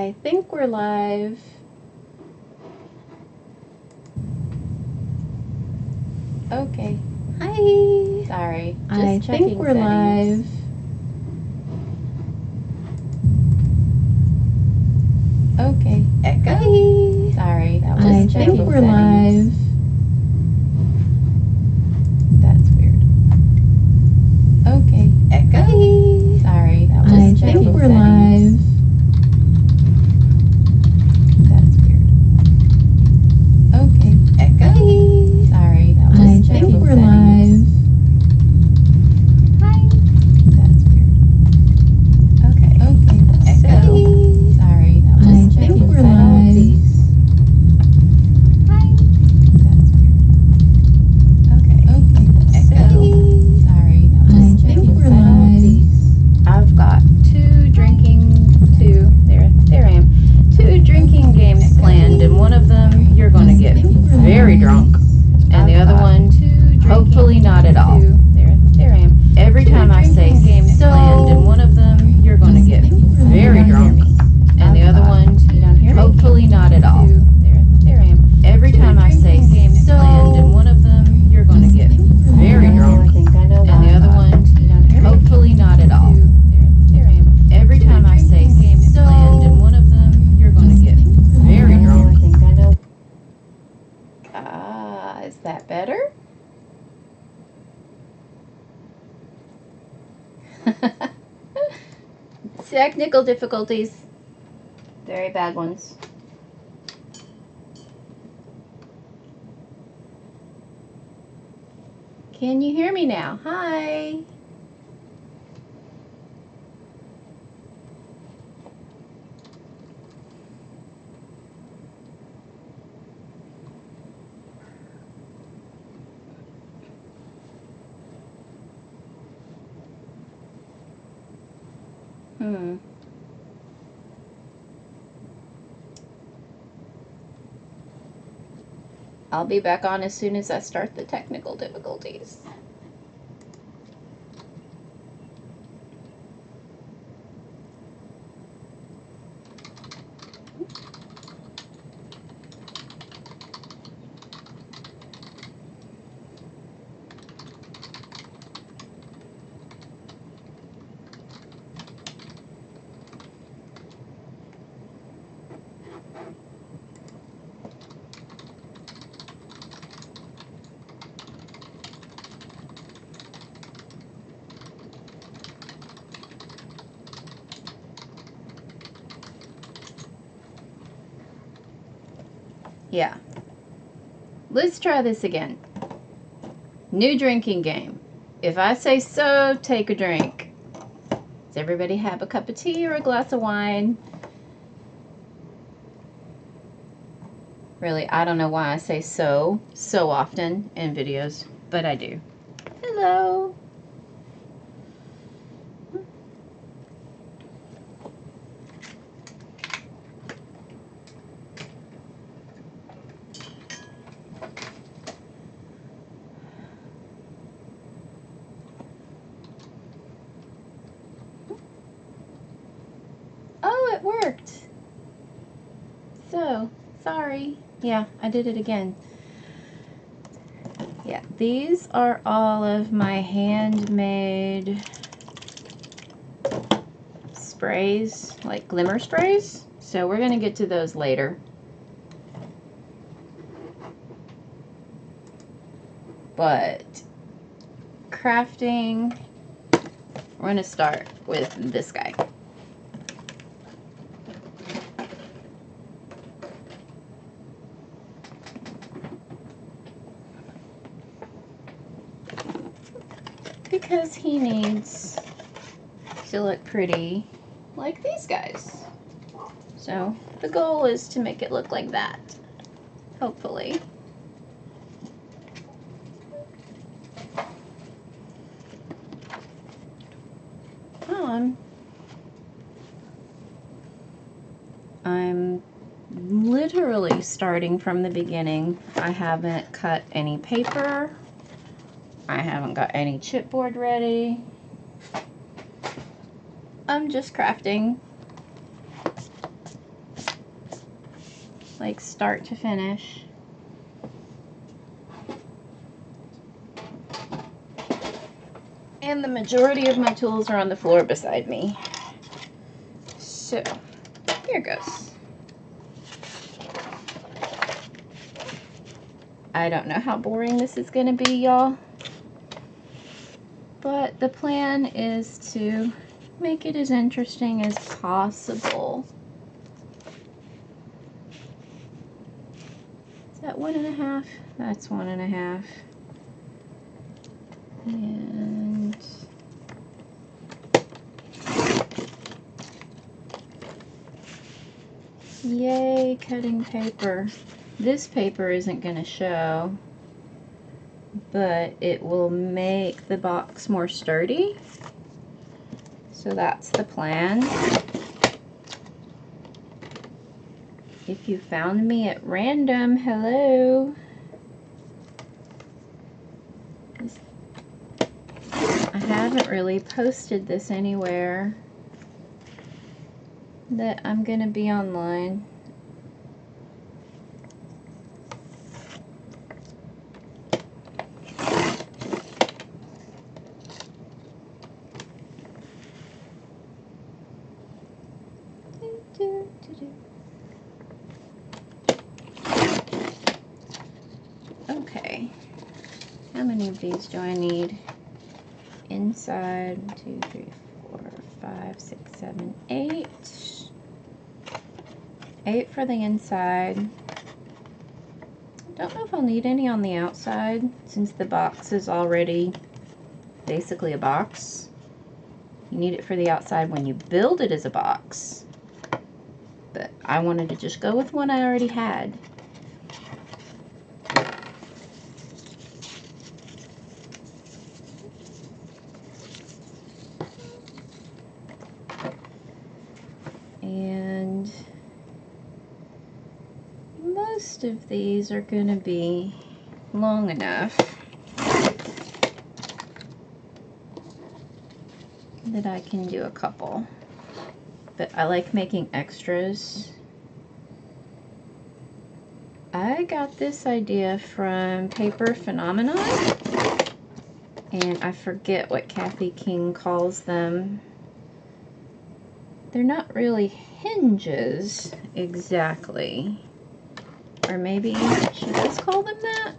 I think we're live. Okay. Hi. Sorry. I think we're live. Okay. Echo. Hi. Sorry. That was I just checking think we're settings. live. That's weird. Okay. Echo. Hi. Sorry. That was I just checking think we're settings. live. That's weird. Okay. Echo. Hi. Sorry. That was I just checking think we're settings. live. Hi. That's weird. Okay. Okay. Echo. So, sorry. That was I just think checking we're settings. Hi. That's weird. Okay. Okay. Echo. So, sorry. That was I just think checking we're settings. I've got two drinking games planned, and one of them you're going to get very drunk, and the other one hopefully not at all. There I am. Every time I say games planned, and one of them you're going to get very drunk, and the other one you don't hear hopefully not at all. There I am. Every time I say games planned, and one of them you're going to get very drunk, and the other one you don't hear hopefully not at all. There I am. Every time I say games planned, and one of them you're going to get very drunk. Ah, is that better? Technical difficulties. Very bad ones. Can you hear me now? Hi. I'll be back on as soon as I start the technical difficulties. Yeah. Let's try this again. New drinking game. If I say so, take a drink. Does everybody have a cup of tea or a glass of wine? Really, I don't know why I say so often in videos, but I do. Hello. Oh, it worked. So, sorry. Yeah, I did it again. Yeah, these are all of my handmade sprays, like glimmer sprays. So we're going to get to those later. But crafting, we're going to start with this guy. Because he needs to look pretty like these guys. So the goal is to make it look like that, hopefully. Oh, I'm literally starting from the beginning. I haven't cut any paper. I haven't got any chipboard ready. I'm just crafting. like start to finish. And the majority of my tools are on the floor beside me. So, here goes. I don't know how boring this is going to be, y'all. But the plan is to make it as interesting as possible. Is that 1.5? That's 1.5. And yay, cutting paper. This paper isn't going to show, but it will make the box more sturdy. So that's the plan. If you found me at random, hello. I haven't really posted this anywhere that I'm going to be online. Okay, how many of these do I need? Inside, 1, 2, 3, 4, 5, 6, 7, 8. 8 for the inside. Don't know if I'll need any on the outside since the box is already basically a box. You need it for the outside when you build it as a box. But I wanted to just go with one I already had. And most of these are going to be long enough that I can do a couple. But I like making extras. I got this idea from Paper Phenomenon, and I forget what Kathy King calls them. They're not really hinges exactly. Or maybe she does call them that?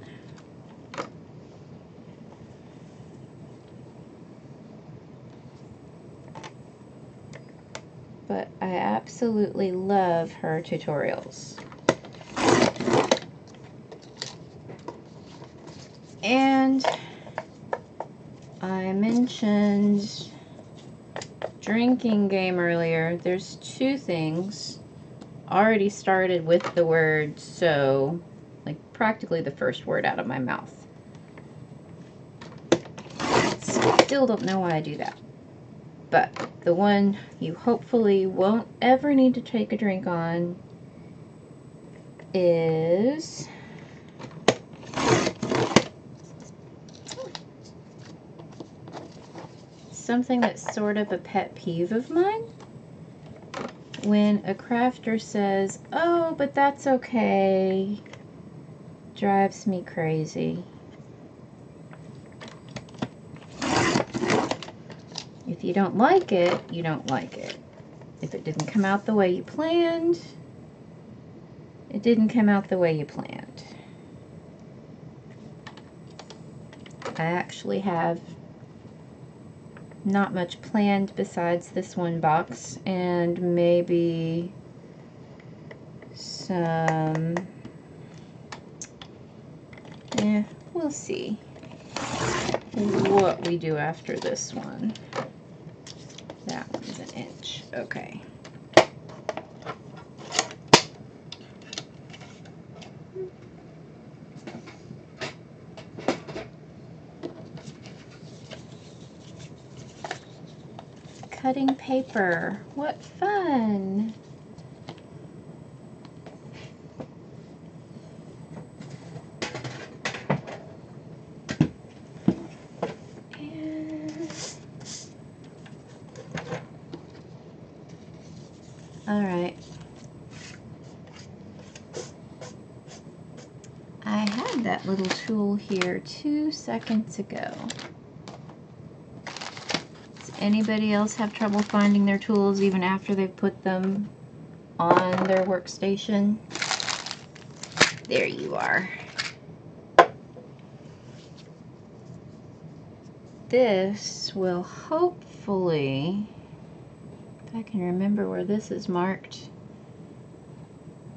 But I absolutely love her tutorials. And I mentioned drinking game earlier. There's 2 things already started with the word so, like practically the first word out of my mouth. Still don't know why I do that. But the one you hopefully won't ever need to take a drink on is something that's sort of a pet peeve of mine. When a crafter says, "Oh, but that's okay," drives me crazy. If you don't like it, you don't like it. If it didn't come out the way you planned, it didn't come out the way you planned. I actually have not much planned besides this one box and maybe some, we'll see what we do after this one. That one's an inch, okay. Cutting paper, what fun! All right. that little tool here 2 seconds ago. Does anybody else have trouble finding their tools even after they've put them on their workstation? There you are. This will hopefully, if I can remember where this is marked.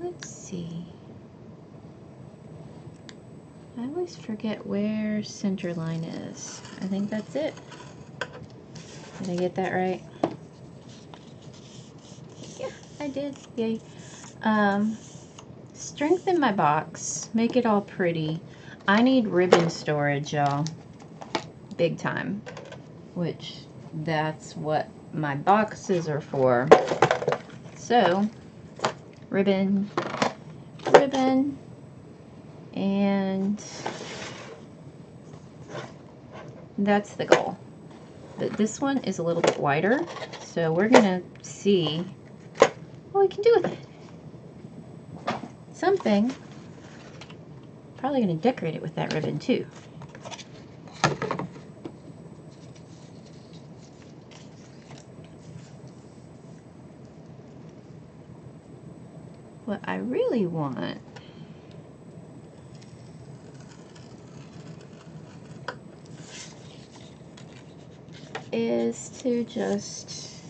Let's see. I always forget where center line is. I think that's it. Did I get that right? Yeah, I did. Yay. Strengthen my box. Make it all pretty. I need ribbon storage, y'all. Big time. Which, that's what my boxes are for. So, ribbon, ribbon, and that's the goal. But this one is a little bit wider, so we're gonna see what we can do with it. Something. Probably gonna decorate it with that ribbon too. What I really want is to just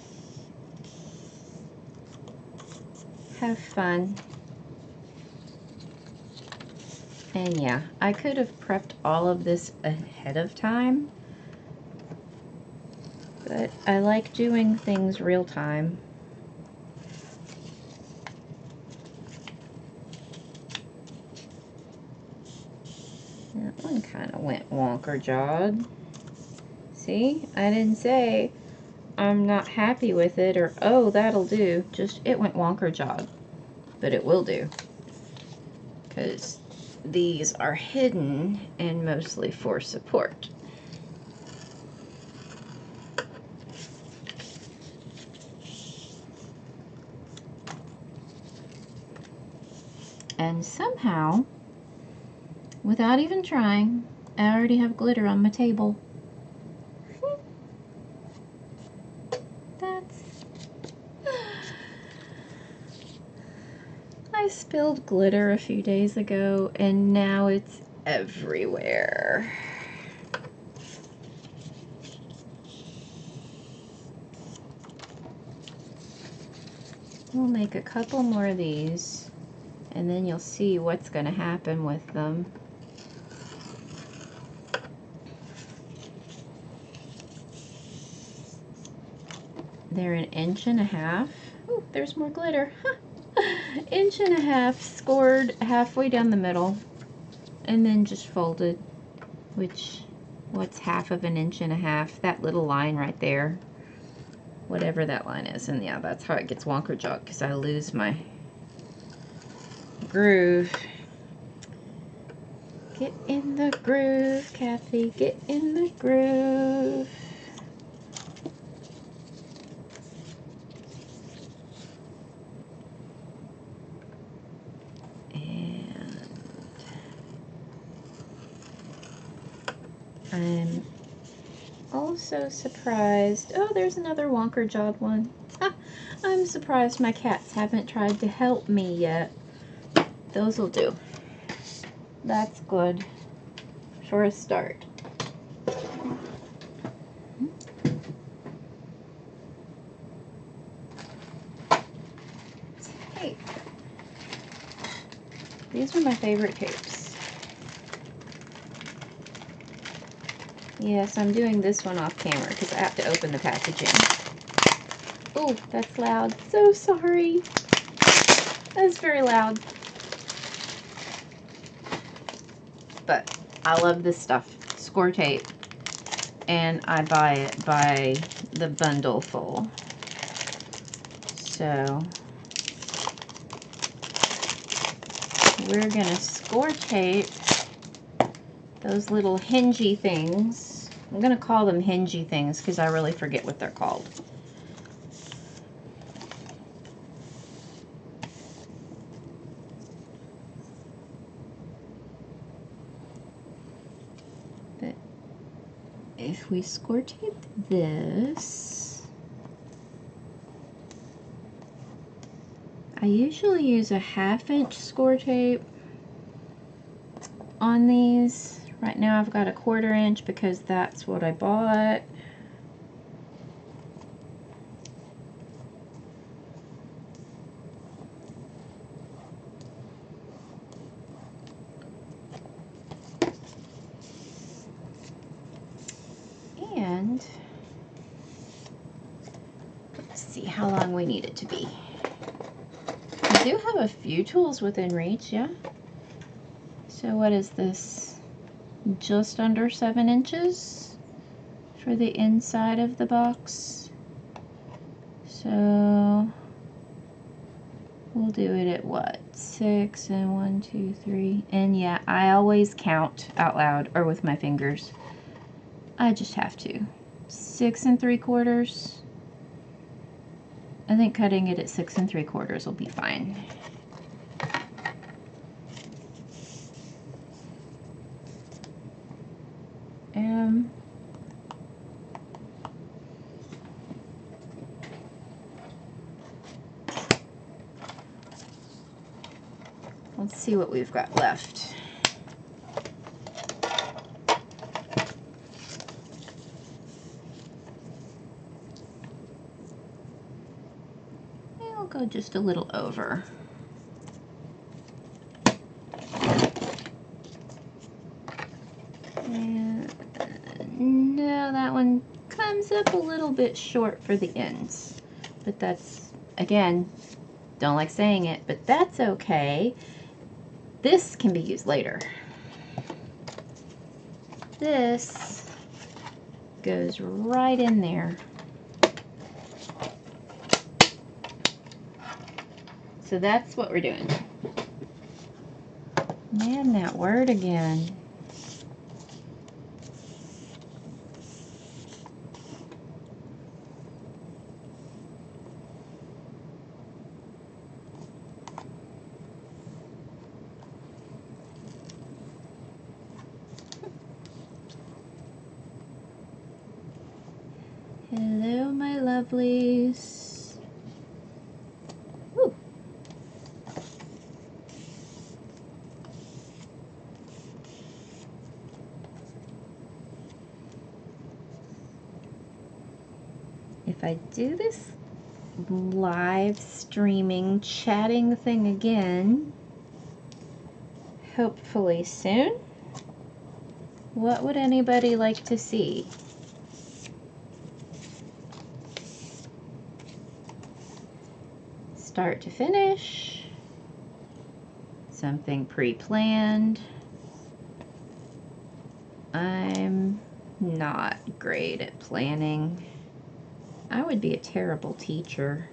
have fun. And yeah, I could have prepped all of this ahead of time, but I like doing things real time. That one kind of went wonker-jawed. See, I didn't say I'm not happy with it or, oh, that'll do. Just, it went wonker-jawed. But it will do. Because these are hidden and mostly for support. And somehow, without even trying, I already have glitter on my table. I spilled glitter a few days ago and now it's everywhere. We'll make a couple more of these and then you'll see what's going to happen with them. They're 1.5 inches. Ooh, there's more glitter. 1.5 inches scored halfway down the middle and then just folded, which, what's 1/2 inch? That little line right there, whatever that line is. And yeah, that's how it gets wonker-jawed, because I lose my groove. Get in the groove, Kathy, get in the groove. I'm also surprised. Oh, there's another wonker-jawed one. I'm surprised my cats haven't tried to help me yet. Those will do. That's good for a start. Tape. These are my favorite tapes. Yes, I'm doing this one off camera because I have to open the packaging. Oh, that's loud. So sorry. That's very loud. But I love this stuff. Score tape. And I buy it by the bundle full. So we're going to score tape those little hingy things. I'm going to call them hingy things because I really forget what they're called. if we score tape this, I usually use a 1/2 inch score tape on these. Right now I've got a 1/4 inch because that's what I bought. And let's see how long we need it to be. I do have a few tools within reach, yeah. So what is this? Just under 7 inches for the inside of the box. So we'll do it at what? 6 and 1, 2, 3. And yeah, I always count out loud or with my fingers. I just have to. 6 3/4. I think cutting it at 6 3/4 will be fine. Let's see what we've got left. I'll go just a little over. And no, that one comes up a little bit short for the ends. But that's, again, don't like saying it, but that's okay. This can be used later. This goes right in there. So that's what we're doing. Man, that word again. Hello, my lovelies. Woo. If I do this live streaming, chatting thing again, hopefully soon, what would anybody like to see? Start to finish, something pre-planned. I'm not great at planning. I would be a terrible teacher.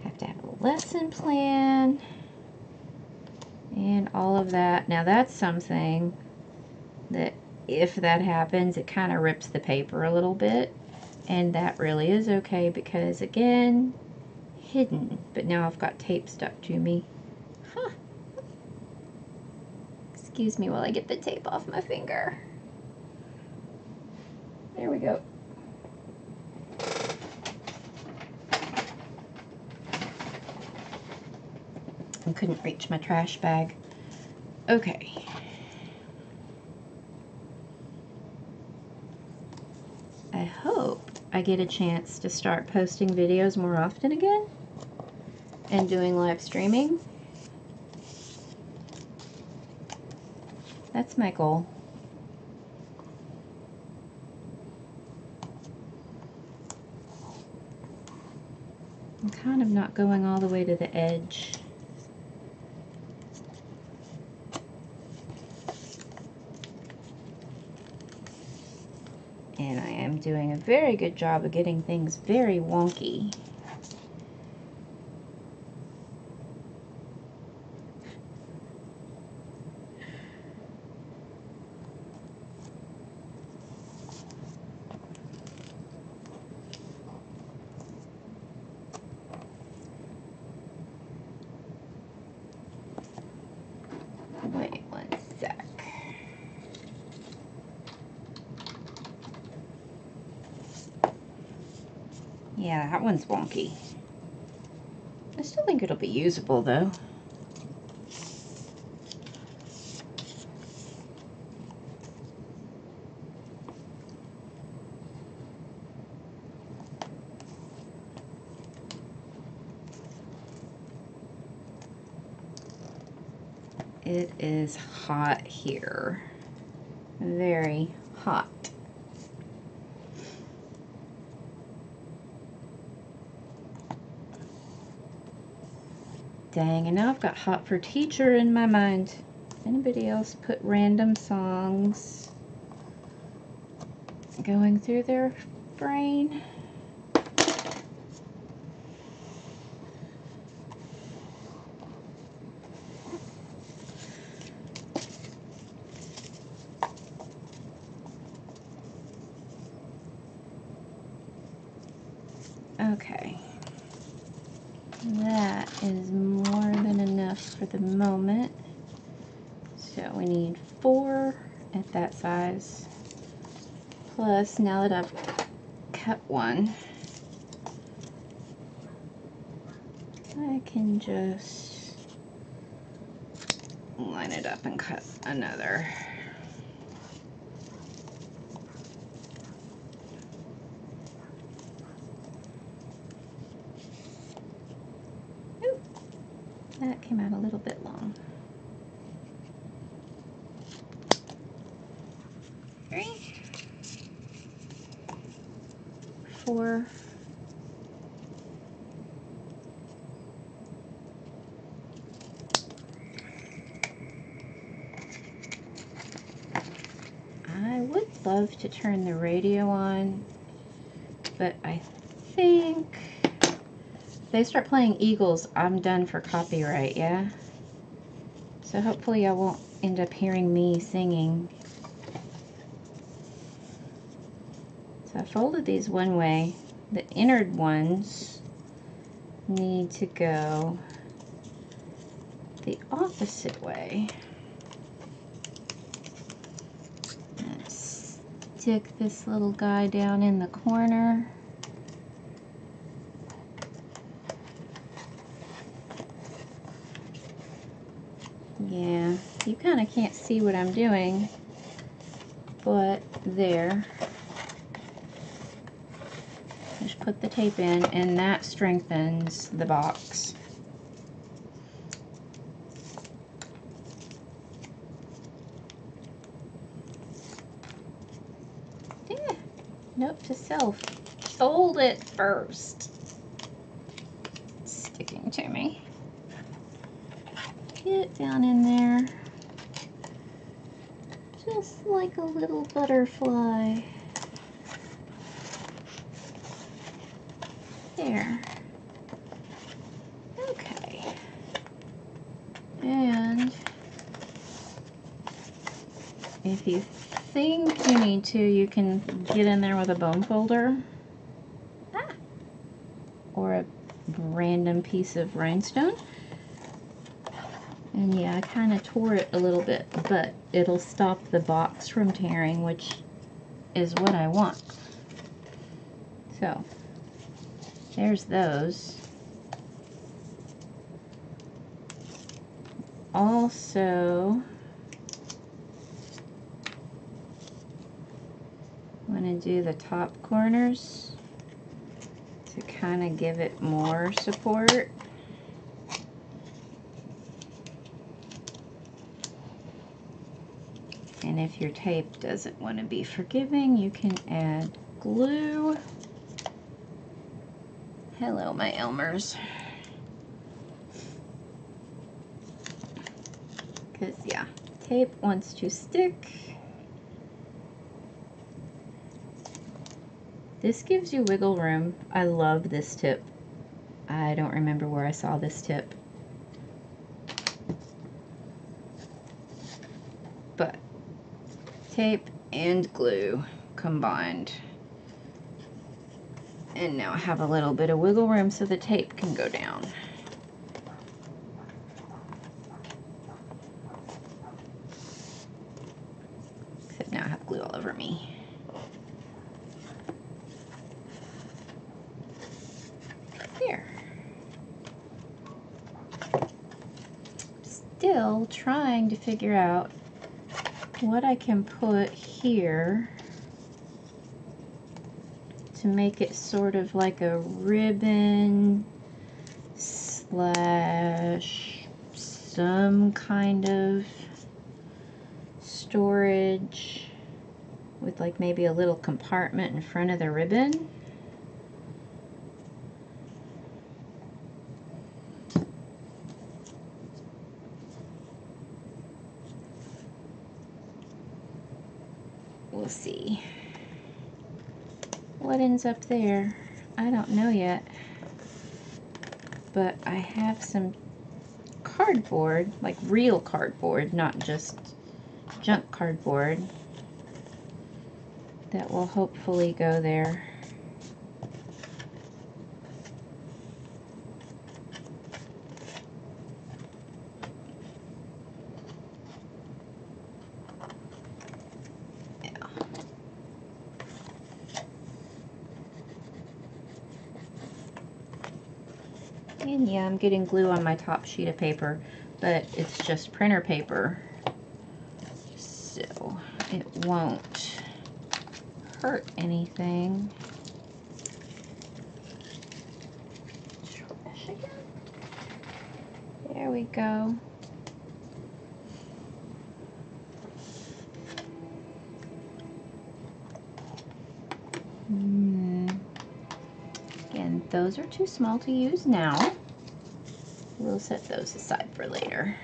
Have to have a lesson plan and all of that. Now that's something that if that happens, it kind of rips the paper a little bit, and that really is okay because, again, hidden. But now I've got tape stuck to me. Huh. Excuse me while I get the tape off my finger. There we go. I couldn't reach my trash bag. Okay. I hope I get a chance to start posting videos more often again and doing live streaming. That's my goal. I'm kind of not going all the way to the edge. And I am doing a very good job of getting things very wonky. Wait one sec. Yeah, that one's wonky. I still think it'll be usable though. It is hot here. Very hot. Dang, and now I've got Hot for Teacher in my mind. Anybody else put random songs going through their brain? Okay. That is more than enough for the moment. So we need 4 at that size. Plus, now that I've cut one, I can just line it up and cut another. Ooh, that came out a little bit long. 3, 4. I would love to turn the radio on, but I think if they start playing Eagles, I'm done for copyright, yeah? So hopefully I won't end up hearing me singing. So I folded these one way. The innard ones need to go the opposite way. Let's stick this little guy down in the corner. Yeah, you kind of can't see what I'm doing, but there. Just put the tape in, and that strengthens the box. Yeah. Note to self. Fold it first. It's sticking to me. Get down in there. Just like a little butterfly. There. Okay. And if you think you need to, you can get in there with a bone folder. Or a random piece of rhinestone. And yeah, I kind of tore it a little bit, but it'll stop the box from tearing, which is what I want. So, there's those. Also, I'm going to do the top corners to kind of give it more support. And if your tape doesn't want to be forgiving, you can add glue. Hello, my Elmers. Because, yeah, tape wants to stick. This gives you wiggle room. I love this tip. I don't remember where I saw this tip. But tape and glue combined. And now I have a little bit of wiggle room so the tape can go down. Except now I have glue all over me. still trying to figure out what I can put here to make it sort of like a ribbon slash some kind of storage with like maybe a little compartment in front of the ribbon. We'll see what ends up there. I don't know yet, but I have some cardboard, like real cardboard, not just junk cardboard, that will hopefully go there. And yeah, I'm getting glue on my top sheet of paper, but it's just printer paper, so it won't hurt anything. There we go. Again, those are too small to use now. We'll set those aside for later.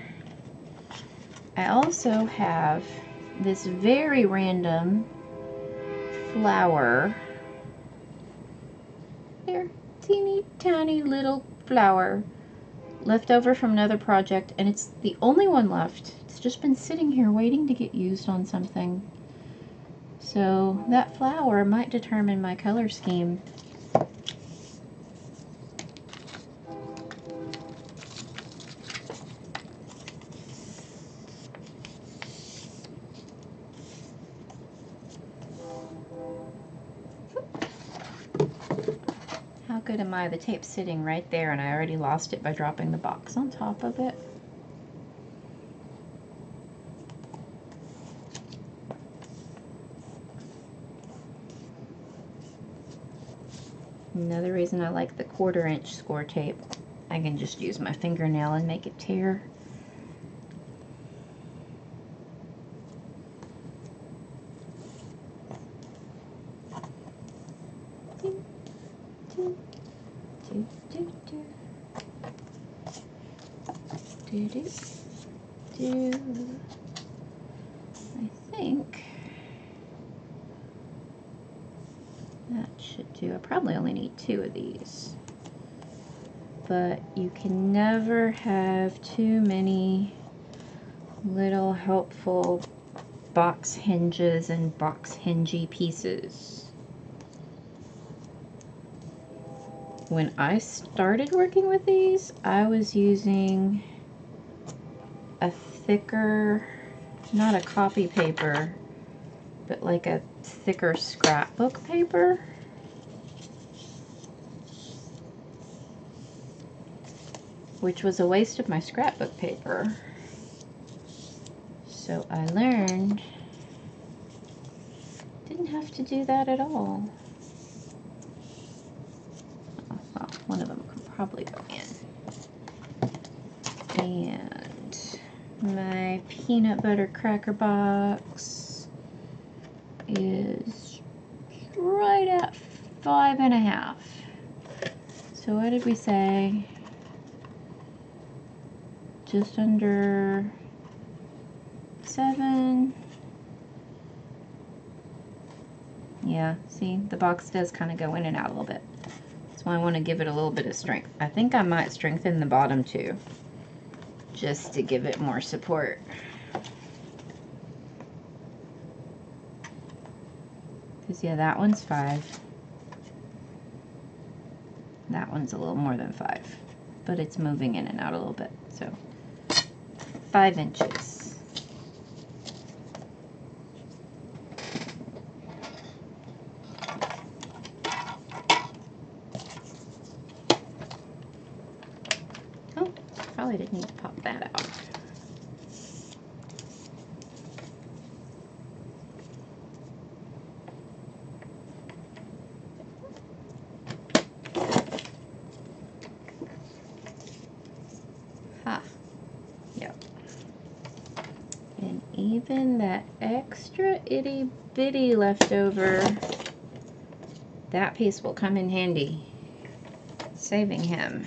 I also have this very random flower. There, teeny tiny little flower left over from another project, and it's the only one left. It's just been sitting here waiting to get used on something. So that flower might determine my color scheme. How good am I? The tape's sitting right there and I already lost it by dropping the box on top of it. Another reason I like the 1/4 inch score tape. I can just use my fingernail and make it tear. I think that should do. I probably only need 2 of these, but you can never have too many little helpful box hinges and box hingey pieces. When I started working with these, I was using a thicker, not a copy paper, but like a thicker scrapbook paper. Which was a waste of my scrapbook paper. So I learned didn't have to do that at all. Oh, well, one of them could probably go in. And my peanut butter cracker box is right at 5.5. So what did we say? Just under 7. Yeah, see, the box does kind of go in and out a little bit. That's why I want to give it a little bit of strength. I think I might strengthen the bottom too, just to give it more support. Because yeah, that one's 5. That one's a little more than 5, but it's moving in and out a little bit, so 5 inches. Oh, probably didn't need to pop that out. keeping that extra itty bitty left over. That piece will come in handy, saving him.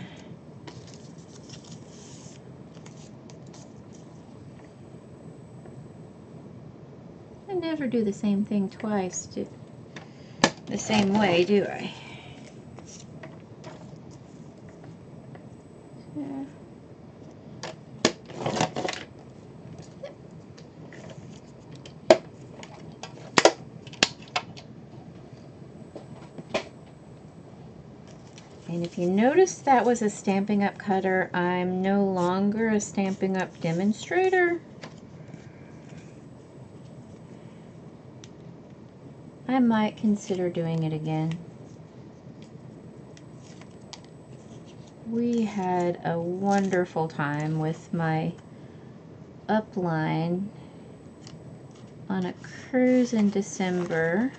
I never do the same thing twice the same way, do I? And if you notice that was a Stampin' Up! Cutter, I'm no longer a Stampin' Up! Demonstrator. I might consider doing it again. We had a wonderful time with my upline on a cruise in December.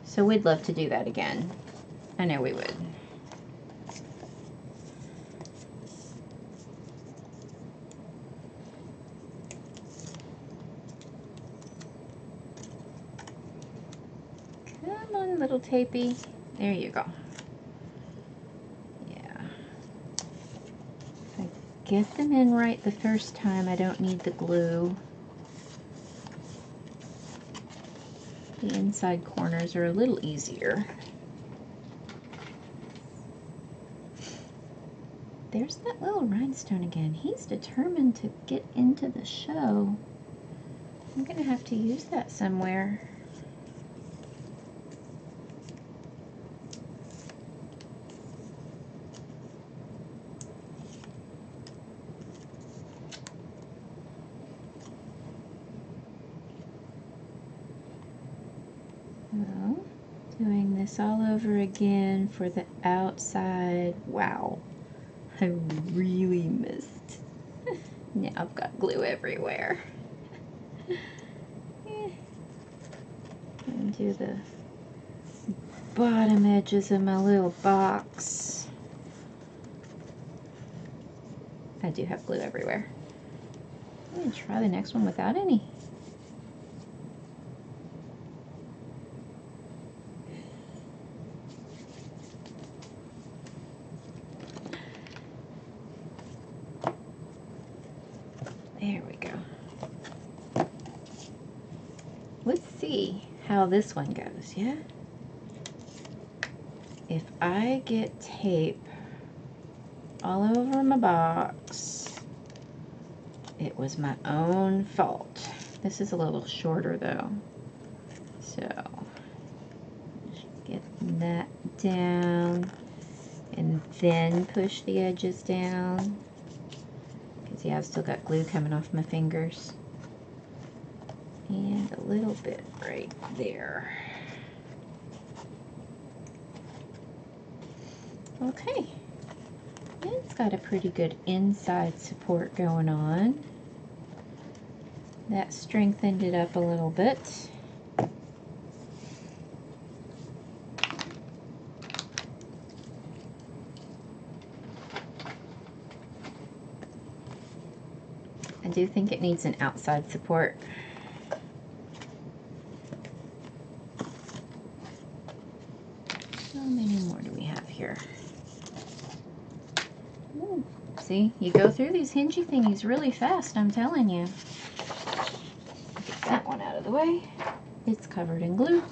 So we'd love to do that again. I know we would. Come on, little tapey. There you go. Yeah. If I get them in right the first time, I don't need the glue. The inside corners are a little easier. There's that little rhinestone again. He's determined to get into the show. I'm gonna have to use that somewhere. So, doing this all over again for the outside. Wow, I really missed. Now I've got glue everywhere. And do the bottom edges of my little box. I do have glue everywhere. I'm gonna try the next one without any. There we go. Let's see how this one goes, yeah? If I get tape all over my box, it was my own fault. This is a little shorter though. So, just get that down and then push the edges down. See, I've still got glue coming off my fingers. And a little bit right there. Okay. It's got a pretty good inside support going on. That strengthened it up a little bit. I do think it needs an outside support. How many more do we have here? Ooh, see, you go through these hingy thingies really fast, I'm telling you. Get that one out of the way. It's covered in glue.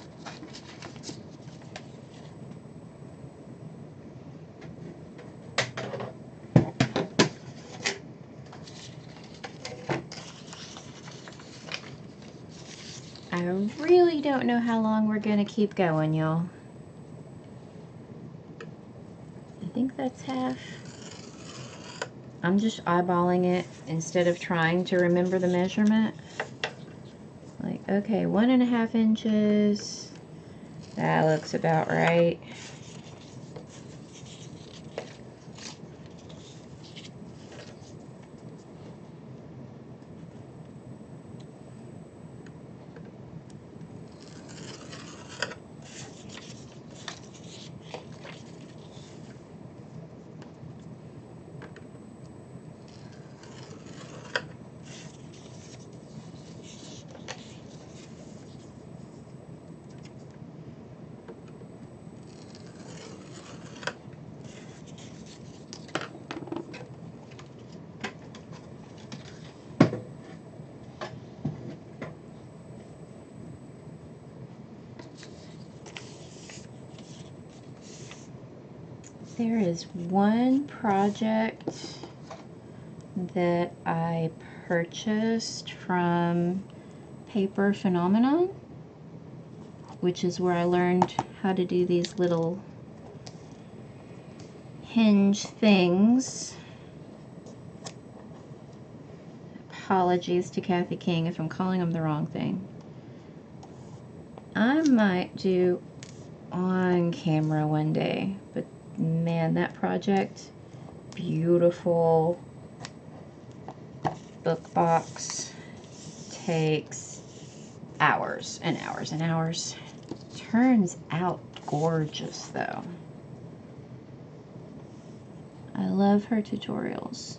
I really don't know how long we're going to keep going, y'all. I think that's half. I'm just eyeballing it instead of trying to remember the measurement. Like, okay, 1.5 inches. That looks about right. There is one project that I purchased from Paper Phenomenon, which is where I learned how to do these little hinge things. Apologies to Kathy King if I'm calling them the wrong thing. I might do on camera one day, but man, that project, beautiful book box, takes hours and hours and hours. Turns out gorgeous though. I love her tutorials.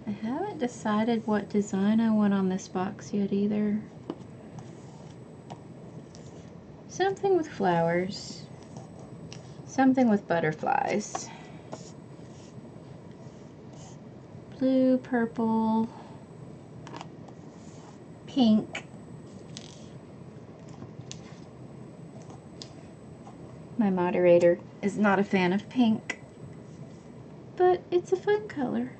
I haven't decided what design I want on this box yet either. Something with flowers, something with butterflies. Blue, purple, pink. My moderator is not a fan of pink, but it's a fun color.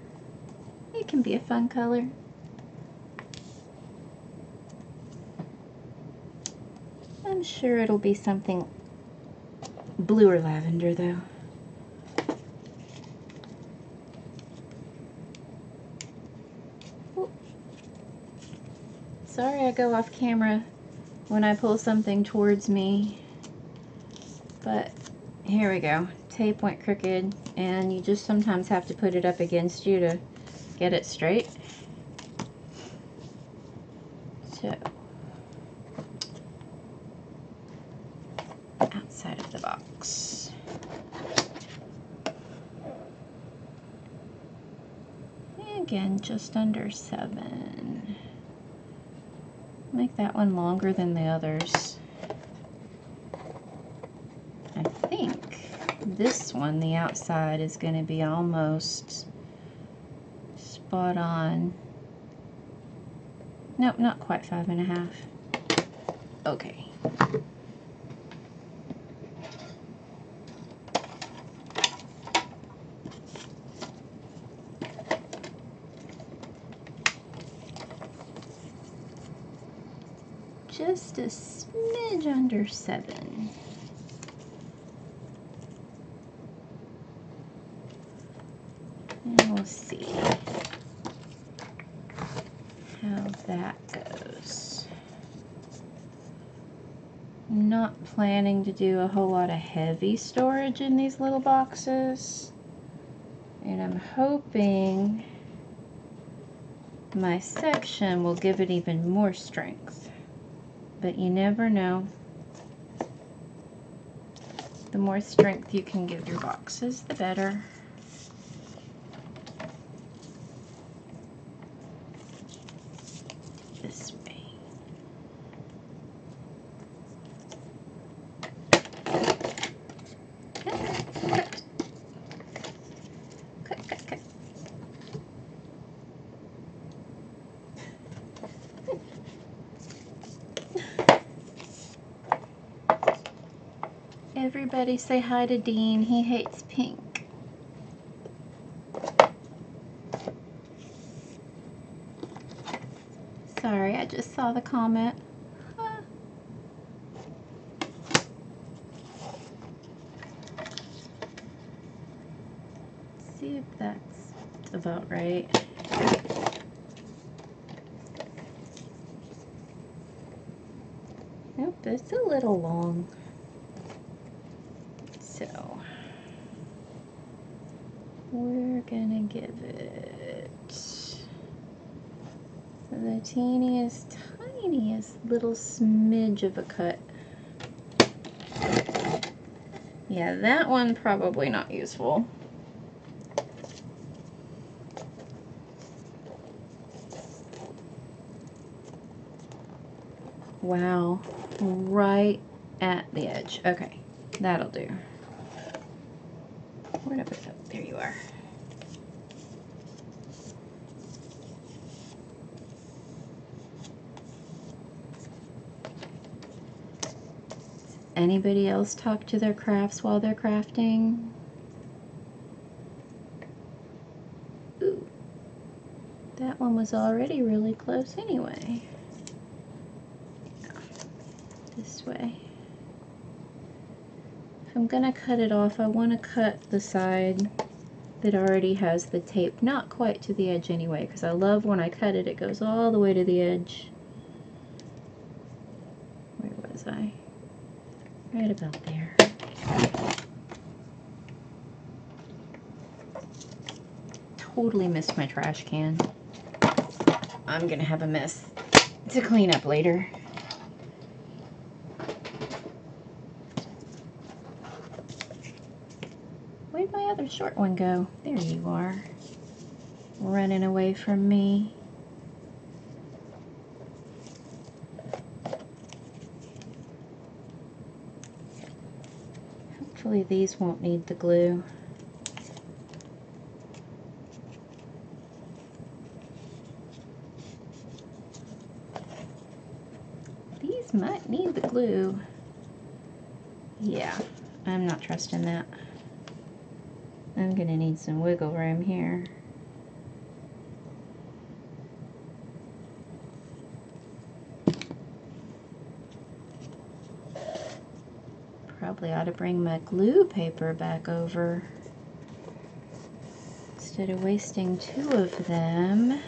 It can be a fun color. I'm sure it'll be something blue or lavender though. Ooh. Sorry I go off camera when I pull something towards me, but here we go. Tape went crooked and you just sometimes have to put it up against you to get it straight. So, outside of the box. And again, just under 7. Make that one longer than the others. I think this one, the outside, is going to be almost spot on. Nope, not quite 5.5. Okay. Just a smidge under 7. And we'll see how that goes. I'm not planning to do a whole lot of heavy storage in these little boxes, and I'm hoping my section will give it even more strength, but you never know. The more strength you can give your boxes, the better. This way. Cut. Everybody say hi to Dean. He hates pink. Sorry, I just saw the comment. see if that's about right. Nope, it's a little long. So we're gonna give it the teeniest, tiniest little smidge of a cut. Yeah, that one probably not useful. Wow, right at the edge. Okay, that'll do. Where'd I put that? There you are. Anybody else talk to their crafts while they're crafting? Ooh, that one was already really close anyway. This way. If I'm gonna cut it off, I want to cut the side that already has the tape, not quite to the edge anyway, because I love when I cut it, it goes all the way to the edge. Where was I? Right about there. Totally missed my trash can. I'm gonna have a mess to clean up later. Where'd my other short one go? There you are. Running away from me. Hopefully these won't need the glue. These might need the glue. Yeah, I'm not trusting that. I'm gonna need some wiggle room here. Probably ought to bring my glue paper back over instead of wasting two of them.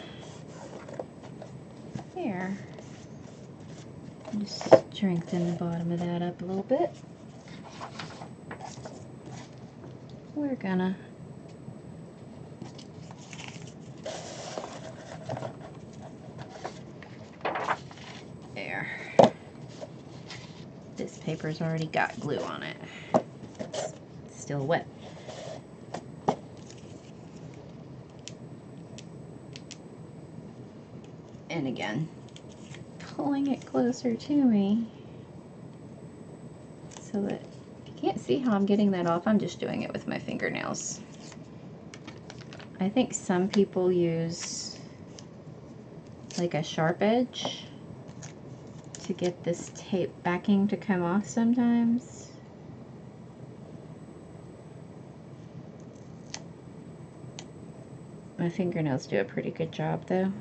Here. Just strengthen the bottom of that up a little bit. We're gonna there. This paper's already got glue on it. It's still wet. And again, pulling it closer to me so that you can't see how I'm getting that off. I'm just doing it with my fingernails. I think some people use like a sharp edge to get this tape backing to come off sometimes. My fingernails do a pretty good job though.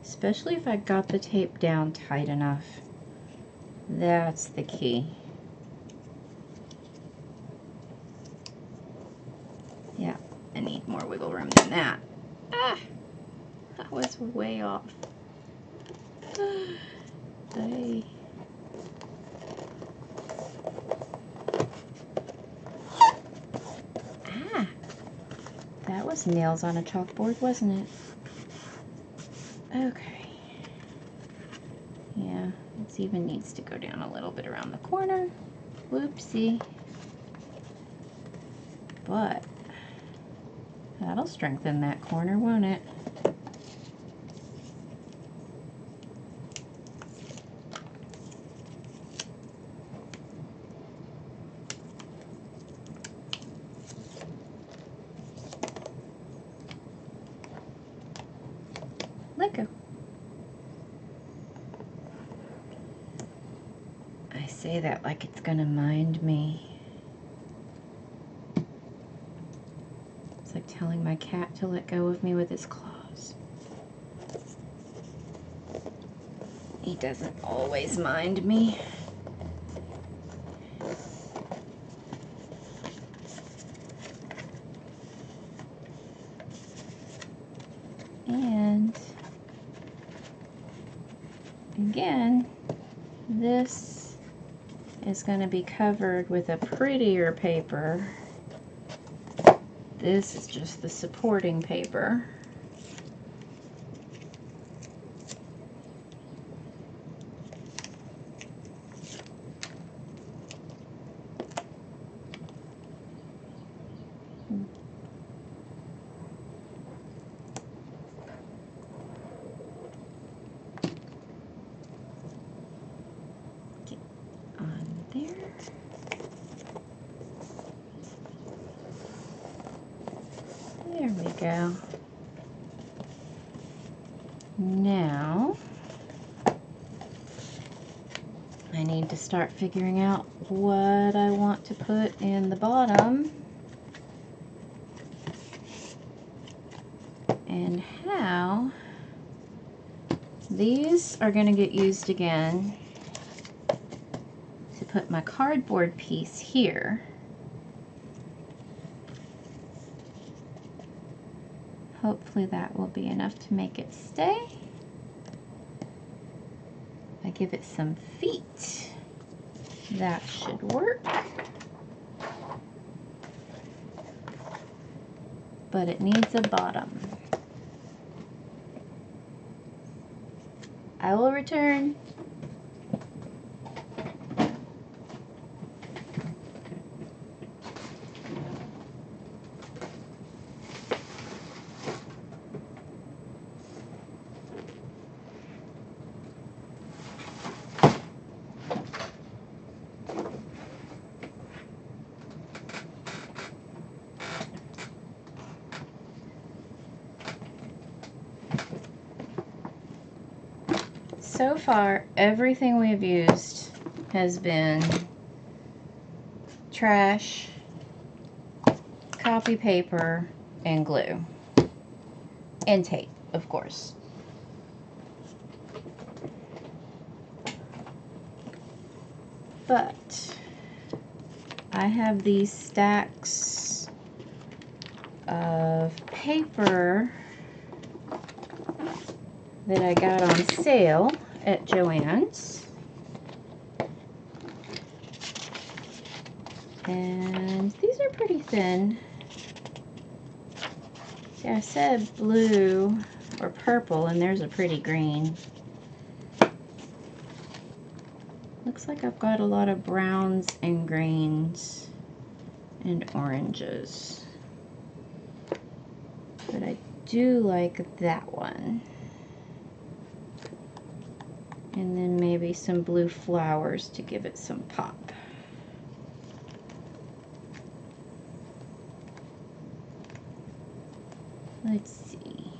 Especially if I got the tape down tight enough. That's the key. Yeah, I need more wiggle room than that. Ah! That was way off. Ah! That was nails on a chalkboard, wasn't it? Okay. Yeah, it even needs to go down a little bit around the corner. Whoopsie. But that'll strengthen that corner, won't it? Let go. I say that like it's gonna mind me. It's like telling my cat to let go of me with his claws. He doesn't always mind me. And again, this is going to be covered with a prettier paper. This is just the supporting paper. Get on there. There we go. Now, I need to start figuring out what I want to put in the bottom and how. These are going to get used again to put my cardboard piece here. Hopefully that will be enough to make it stay. I give it some feet. That should work. But it needs a bottom. I will return. So far, everything we've used has been trash, copy paper, and glue. And tape, of course. But I have these stacks of paper that I got on sale at Joann's. And these are pretty thin. See, I said blue or purple, and there's a pretty green. Looks like I've got a lot of browns and greens and oranges. But I do like that one. And then maybe some blue flowers to give it some pop. Let's see.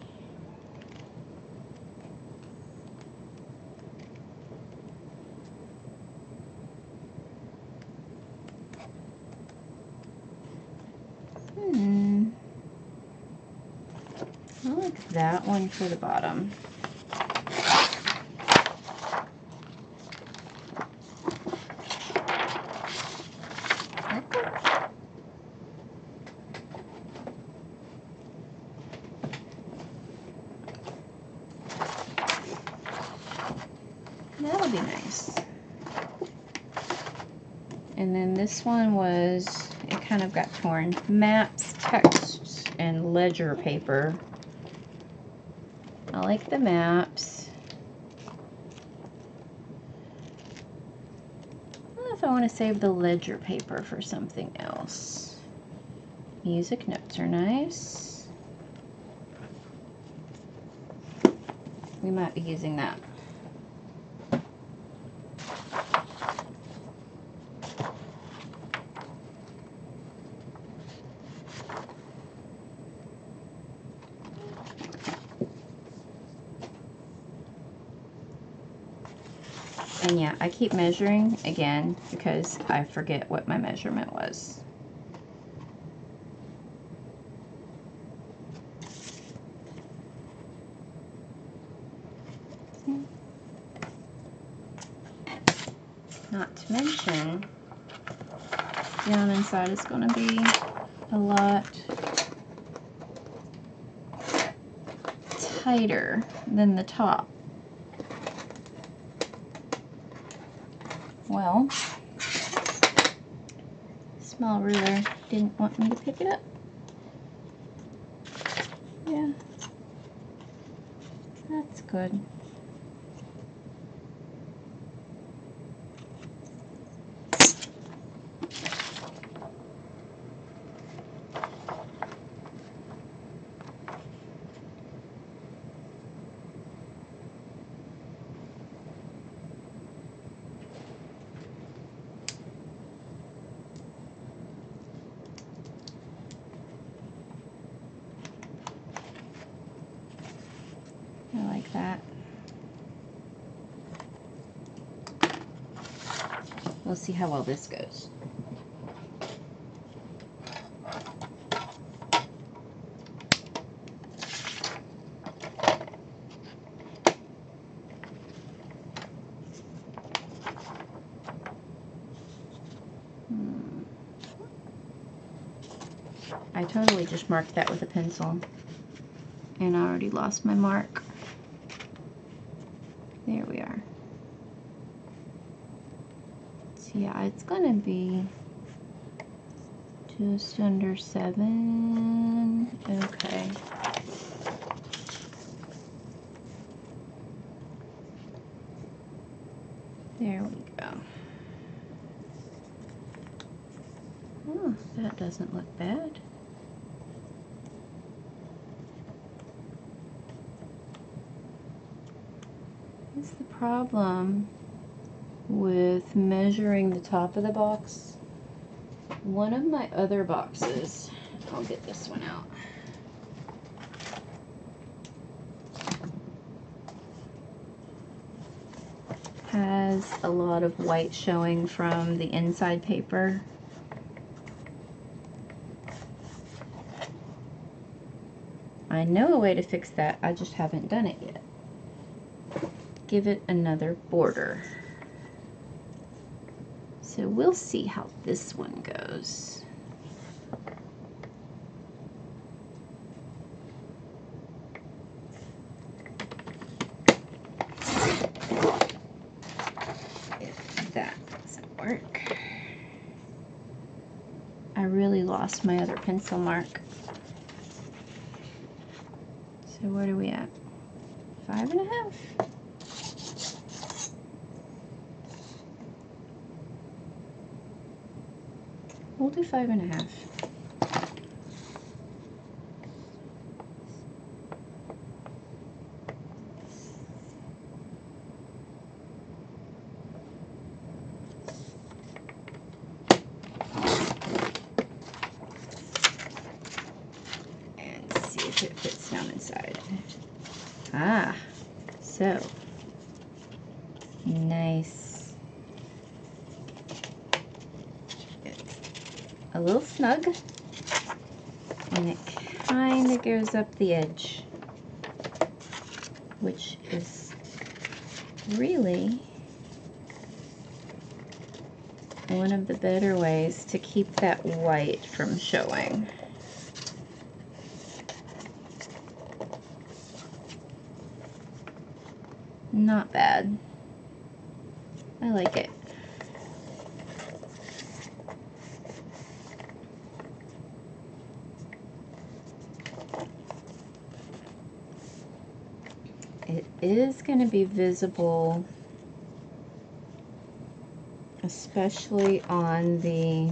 I like that one for the bottom. That'll be nice. And then this one was, it kind of got torn. Maps, text, and ledger paper. I like the maps. I don't know if I want to save the ledger paper for something else. Music notes are nice. We might be using that. And yeah, I keep measuring again because I forget what my measurement was. Not to mention, down inside is going to be a lot tighter than the top. Well, small ruler didn't want me to pick it up. Yeah, that's good. I like that. We'll see how well this goes. I totally just marked that with a pencil, and I already lost my mark. There we are. So yeah, it's gonna be just under 7. Okay. There we go. Oh, that doesn't look bad. What's the problem with measuring the top of the box? One of my other boxes, I'll get this one out. Has a lot of white showing from the inside paper. I know a way to fix that, I just haven't done it yet. Give it another border. So we'll see how this one goes. If that doesn't work. I really lost my other pencil mark. So what are we at? 5.5? We'll do 5.5. And see if it fits down inside. Ah, so nice. It's a little snug, and it kind of goes up the edge, which is really one of the better ways to keep that white from showing. Not bad. I like it. It is going to be visible, especially on the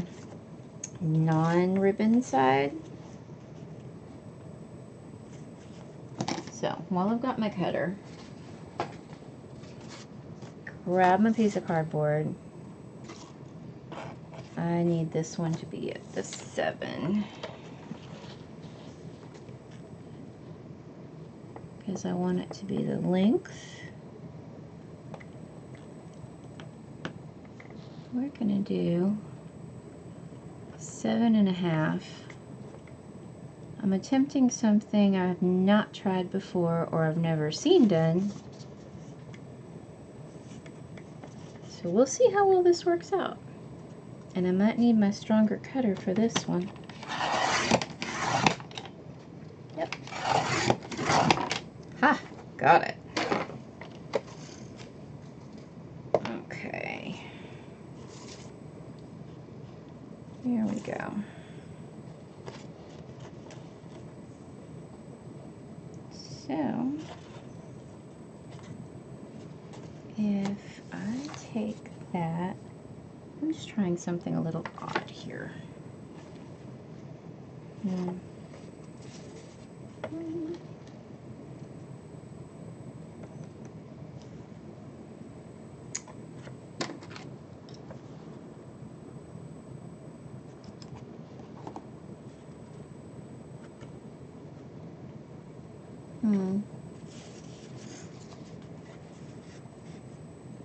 non-ribbon side. So while I've got my cutter, grab my piece of cardboard. I need this one to be at the 7. Because I want it to be the length. We're gonna do 7.5. I'm attempting something I've not tried before or I've never seen done. So we'll see how well this works out. And I might need my stronger cutter for this one. Yep. Ha! Got it. Okay. Here we go. So, if I take that, I'm just trying something a little odd here.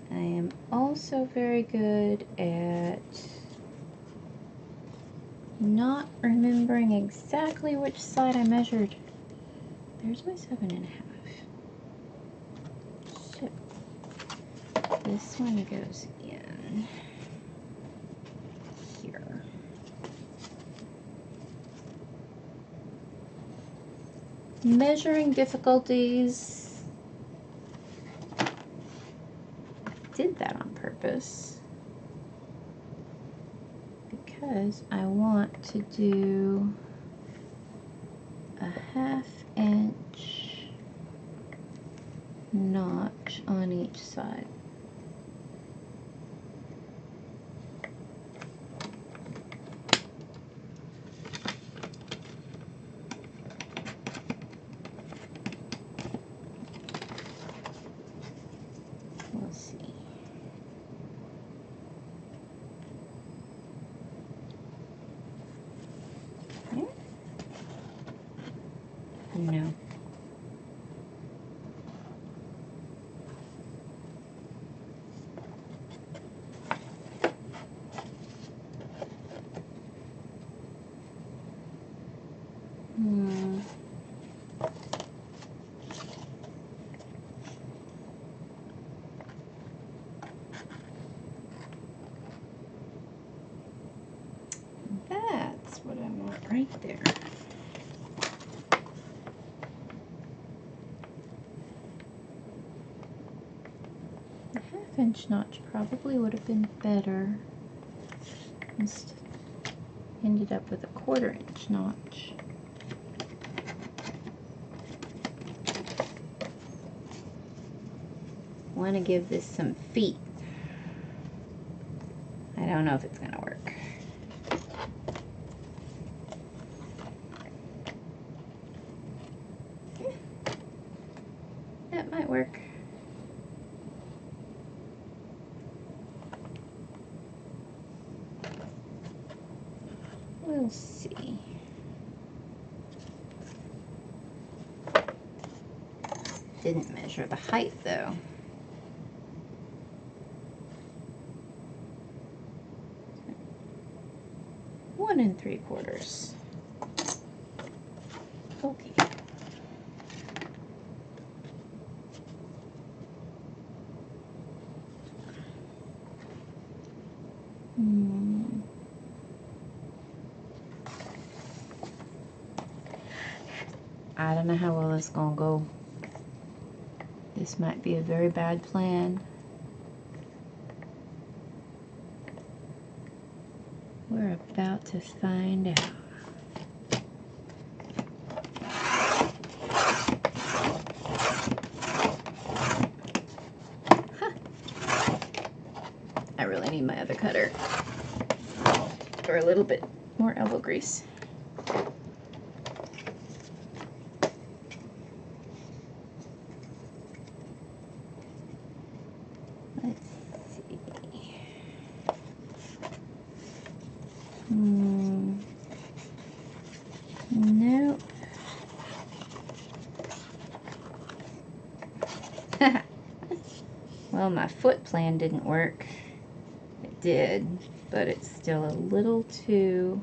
I am also very good at not remembering exactly which side I measured. There's my 7.5. So this one goes in here. Measuring difficulties. Did that on purpose because I want to do a 1/2 inch notch on each side. We'll see. Here? No. That's what I want right there. A 1/2 inch notch probably would have been better. Instead, ended up with a 1/4 inch notch. Want to give this some feet. I don't know if it's going to work. That might work. We'll see. Didn't measure the height though. One and 3/4. Okay. I don't know how well it's gonna go. This might be a very bad plan. We're about to find out. Huh. I really need my other cutter for a little bit more elbow grease. Nope. Well, my foot plan didn't work. It did, but it's still a little too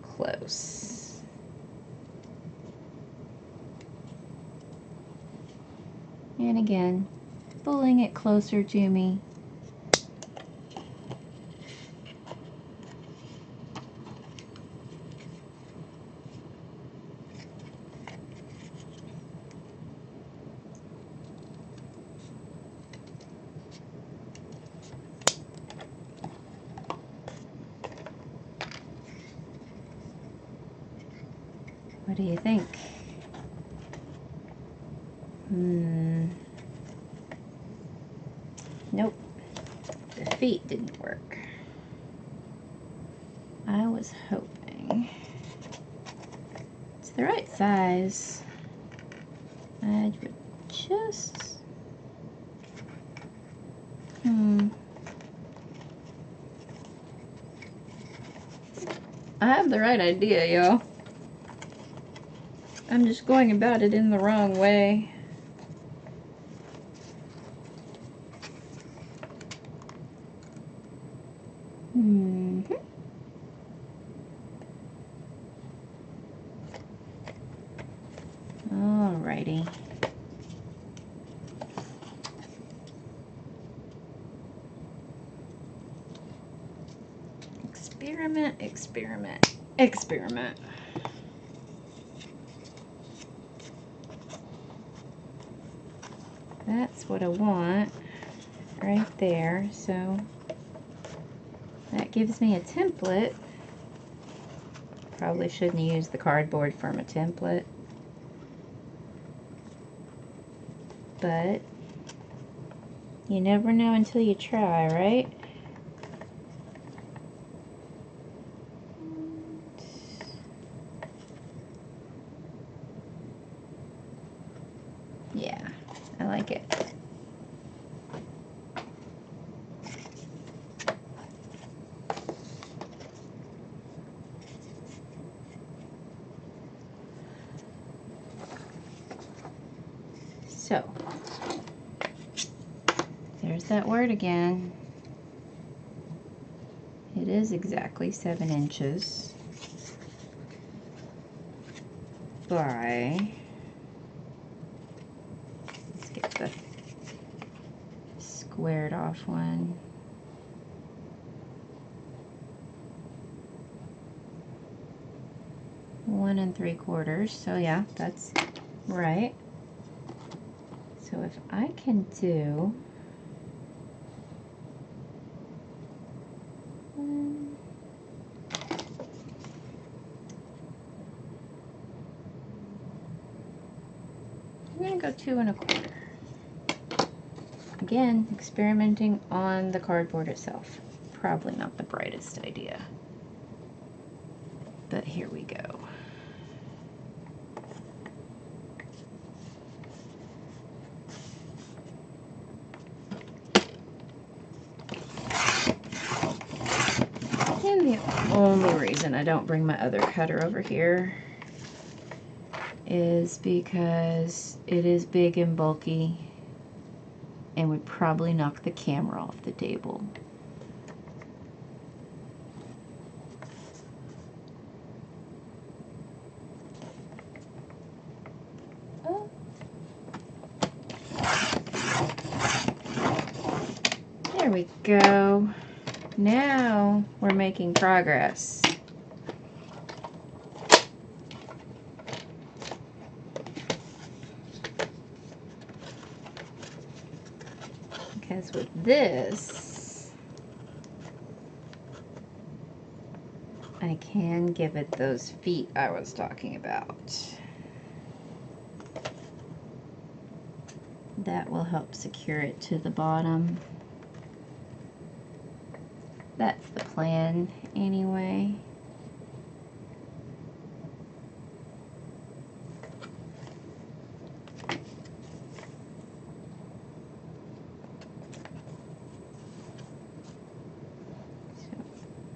close. And again, pulling it closer to me. What do you think? Nope. The feet didn't work. I was hoping it's the right size. I would just... I have the right idea, y'all. I'm just going about it in the wrong way. Alrighty. Experiment, experiment, experiment. That's what I want right there. So that gives me a template. Probably shouldn't use the cardboard from a template. But you never know until you try, right? Yeah, I like it. So, there's that word again. It is exactly 7 inches by, let's get the squared off one. 1 3/4. So yeah, that's right. So if I can do I'm gonna go 2 1/4. Again, experimenting on the cardboard itself. Probably not the brightest idea, but here we go. And the only reason I don't bring my other cutter over here is because it is big and bulky and would probably knock the camera off the table. Oh. There we go. Now we're making progress. Because with this, I can give it those feet I was talking about. That will help secure it to the bottom. That's the plan anyway.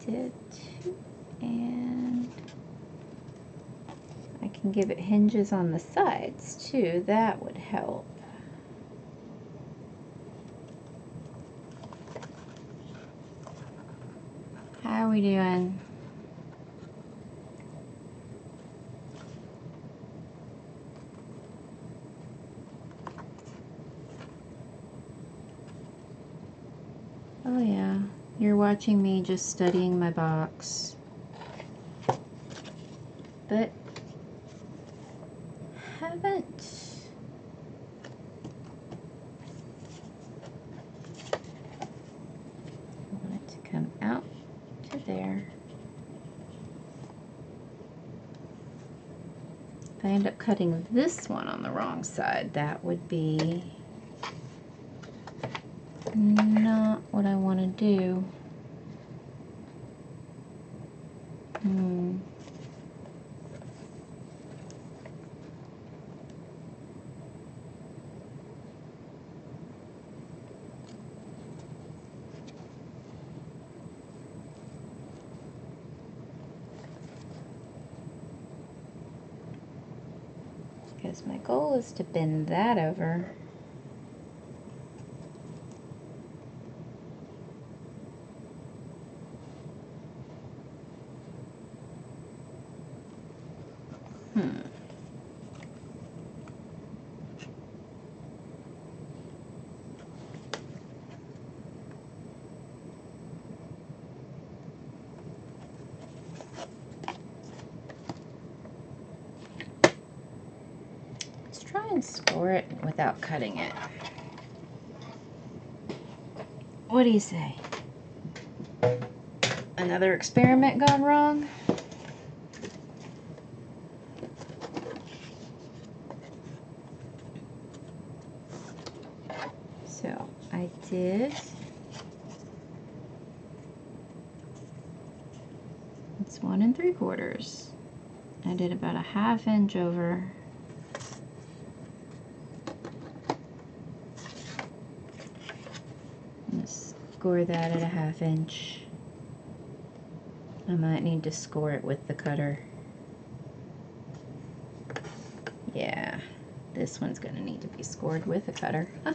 Did 2, and I can give it hinges on the sides too. That would help. How are we doing? Oh yeah, you're watching me just studying my box. But haven't I want it to come out to there. If I end up cutting this one on the wrong side, that would be not what I want to do. Because my goal is to bend that over. Try and score it without cutting it. What do you say? Another experiment gone wrong? So I did. It's 1 3/4. I did about a 1/2 inch over. Score that at a 1/2 inch. I might need to score it with the cutter. Yeah, this one's going to need to be scored with a cutter. Huh.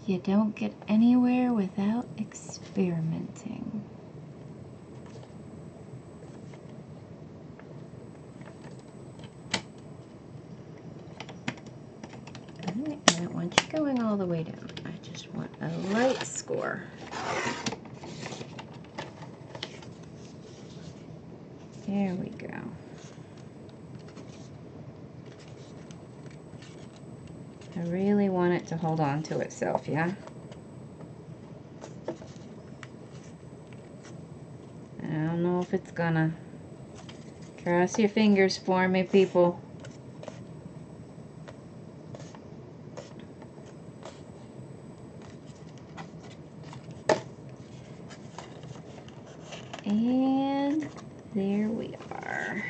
You don't get anywhere without experimenting. Alright, I don't want you going all the way down. I just want a light score. There we go. I really want it to hold on to itself, yeah? I don't know if it's gonna. Cross your fingers for me, people. And there we are.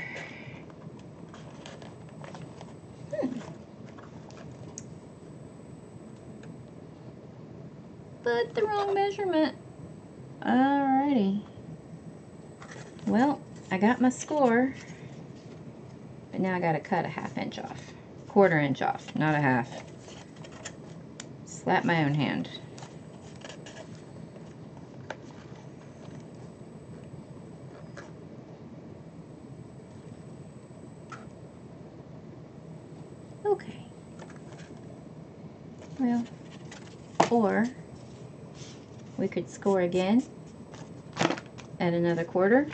But the wrong measurement. Alrighty. Well, I got my score. But now I gotta cut a 1/2 inch off. 1/4 inch off, not a 1/2. Slap my own hand. Okay. Well, or we could score again at another 1/4.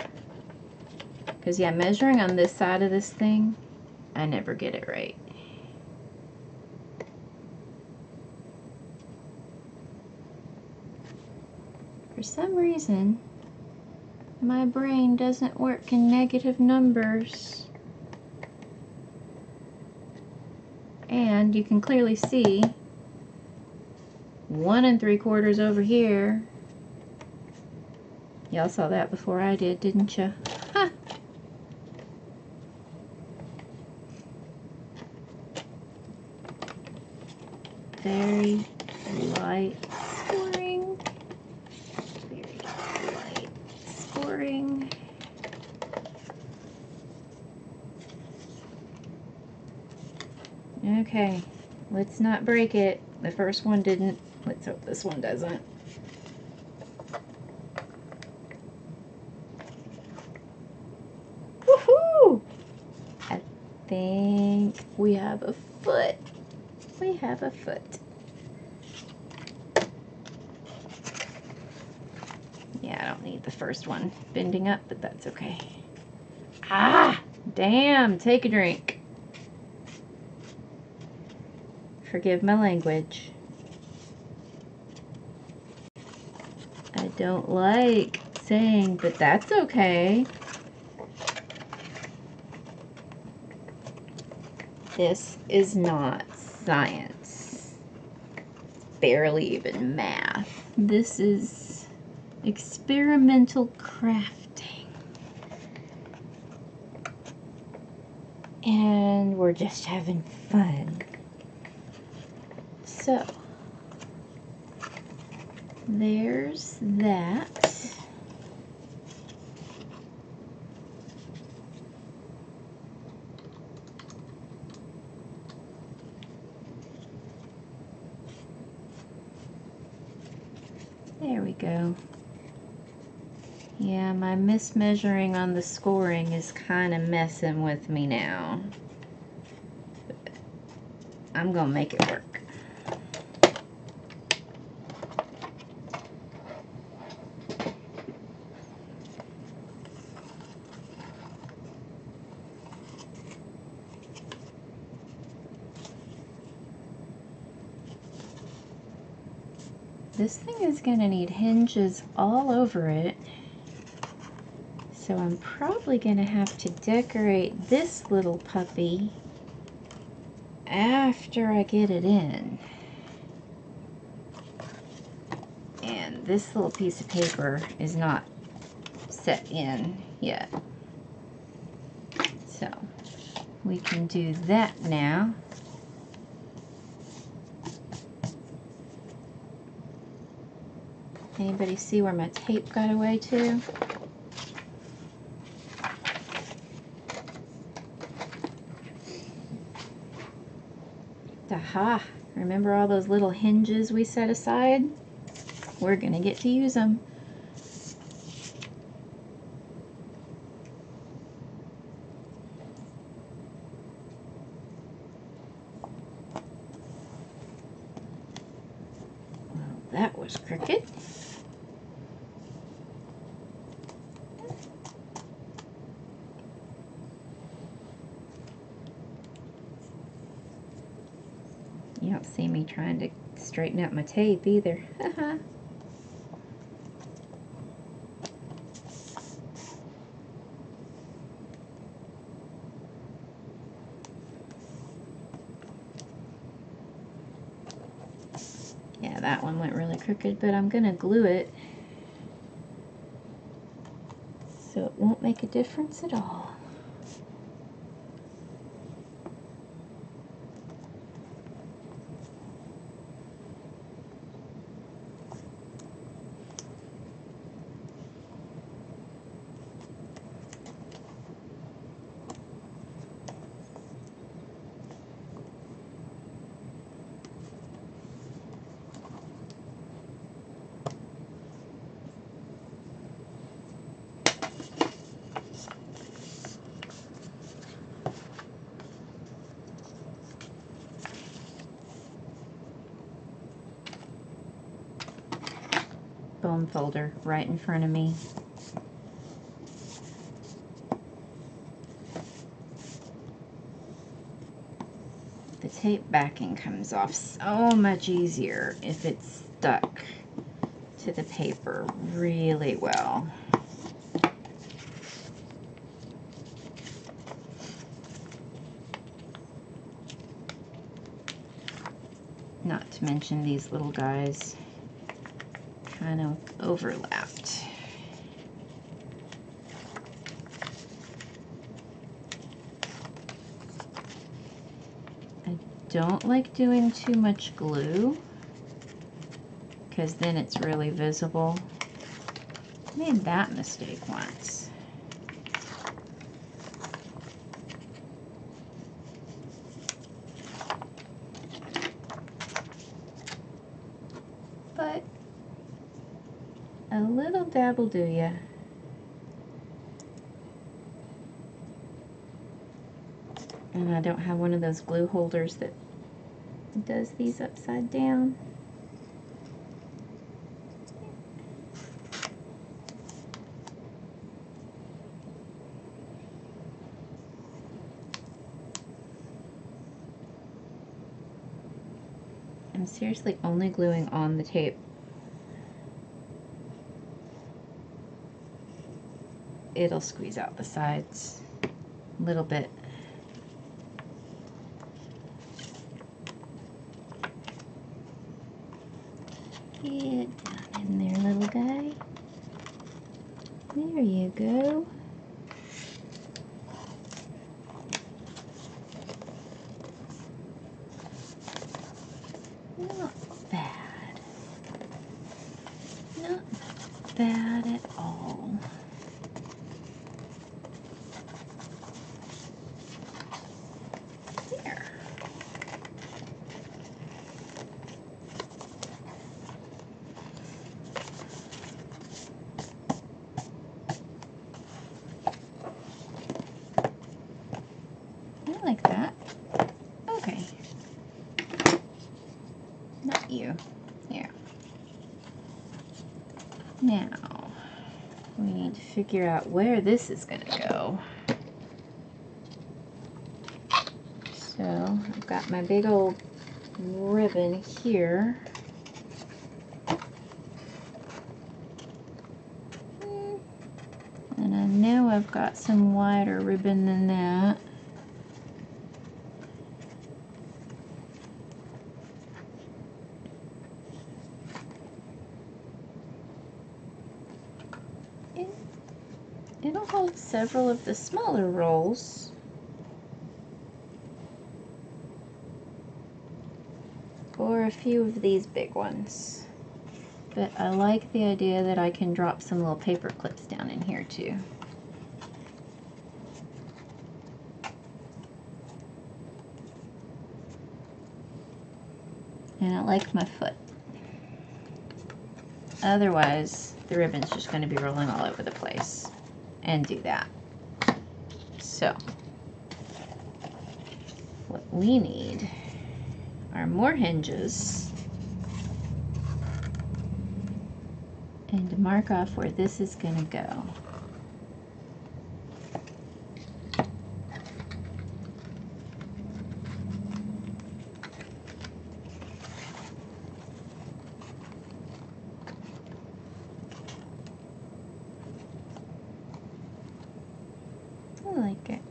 Because, yeah, measuring on this side of this thing, I never get it right. For some reason, my brain doesn't work in negative numbers. And you can clearly see 1 3/4 over here. Y'all saw that before I did, didn't you? Ha! Very light scoring. Very light scoring. Okay, let's not break it. The first one didn't. Let's hope this one doesn't. Woohoo! I think we have a foot. We have a foot. Yeah, I don't need the first one bending up, but that's okay. Ah, damn, take a drink. Forgive my language. I don't like saying, but that's okay. This is not science. Barely even math. This is experimental crafting. And we're just having fun. So, there's that. There we go. Yeah, my mismeasuring on the scoring is kind of messing with me now. But I'm gonna make it work. This thing is gonna need hinges all over it. So I'm probably gonna have to decorate this little puppy after I get it in. And this little piece of paper is not set in yet. So we can do that now. Anybody see where my tape got away to? Aha! Remember all those little hinges we set aside? We're gonna get to use them. Well, that was crooked. You don't see me trying to straighten out my tape either. Yeah, that one went really crooked, but I'm gonna glue it so it won't make a difference at all. Bone folder right in front of me. The tape backing comes off so much easier if it's stuck to the paper really well. Not to mention these little guys kind of overlapped. I don't like doing too much glue because then it's really visible. I made that mistake once. But a little dab will do ya. And I don't have one of those glue holders that does these upside down. I'm seriously only gluing on the tape. It'll squeeze out the sides a little bit. Get down in there, little guy. There you go. Not bad. Not bad at all. There. I like that. Okay. Not you. Here. Now, we need to figure out where this is going to go. So, I've got my big old ribbon here. And I know I've got some wider ribbon than that. It'll hold several of the smaller rolls. Or a few of these big ones. But I like the idea that I can drop some little paper clips down in here too. And I like my foot. Otherwise, the ribbon's just going to be rolling all over the place. And do that. So, what we need are more hinges. And to mark off where this is going to go. I like it.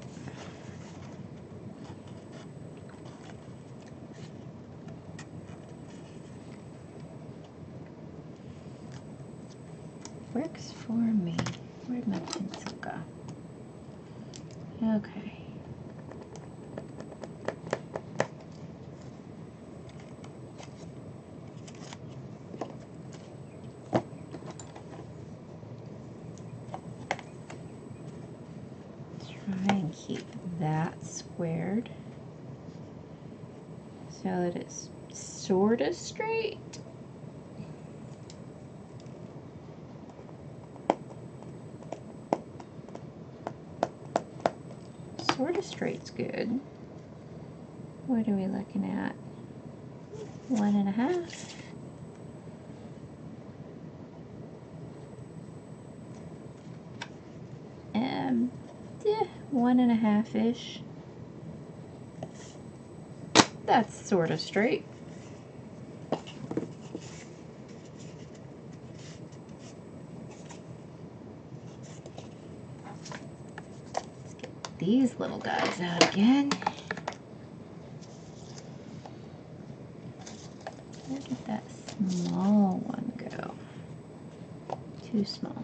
Works for me. Where'd my pencil go? Okay. Try and keep that squared so that it's sort of straight. Sort of straight's good. What are we looking at? 1.5. Yeah, 1.5-ish. That's sort of straight. Let's get these little guys out again. Where did that small one go? Too small.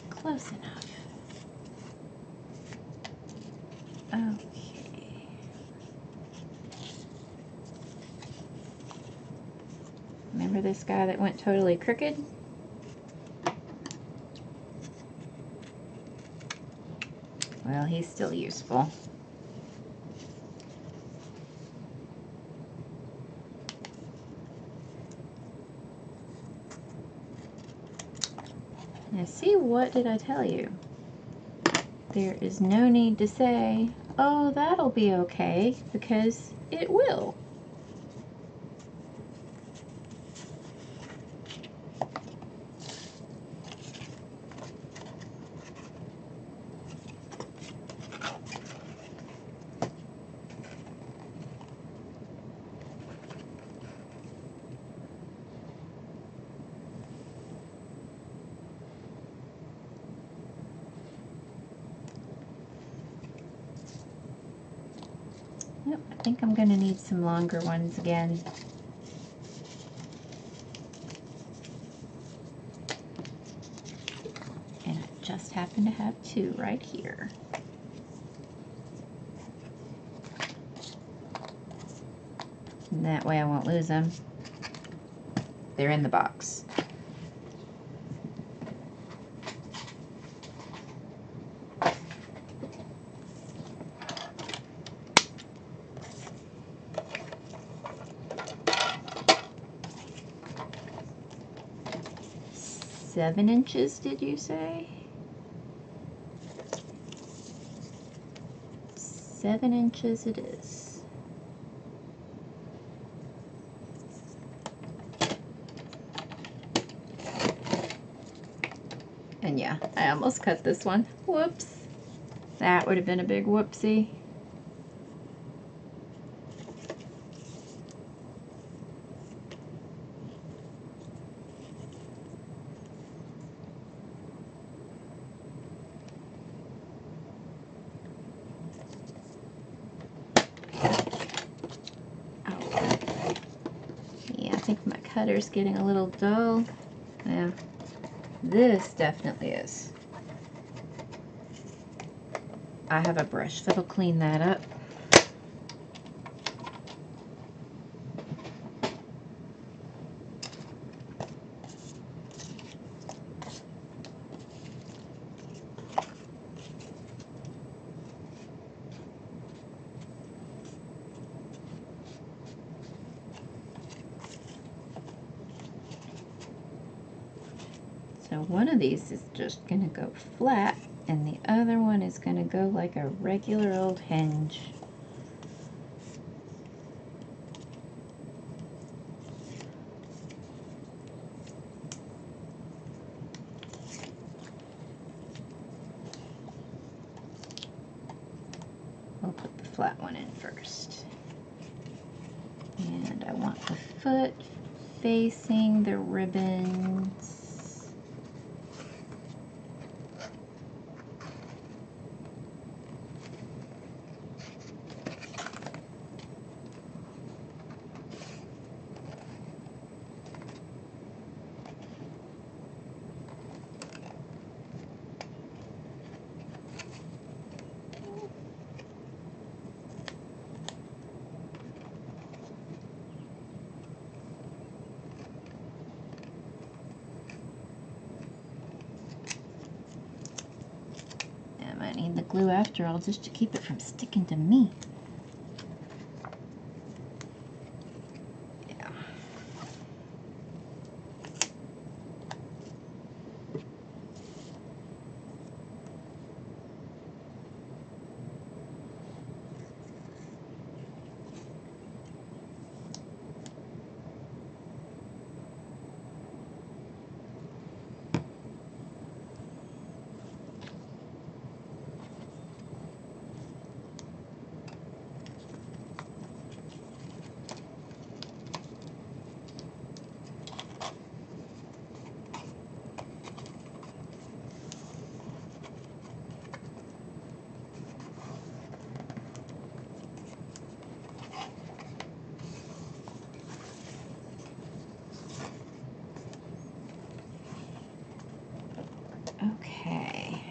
Close enough. Okay. Remember this guy that went totally crooked? Well, he's still useful. Now see, what did I tell you? There is no need to say, oh, that'll be okay, because it will. Yep, I think I'm going to need some longer ones again. And I just happen to have two right here. And that way I won't lose them. They're in the box. Seven inches, did you say? 7 inches it is. And yeah, I almost cut this one. Whoops. That would have been a big whoopsie. Cutter's getting a little dull. Yeah, this definitely is. I have a brush that'll clean that up. So one of these is just going to go flat, and the other one is going to go like a regular old hinge. We'll put the flat one in first. And I want the foot facing the ribbons. The glue after all, just to keep it from sticking to me. Yeah. Okay.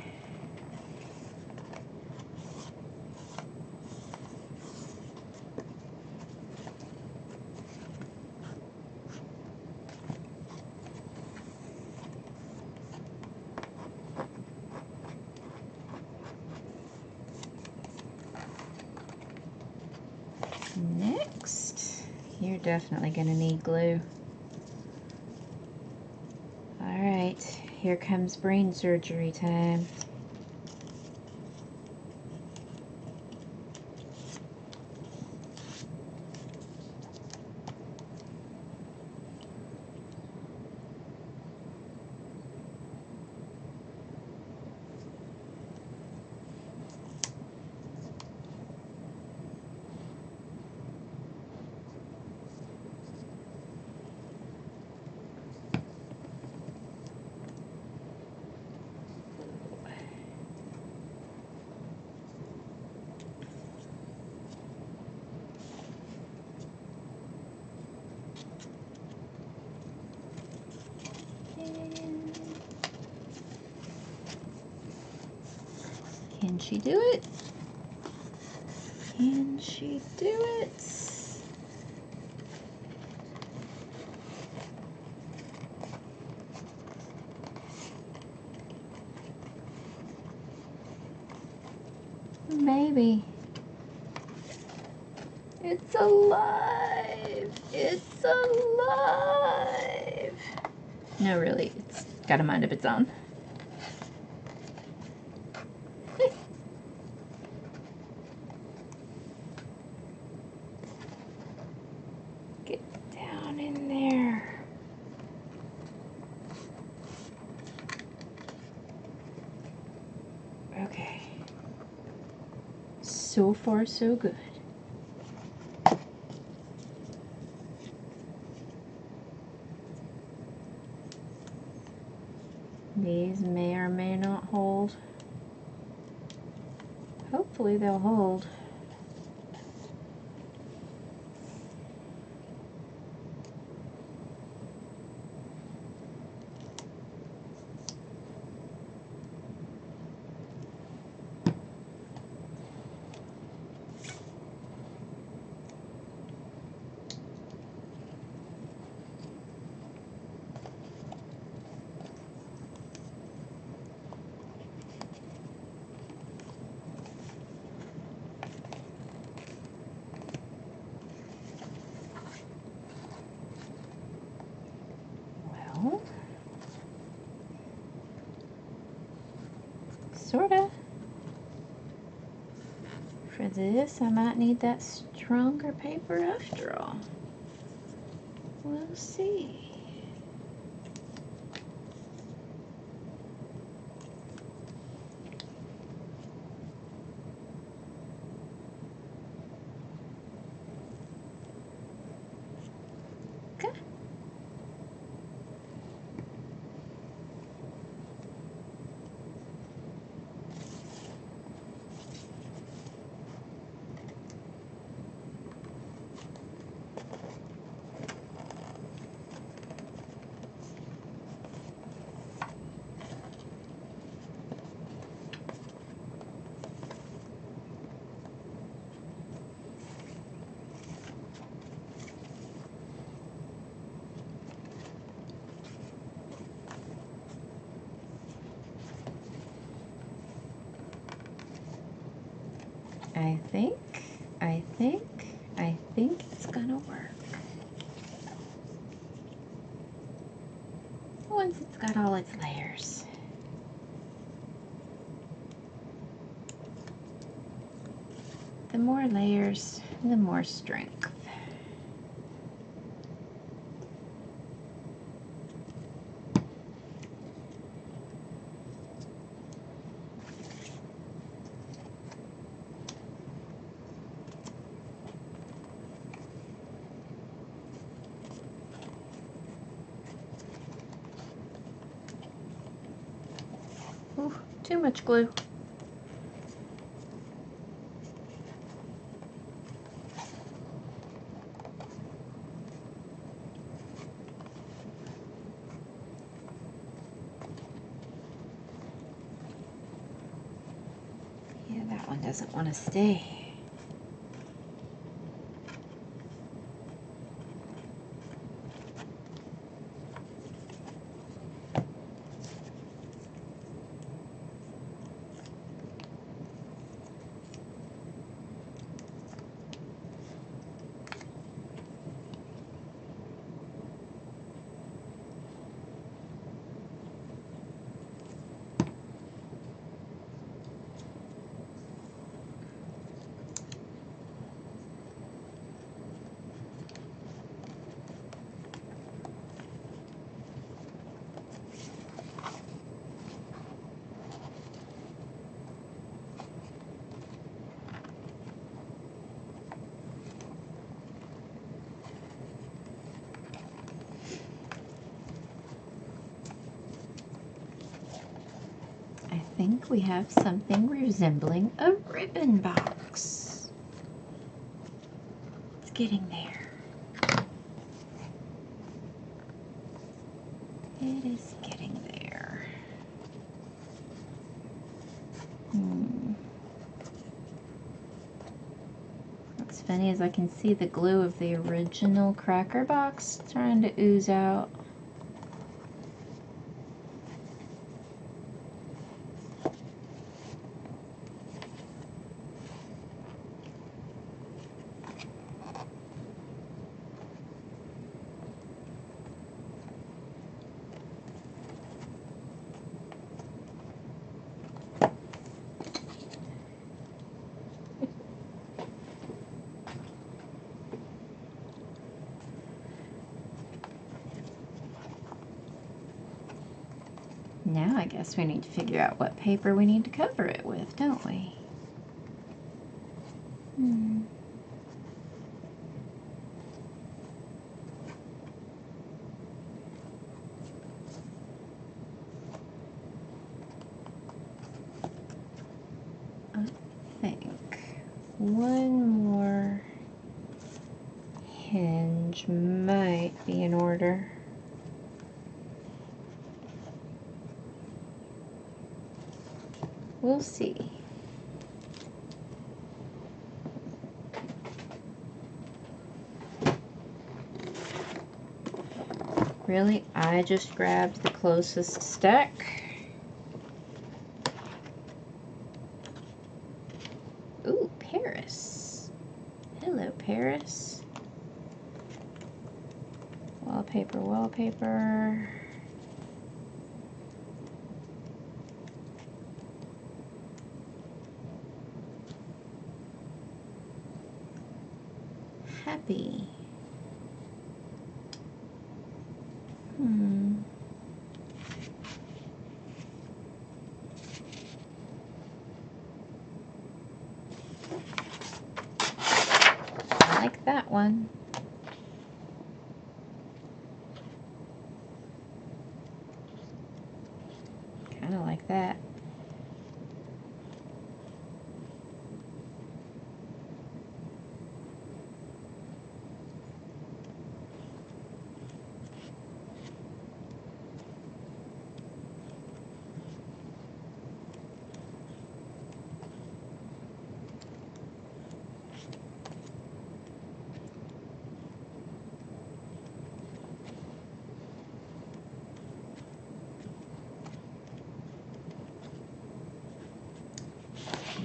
Next, you're definitely going to need glue. All right. Alright, here comes brain surgery time. Can she do it? Can she do it? Maybe. It's alive! It's alive! No, really, it's got a mind of its own. Get down in there. Okay. So far, so good. These may or may not hold. Hopefully they'll hold. Sorta. For this, I might need that stronger paper after all. We'll see. Okay. I think it's gonna work. Once it's got all its layers. The more layers, the more strength. Ooh, too much glue. Yeah, that one doesn't want to stay. think we have something resembling a ribbon box. It's getting there. It is getting there. What's funny is I can see the glue of the original cracker box trying to ooze out. Now I guess we need to figure out what paper we need to cover it with, don't we? I think one more hinge might be in order. We'll see. Really, I just grabbed the closest stack. Ooh, Paris. Hello, Paris. Wallpaper, wallpaper. Happy. I like that one. Kind of like that.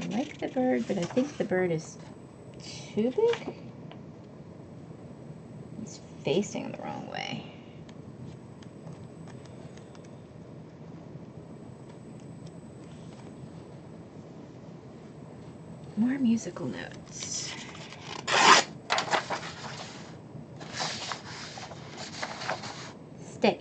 I like the bird, but I think the bird is too big. He's facing the wrong way. More musical notes. Stay.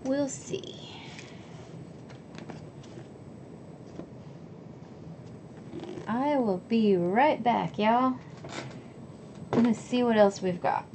We'll see. I will be right back, y'all. I'm gonna see what else we've got.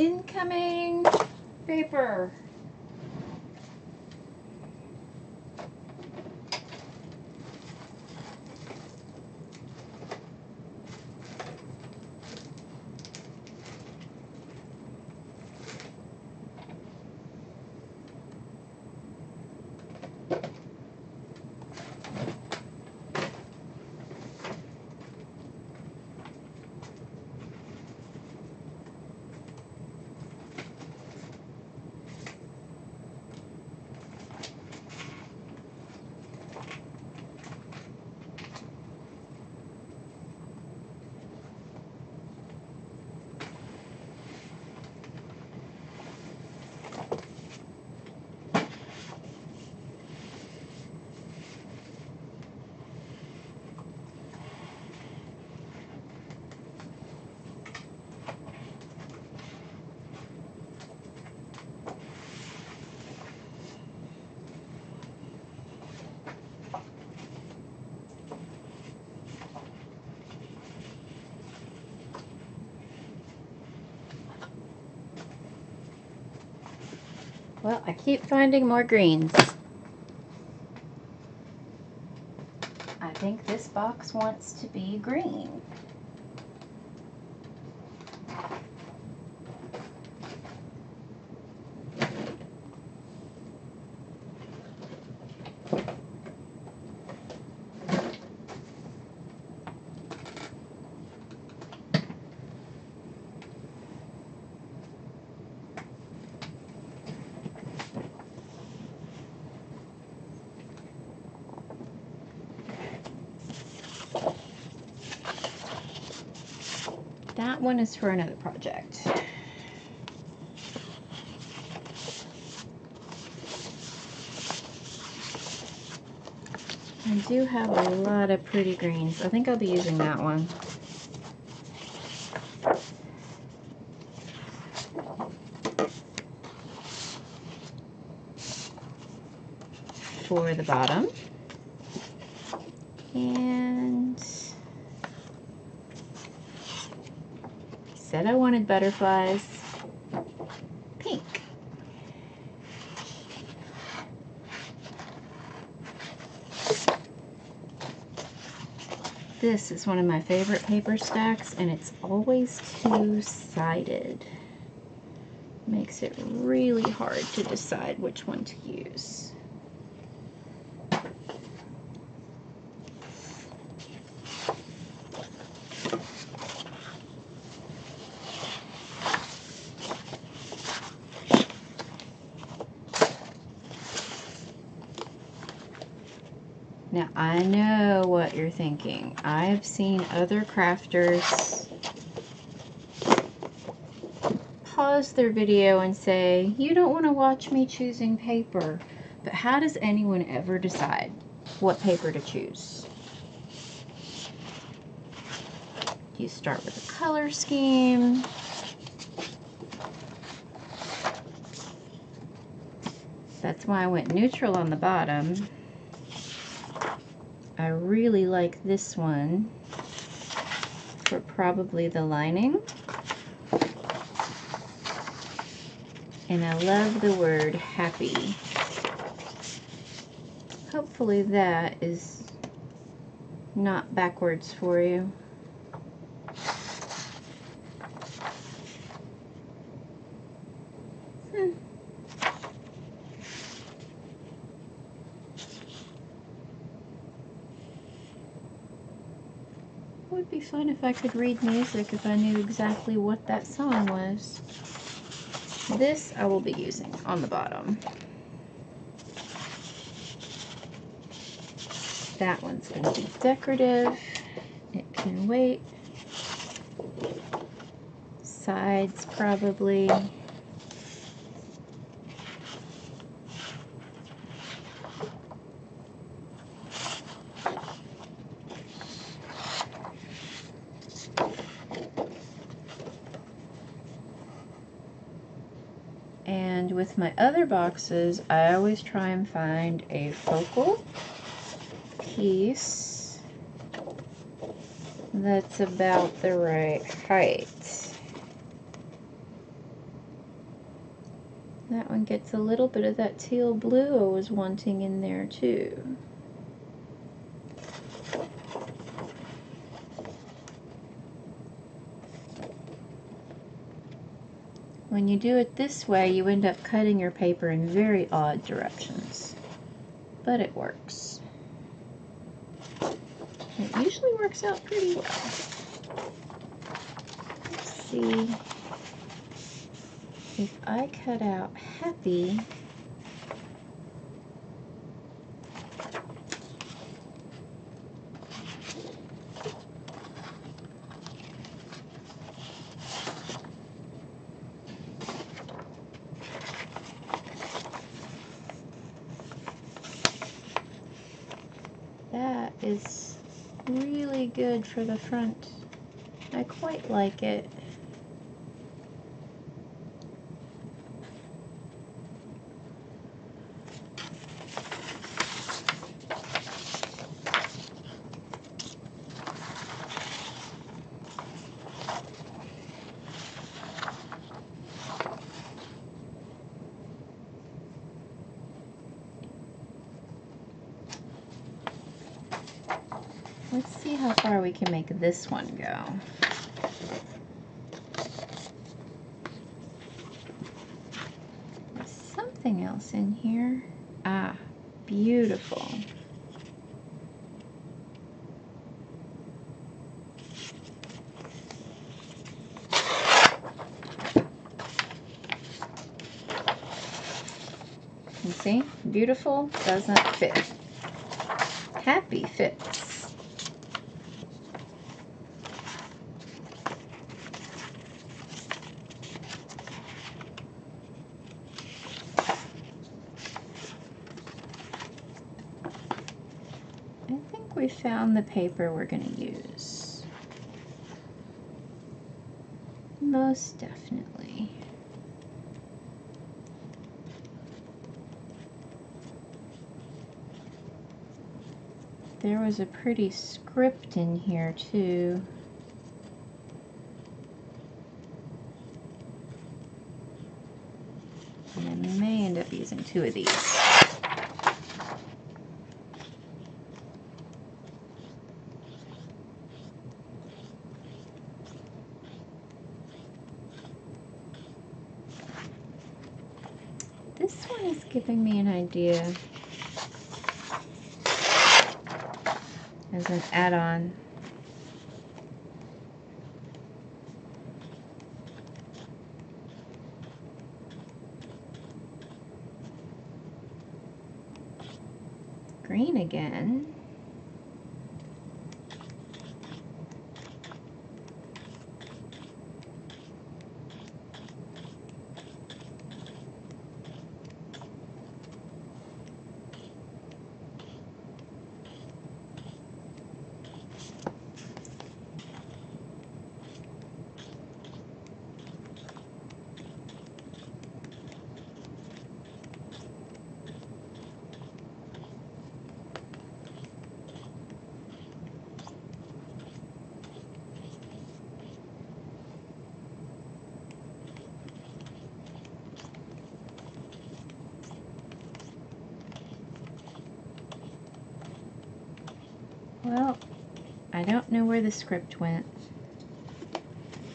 Incoming paper. Well, I keep finding more greens. I think this box wants to be green. That one is for another project. I do have a lot of pretty greens. I think I'll be using that one. For the bottom. And said I wanted butterflies. Pink. This is one of my favorite paper stacks, and it's always two-sided. Makes it really hard to decide which one to use. Now, I know what you're thinking. I've seen other crafters pause their video and say, you don't want to watch me choosing paper. But how does anyone ever decide what paper to choose? You start with a color scheme. That's why I went neutral on the bottom. I really like this one for probably the lining. And I love the word happy. Hopefully that is not backwards for you. It would be fun if I could read music, if I knew exactly what that song was. This I will be using on the bottom. That one's going to be decorative. It can wait. Sides probably. And with my other boxes, I always try and find a focal piece that's about the right height. That one gets a little bit of that teal blue I was wanting in there too. When you do it this way, you end up cutting your paper in very odd directions, but it works. It usually works out pretty well. Let's see if I cut out happy. That is really good for the front. I quite like it. Let's see how far we can make this one go. There's something else in here. Ah, beautiful. You see? Beautiful doesn't fit. Happy fits. I think we found the paper we're going to use. Most definitely. There was a pretty script in here too. And I may end up using 2 of these. This one is giving me an idea as an add-on. Green again. Well, I don't know where the script went,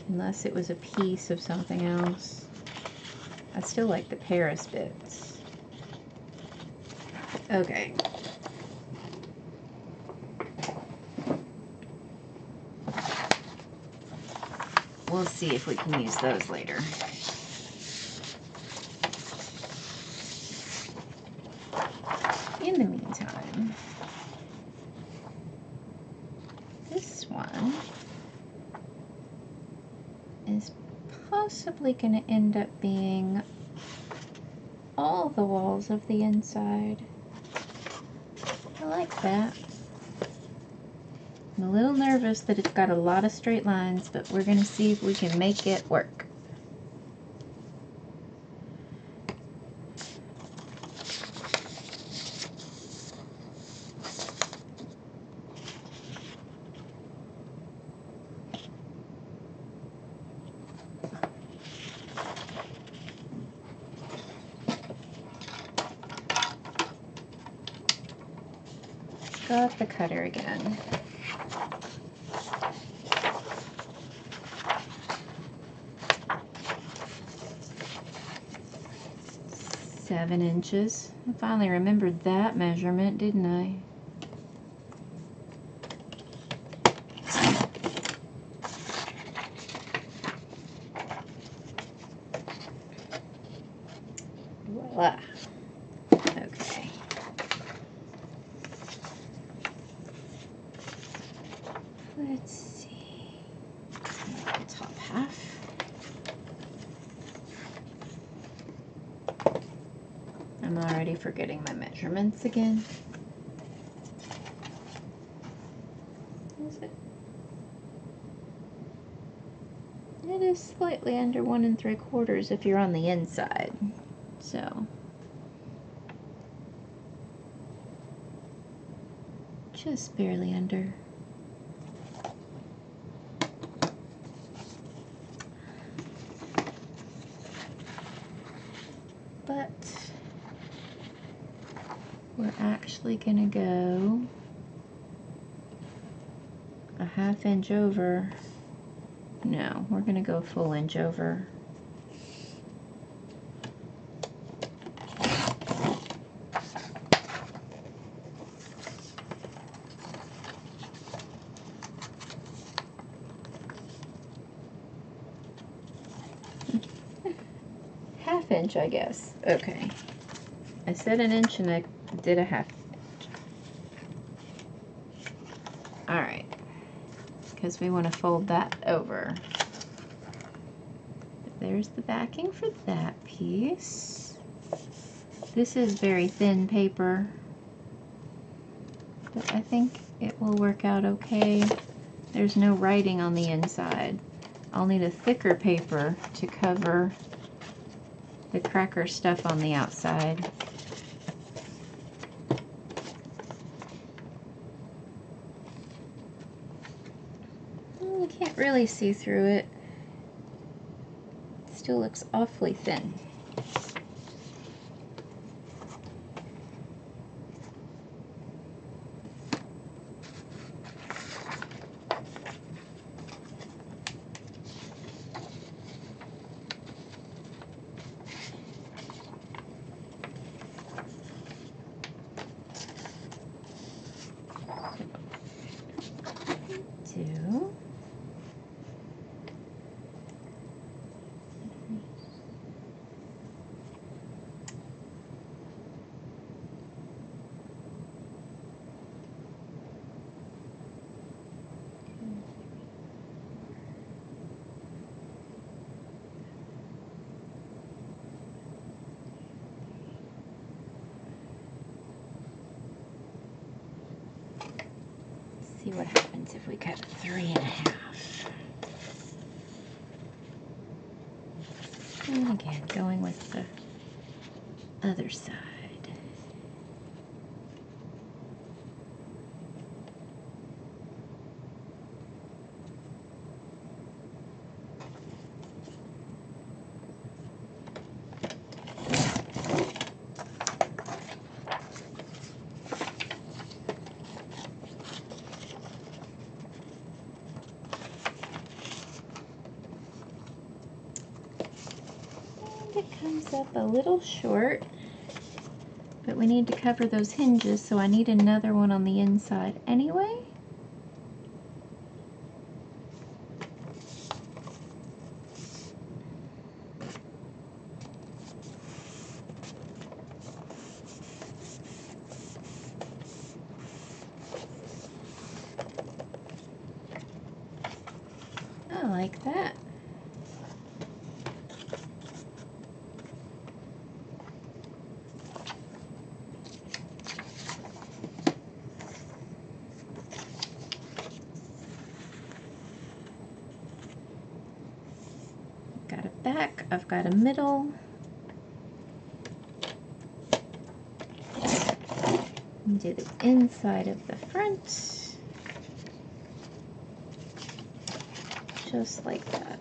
unless it was a piece of something else. I still like the Paris bits. Okay. We'll see if we can use those later. In the meantime, this one is possibly going to end up being all the walls of the inside. I like that. I'm a little nervous that it's got a lot of straight lines, but we're going to see if we can make it work. Got the cutter again. Seven inches. I finally remembered that measurement, didn't I? Voila. Okay. Let's see. The top half. I'm already forgetting my measurements again. Is it? It is slightly under 1 3/4 if you're on the inside. So just barely under. But we're actually gonna go a 1/2 inch over. No, we're gonna go a full inch over. Half inch, I guess. Okay. I said an inch and I did a 1/2 inch. Alright. Because we want to fold that over. There's the backing for that piece. This is very thin paper, but I think it will work out okay. There's no writing on the inside. I'll need a thicker paper to cover the cracker stuff on the outside. I can't really see through it. It still looks awfully thin. Two. See what happens if we cut 3 1/2. And again, going with the other side. It comes up a little short, but we need to cover those hinges, so I need another one on the inside anyway. I like that. Got a back, I've got a middle. And do the inside of the front. Just like that.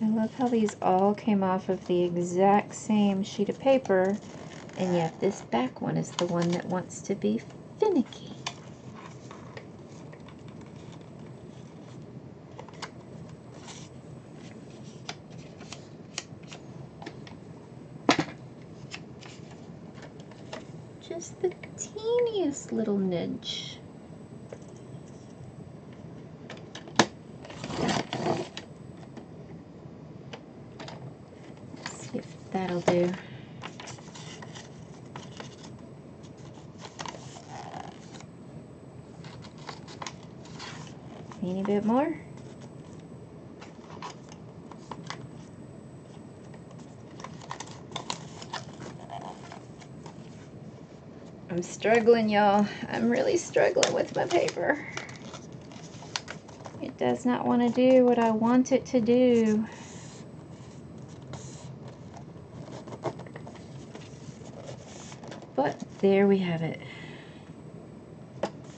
I love how these all came off of the exact same sheet of paper, and yet this back one is the one that wants to be finicky. Just the teeniest little nudge. Let's see if that'll do. Any bit more? I'm struggling, y'all. I'm really struggling with my paper. It does not want to do what I want it to do. But there we have it.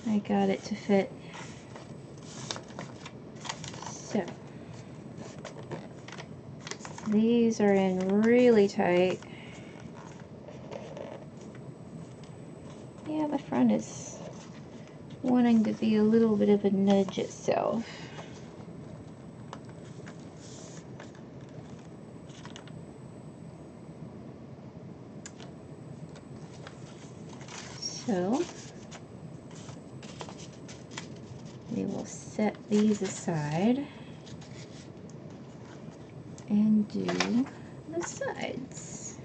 I got it to fit. So, these are in really tight. Yeah, the front is wanting to be a little bit of a nudge itself. So, we will set these aside and do the sides.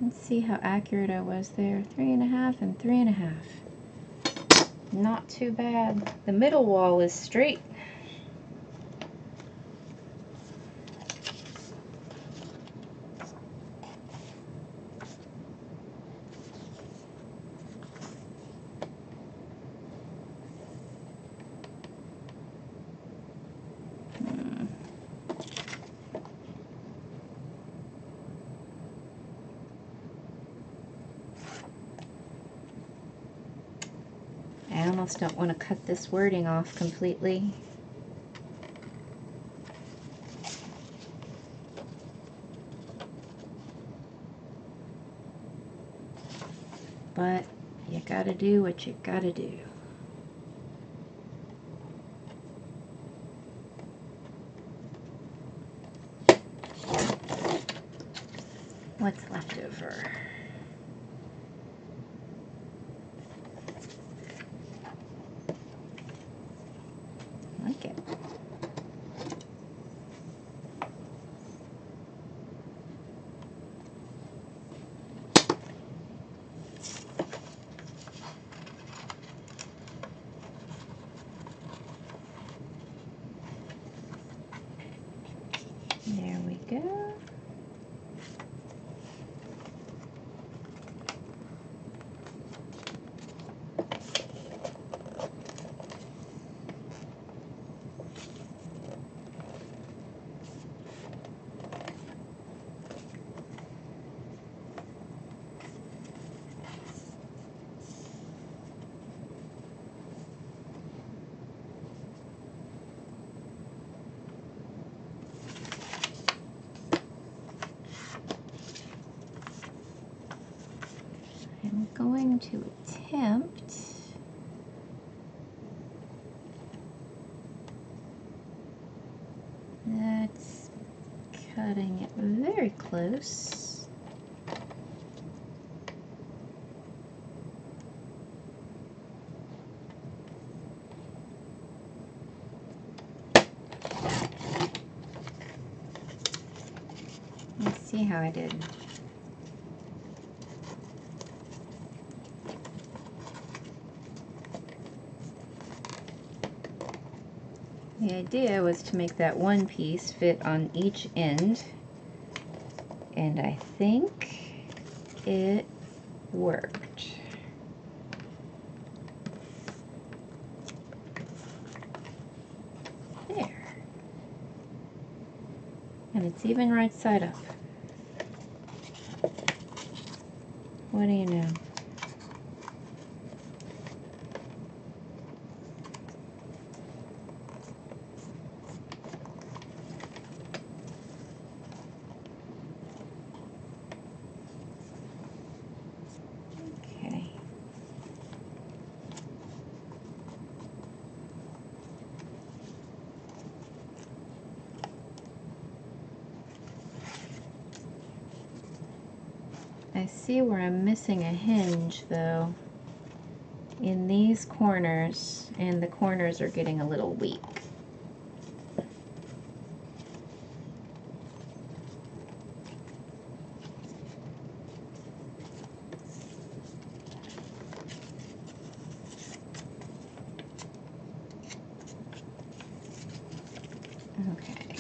Let's see how accurate I was there. 3.5 and 3.5. Not too bad. The middle wall is straight. I almost don't want to cut this wording off completely. But you gotta do what you gotta do. What's left over? Okay. There we go. I'm going to attempt that's cutting it very close. Let's see how I did. The idea was to make that one piece fit on each end, and I think it worked. And it's even right side up. What do you know? Okay. I see where I'm missing a hinge though in these corners, and the corners are getting a little weak. Okay.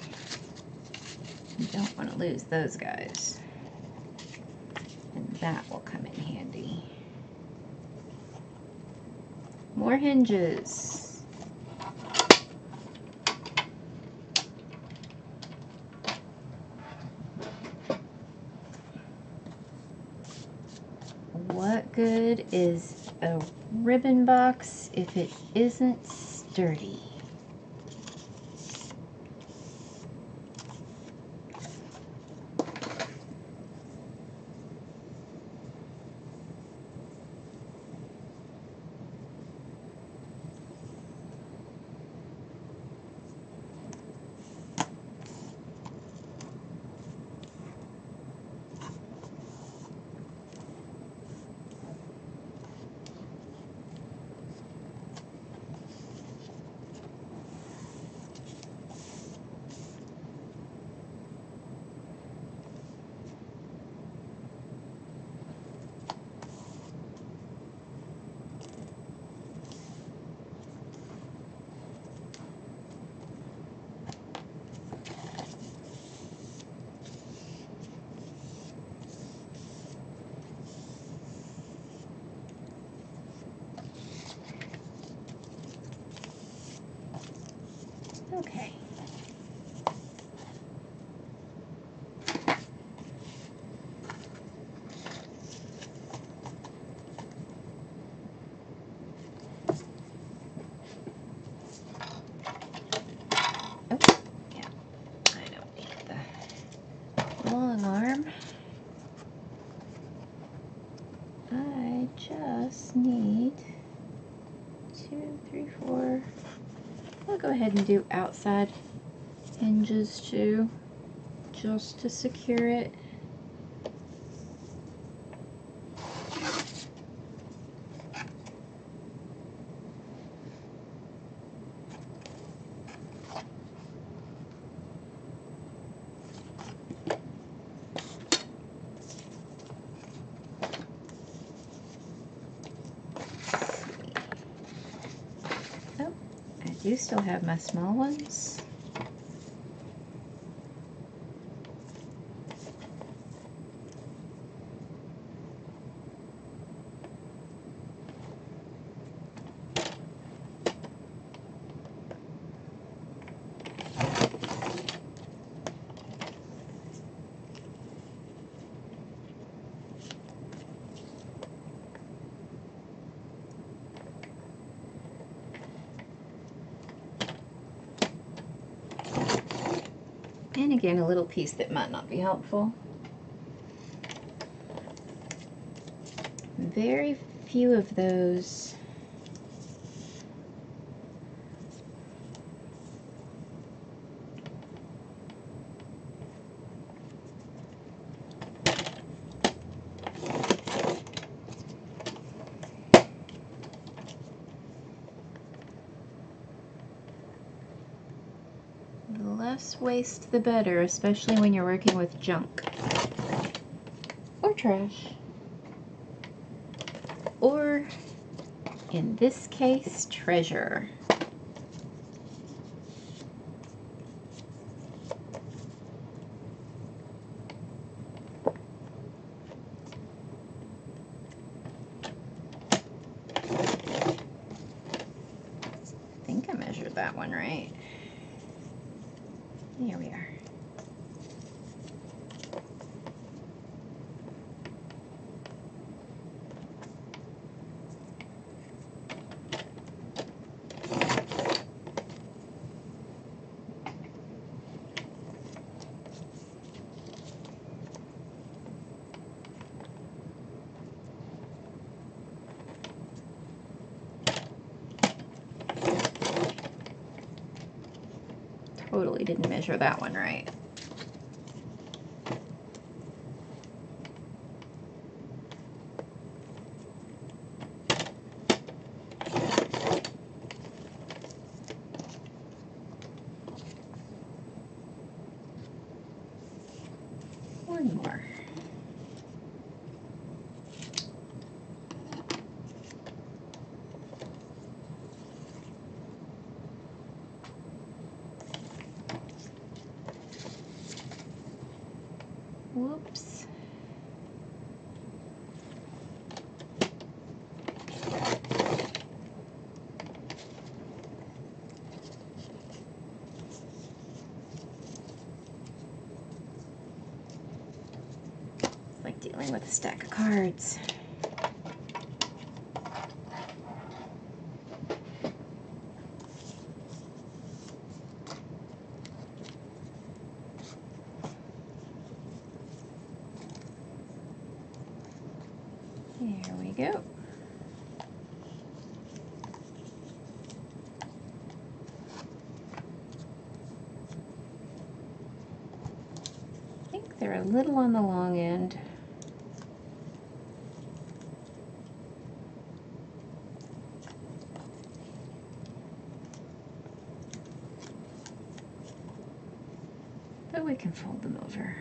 You don't want to lose those guys. And that will come in handy. More hinges. What good is a ribbon box if it isn't sturdy? Okay. Oh, yeah. I don't need the long arm. I just need 2, 3, 4. I'll go ahead and do outside hinges too, just to secure it. Oh, I do still have my small ones. And again, a little piece that might not be helpful. Very few of those the less waste the better, especially when you're working with junk or trash, or in this case, treasure. I think I measured that one right. Here we are. didn't measure that one right. One more. Whoops. It's like dealing with a stack of cards. There we go. I think they're a little on the long end. But we can fold them over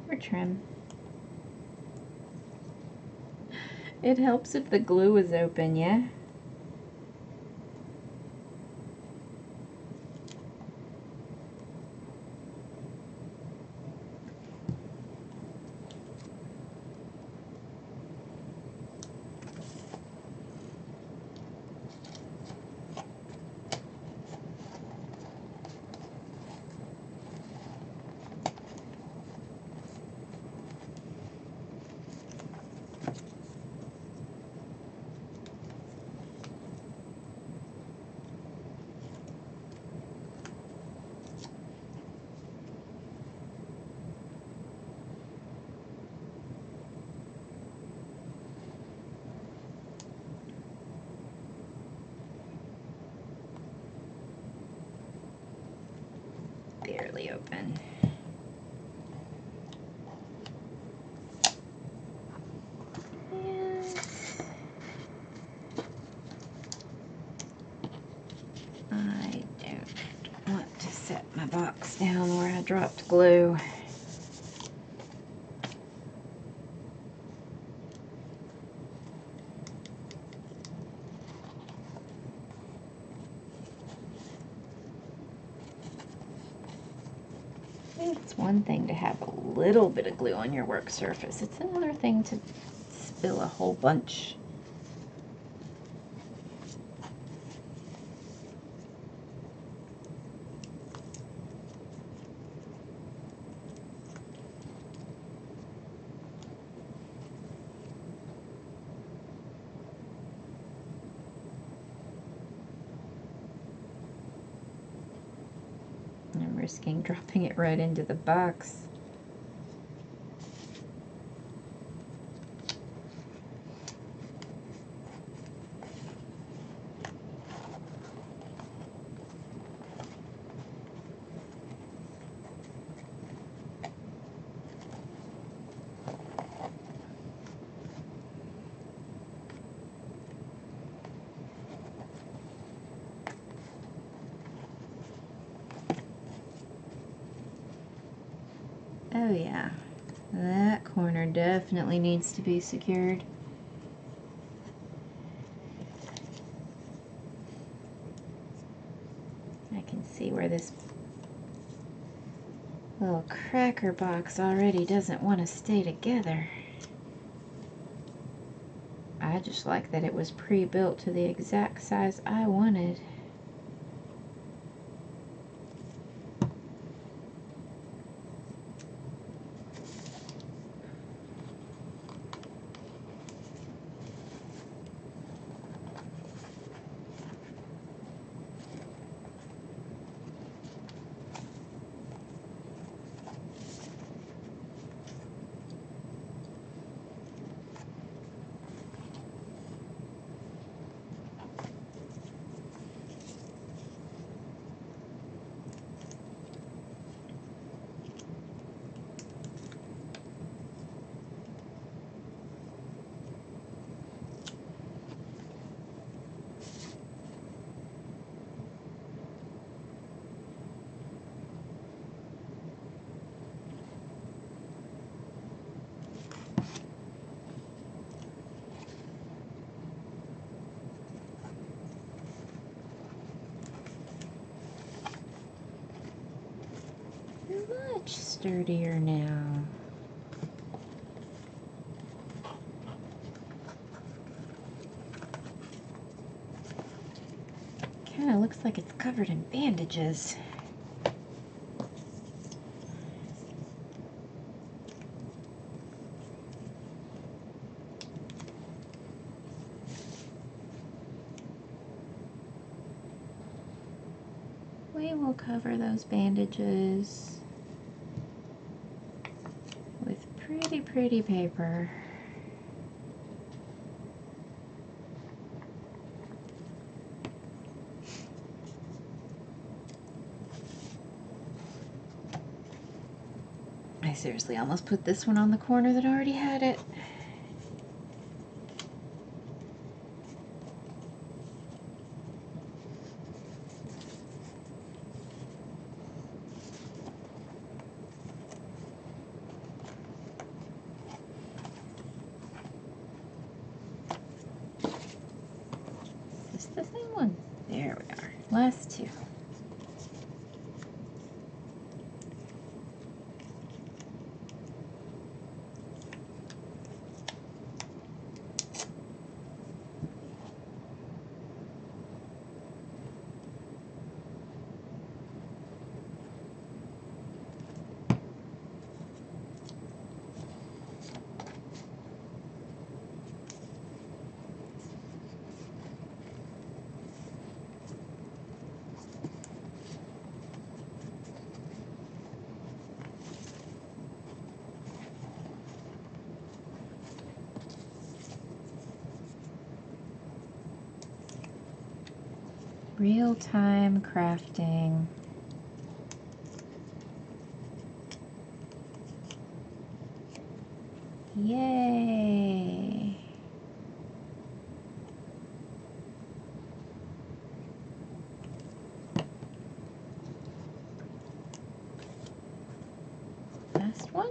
or trim. It helps if the glue is open, yeah? Barely open. And I don't want to set my box down where I dropped glue. It's one thing to have a little bit of glue on your work surface. It's another thing to spill a whole bunch. I'm risking dropping it right into the box. Oh yeah, that corner definitely needs to be secured. I can see where this little cracker box already doesn't want to stay together. I just like that it was pre-built to the exact size I wanted. sturdier now. Kind of looks like it's covered in bandages. We will cover those bandages with pretty paper. I seriously almost put this one on the corner that already had it. Is this the same one? There we are. Last two. Real-time crafting. Yay! Last one.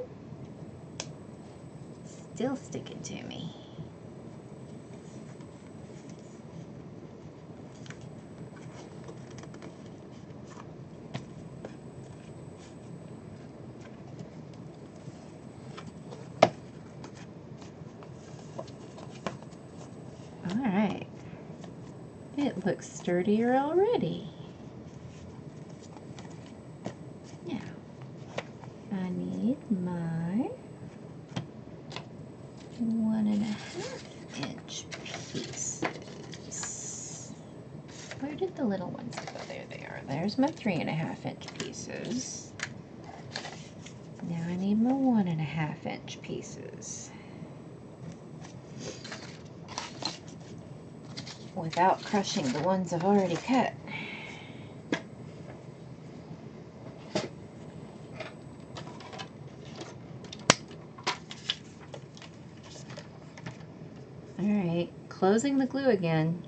Still sticking to me. Alright, it looks sturdier already. Now, I need my 1.5-inch pieces. Where did the little ones go? There they are. There's my 3.5-inch pieces. Now I need my 1.5-inch pieces. Without crushing the ones I've already cut. Alright, closing the glue again.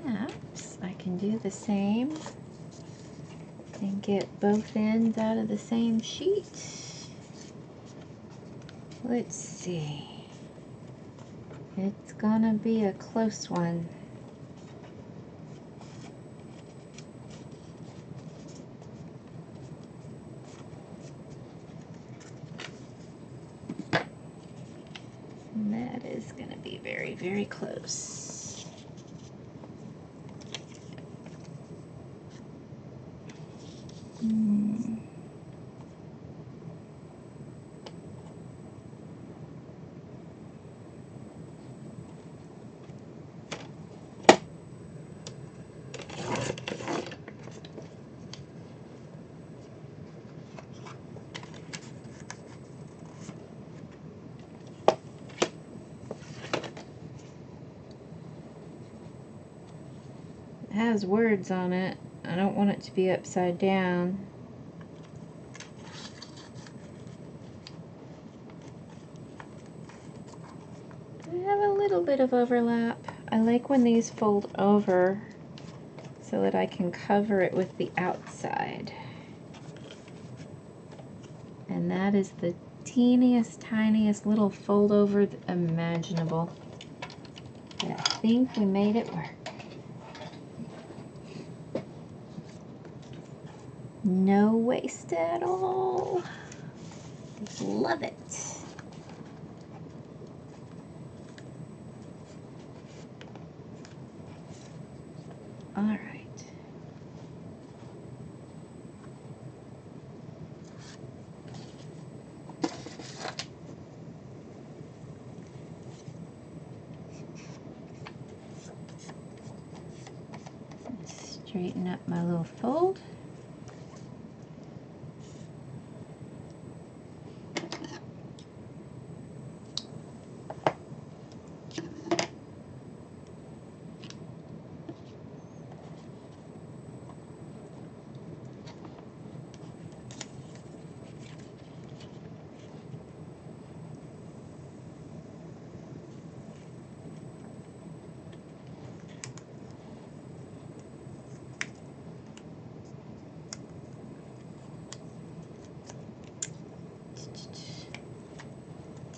Perhaps I can do the same and get both ends out of the same sheet. Let's see. It's gonna be a close one. That is gonna be very close. It has words on it. I don't want it to be upside down. I have a little bit of overlap. I like when these fold over so that I can cover it with the outside. And that is the teeniest, tiniest little fold over imaginable. But I think we made it work. No waste at all. Love it. All right. Straighten up my little fold.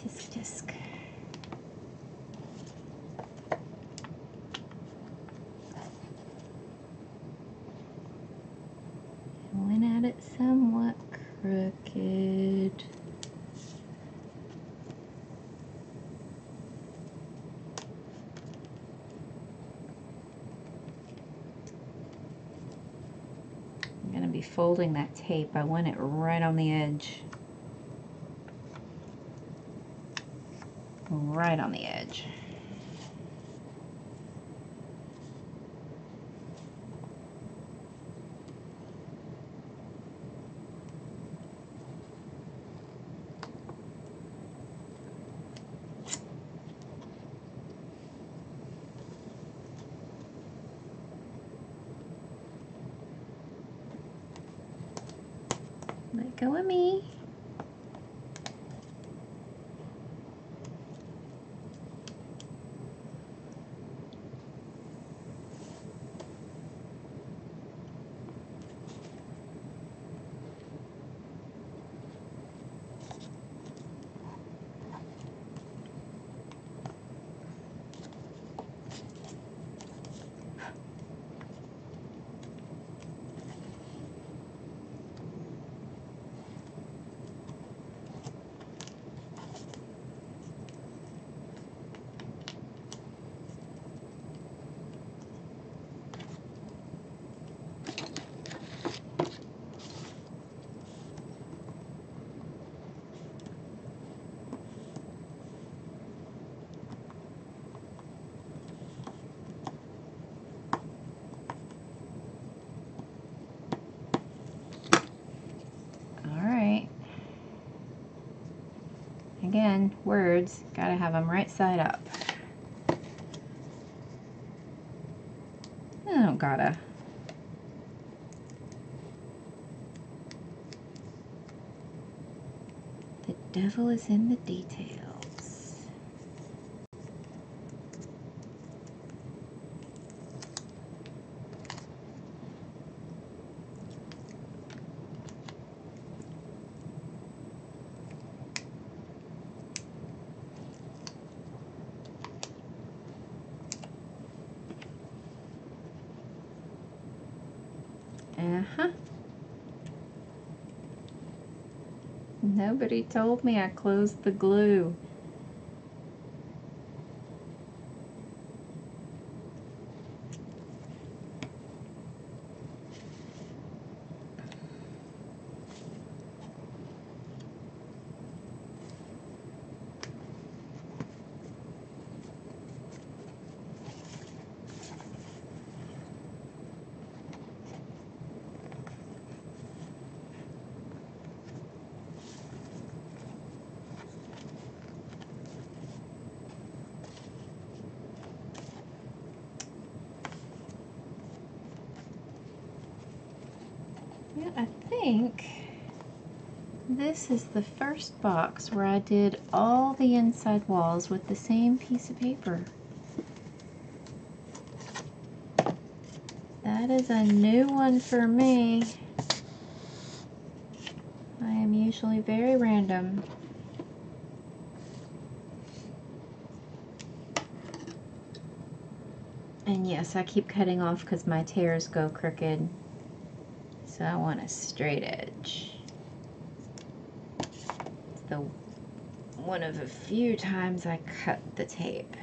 Tisk tisk. Went at it somewhat crooked. I'm going to be folding that tape. I want it right on the edge. Right on the edge. Let go of me. Again, words, gotta have them right side up. I don't gotta. The devil is in the details. Nobody told me I closed the glue. think this is the first box where I did all the inside walls with the same piece of paper. That is a new one for me. I am usually very random. And yes, I keep cutting off because my tears go crooked. So I want a straight edge. It's the one of a few times I cut the tape.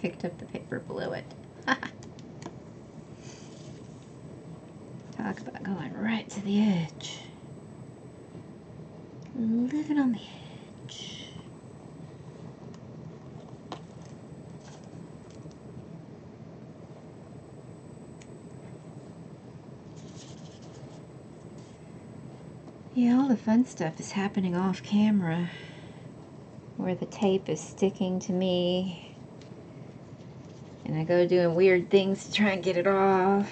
Picked up the paper below it. Talk about going right to the edge. Living on the edge. Yeah, all the fun stuff is happening off camera, where the tape is sticking to me. And I go doing weird things to try and get it off.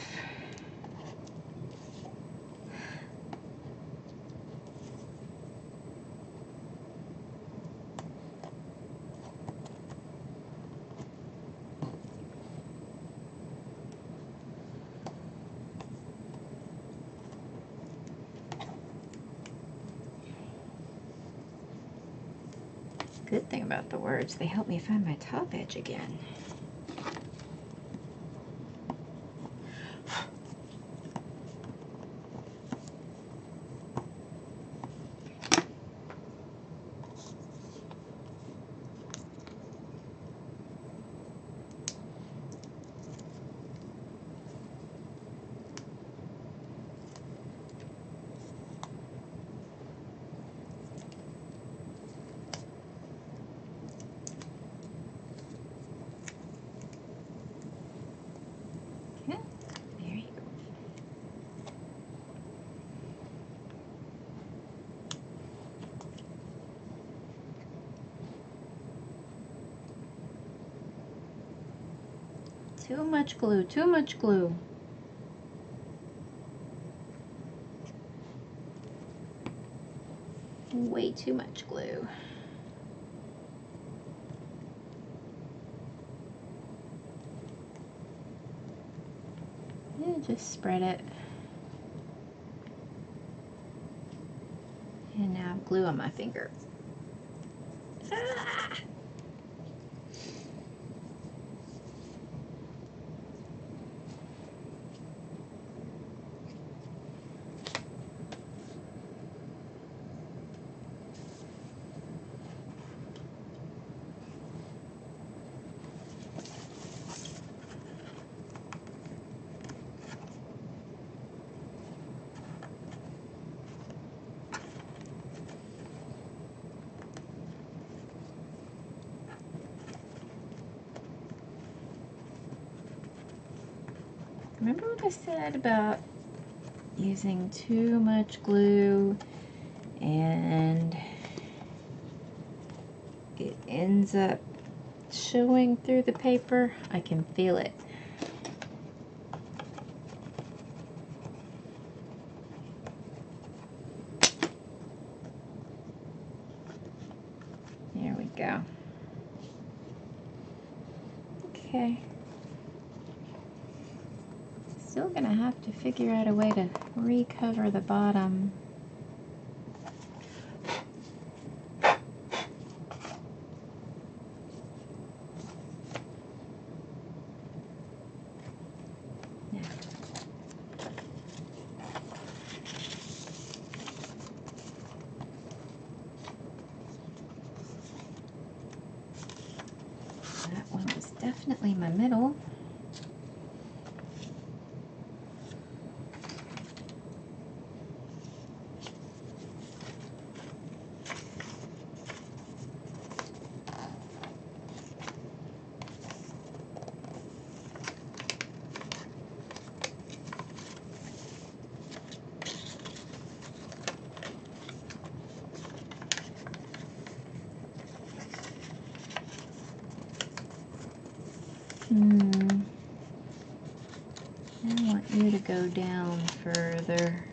Good thing about the words, they help me find my top edge again. Too much glue, too much glue. Way too much glue. Yeah, just spread it. And now I have glue on my finger. Ah! Remember what I said about using too much glue and it ends up showing through the paper? I can feel it. There we go. Okay. Still gonna have to figure out a way to recover the bottom. That one was definitely my middle. go down further.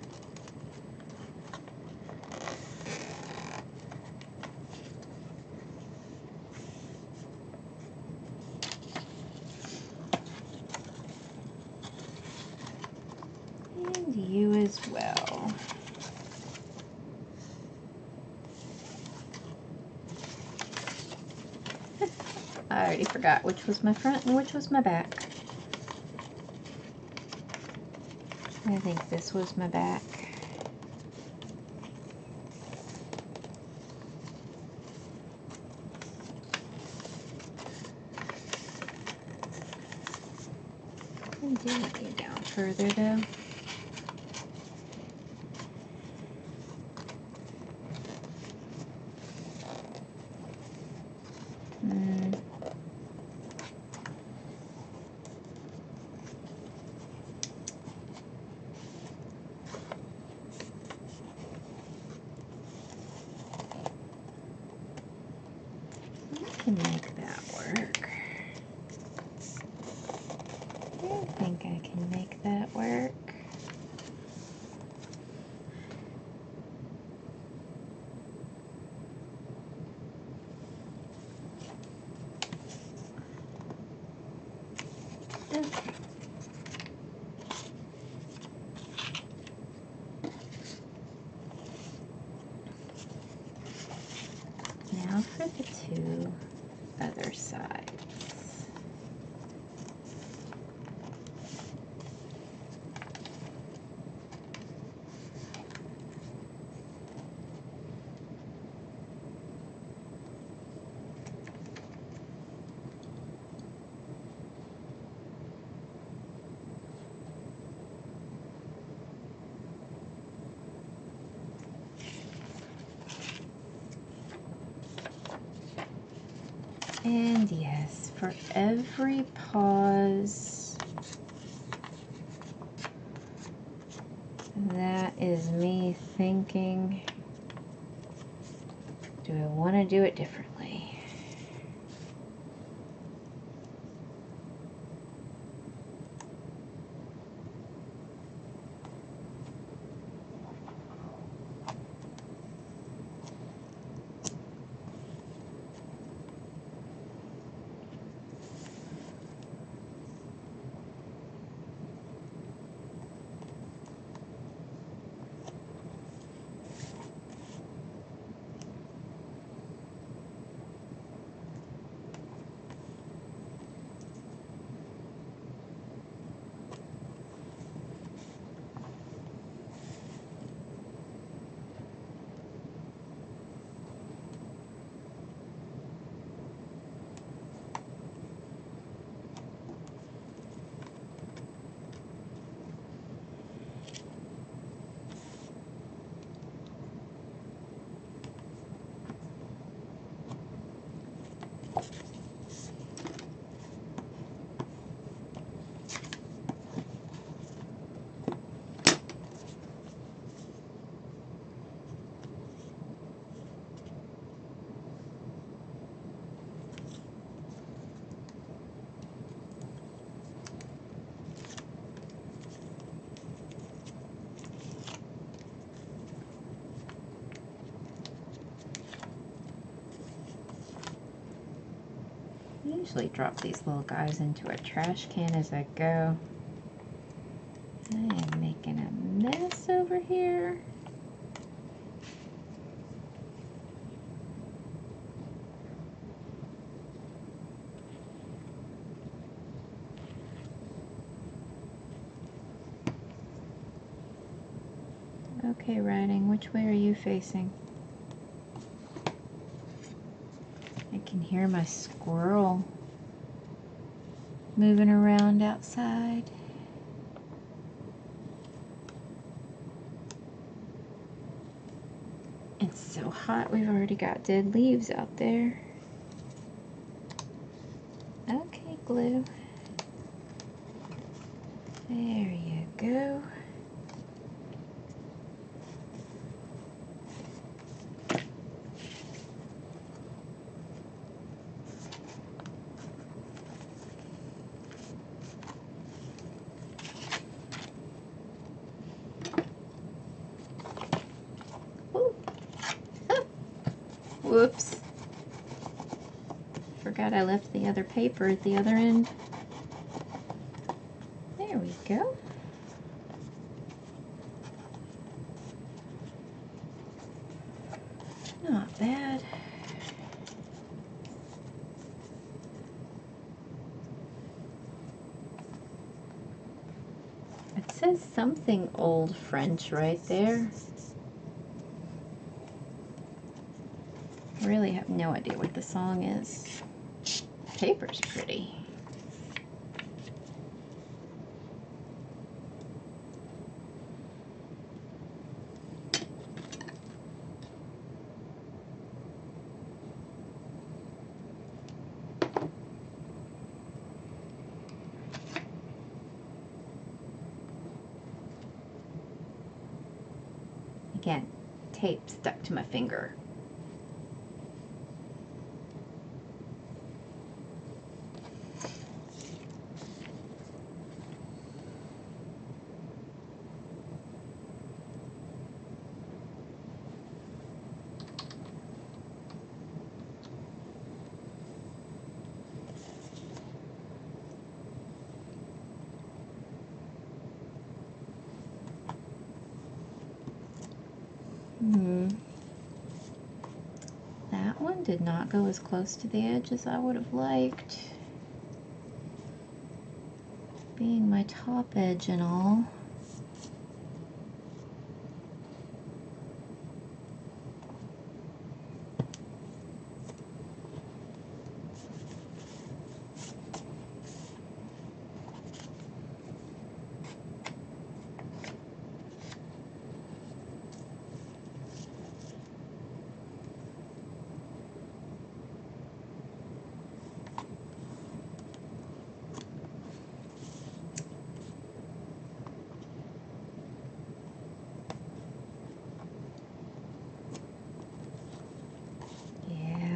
And you as well. I already forgot which was my front and which was my back. I think this was my back. And do you down further though? Can make that work. I think I can make that work. Okay. Now for the two other sides. And yes, for every pause, that is me thinking, do I want to do it differently? I usually drop these little guys into a trash can as I go. I am making a mess over here. Okay, writing, which way are you facing? I can hear my squirrel moving around outside. It's so hot, we've already got dead leaves out there. Okay, glue. There you go. Whoops. Forgot I left the other paper at the other end. There we go. Not bad. It says something Old French right there. I really have no idea what the song is. Paper's pretty. Again, tape stuck to my finger. That one did not go as close to the edge as I would have liked. Being my top edge and all.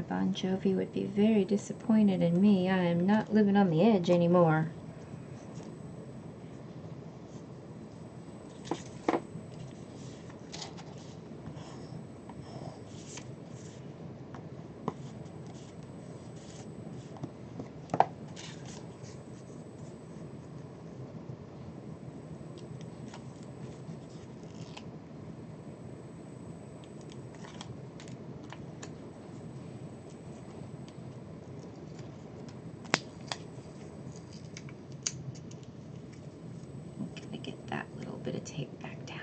Bon Jovi would be very disappointed in me. I am not living on the edge anymore. Bit of tape back down.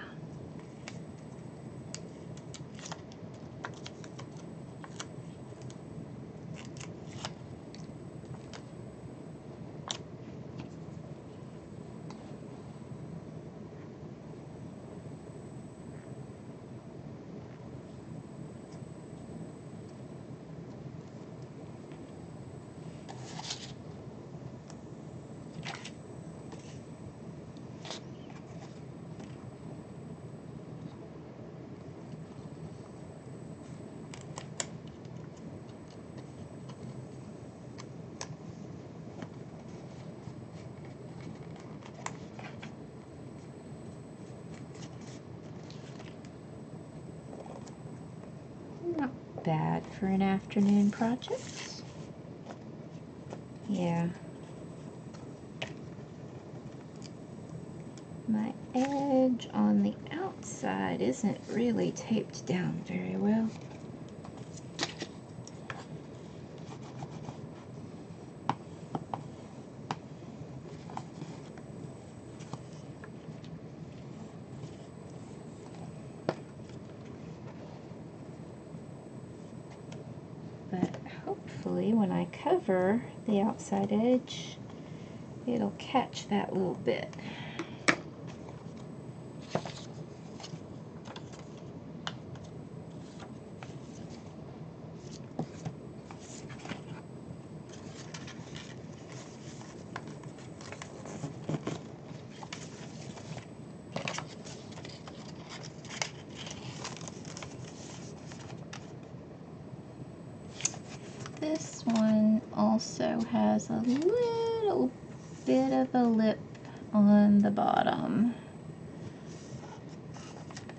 Not bad for an afternoon project. Yeah. My edge on the outside isn't really taped down very well. But hopefully when I cover the outside edge, it'll catch that little bit. This one also has a little bit of a lip on the bottom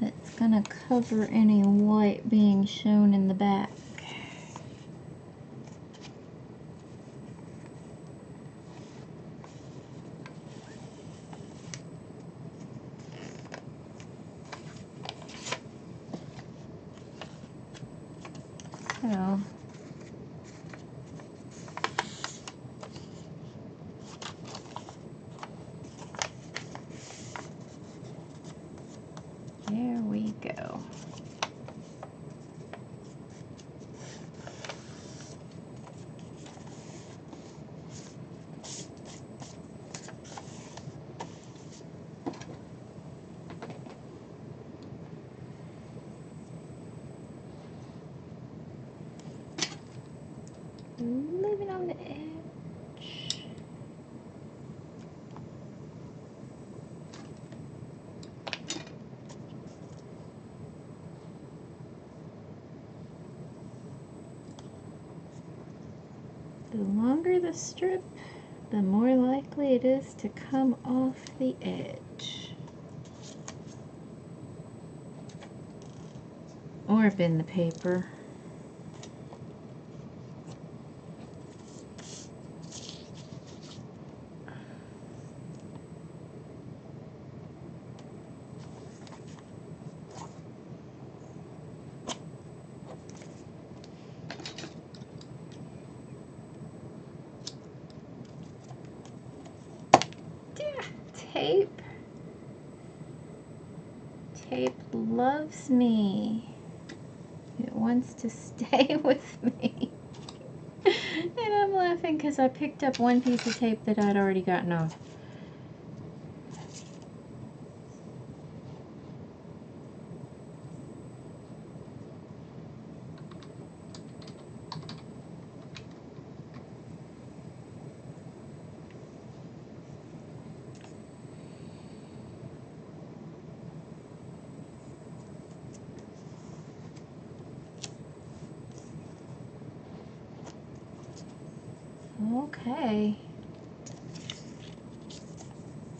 that's going to cover any white being shown in the back. So there we go. Leaving on the edge. The longer the strip, the more likely it is to come off the edge. Or bend the paper. Tape. Tape loves me. It wants to stay with me. And I'm laughing because I picked up one piece of tape that I'd already gotten off. Okay.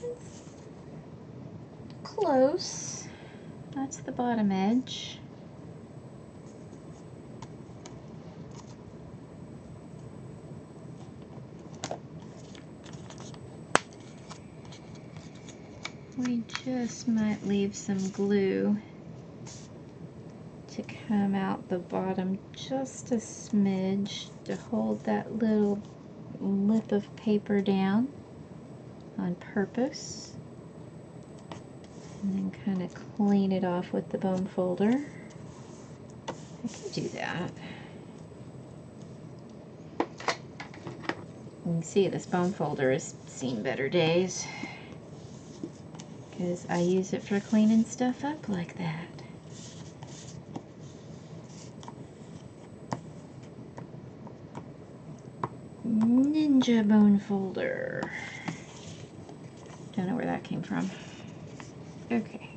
It's close. That's the bottom edge. We just might leave some glue to come out the bottom just a smidge to hold that little lip of paper down on purpose, and then kind of clean it off with the bone folder. I can do that. You can see this bone folder has seen better days because I use it for cleaning stuff up like that. Ninja bone folder. Don't know where that came from. Okay.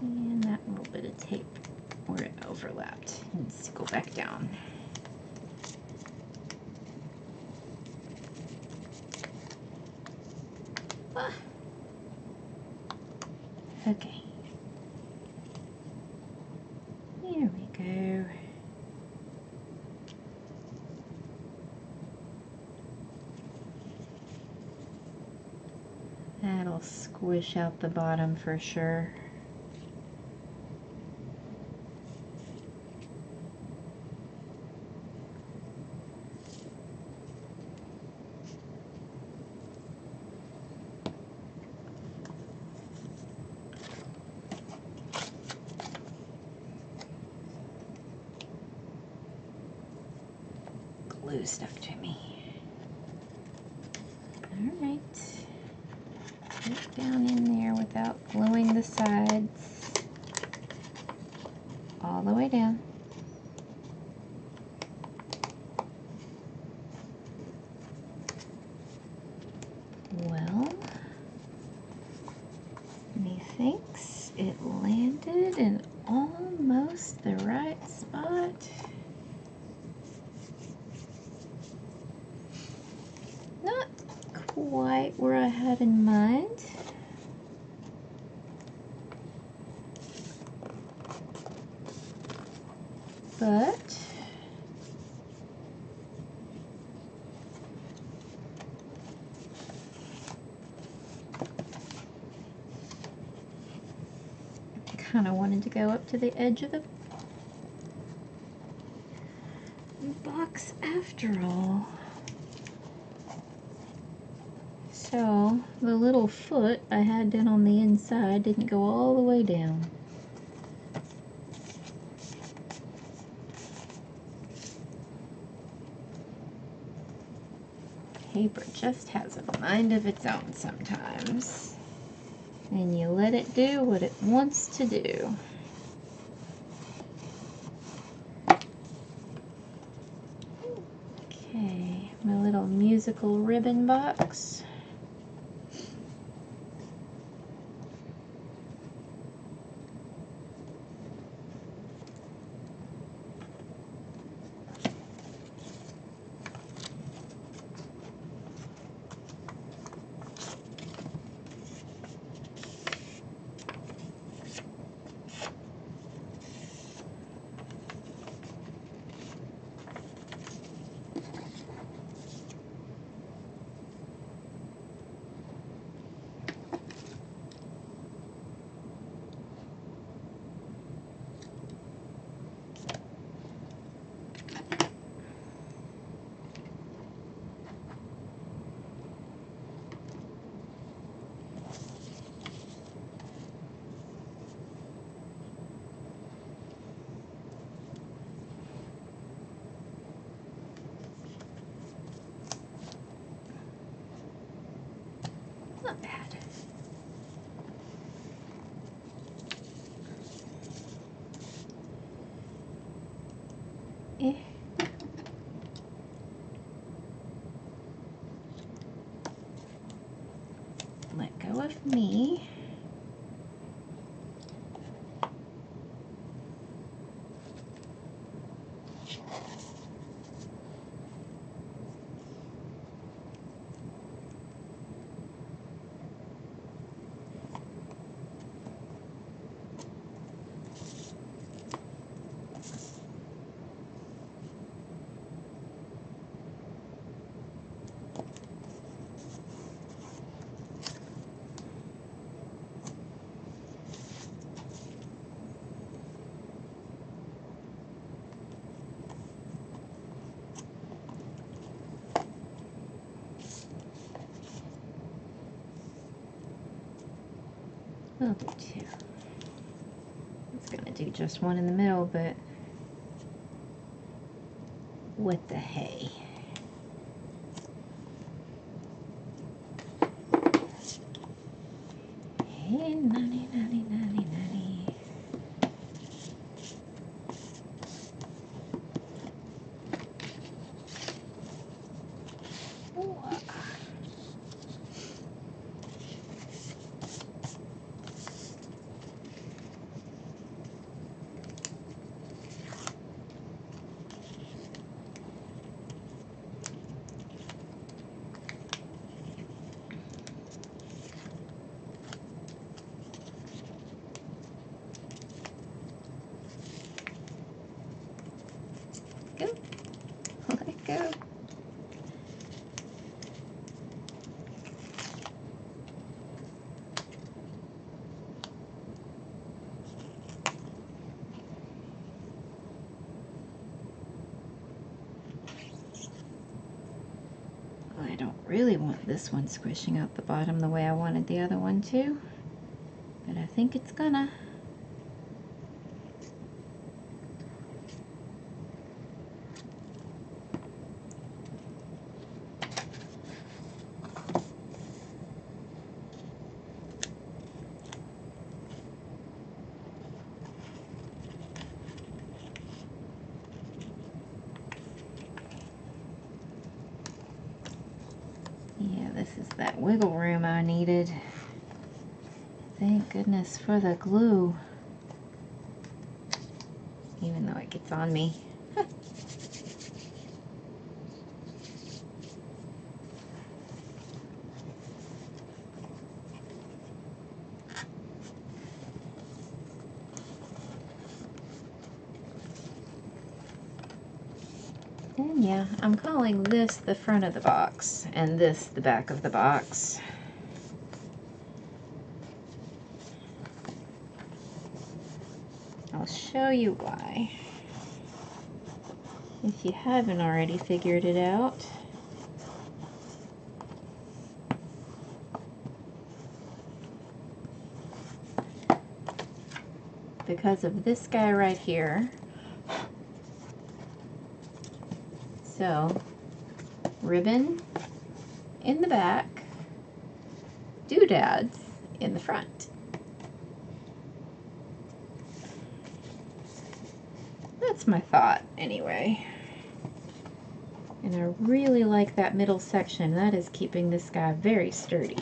And that little bit of tape where it overlapped needs to go back down. Ah. Okay. There we go. That'll squish out the bottom for sure. Glue stuck to me. Alright. Get down in there without gluing the sides. All the way down. Well, methinks it landed in almost the right spot. Not quite where I had in mind. but I kind of wanted to go up to the edge of the box after all. So the little foot I had down on the inside didn't go all the way down. Paper just has a mind of its own sometimes, and you let it do what it wants to do. Okay, my little musical ribbon box. Not bad. Eh. Let go of me. I'll do two. It's gonna do just one in the middle, but what the hey? Hey, nanny, nanny, nanny, nanny. Ooh. Go. Let go. I don't really want this one squishing out the bottom the way I wanted the other one to, but I think it's gonna. Yeah, this is that wiggle room I needed. Thank goodness for the glue. Even though it gets on me. Yeah, I'm calling this the front of the box and this the back of the box. I'll show you why, if you haven't already figured it out. Because of this guy right here. So, ribbon in the back, doodads in the front. That's my thought, anyway. And I really like that middle section. That is keeping this guy very sturdy.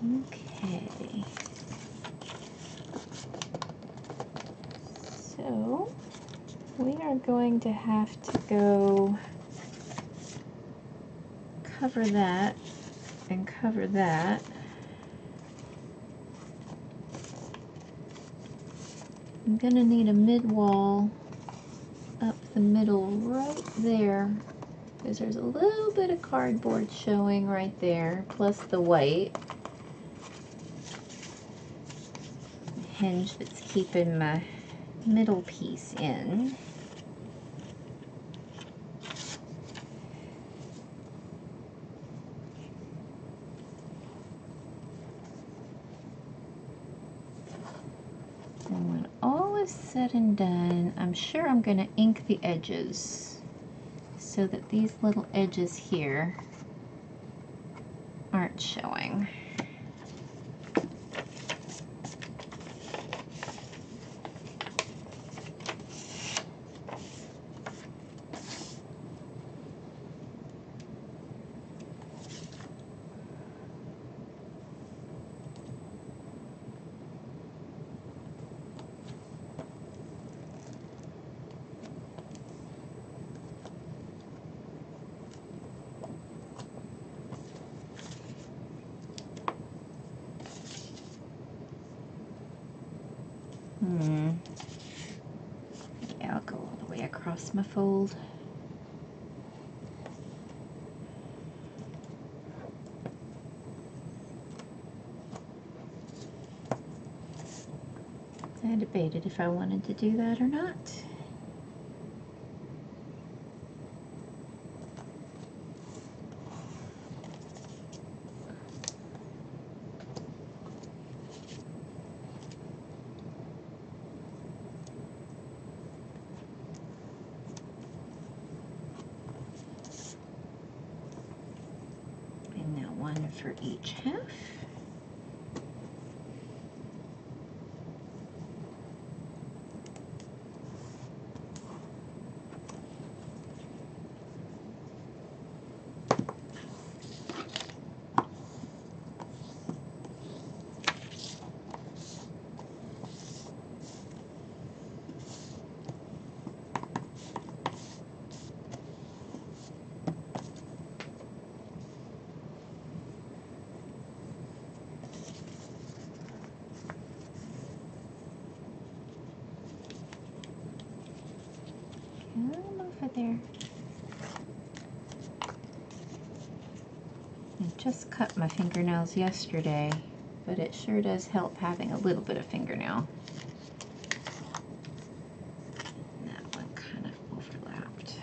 Okay. So, we are going to have to go cover that and cover that. I'm gonna need a mid-wall up the middle right there, because there's a little bit of cardboard showing right there, plus the white hinge that's keeping my middle piece in. And when all is said and done, I'm sure I'm going to ink the edges so that these little edges here aren't showing. Yeah, I'll go all the way across my fold. I debated if I wanted to do that or not. And now one for each half. Come over there. I just cut my fingernails yesterday, but it sure does help having a little bit of fingernail. That one kind of overlapped.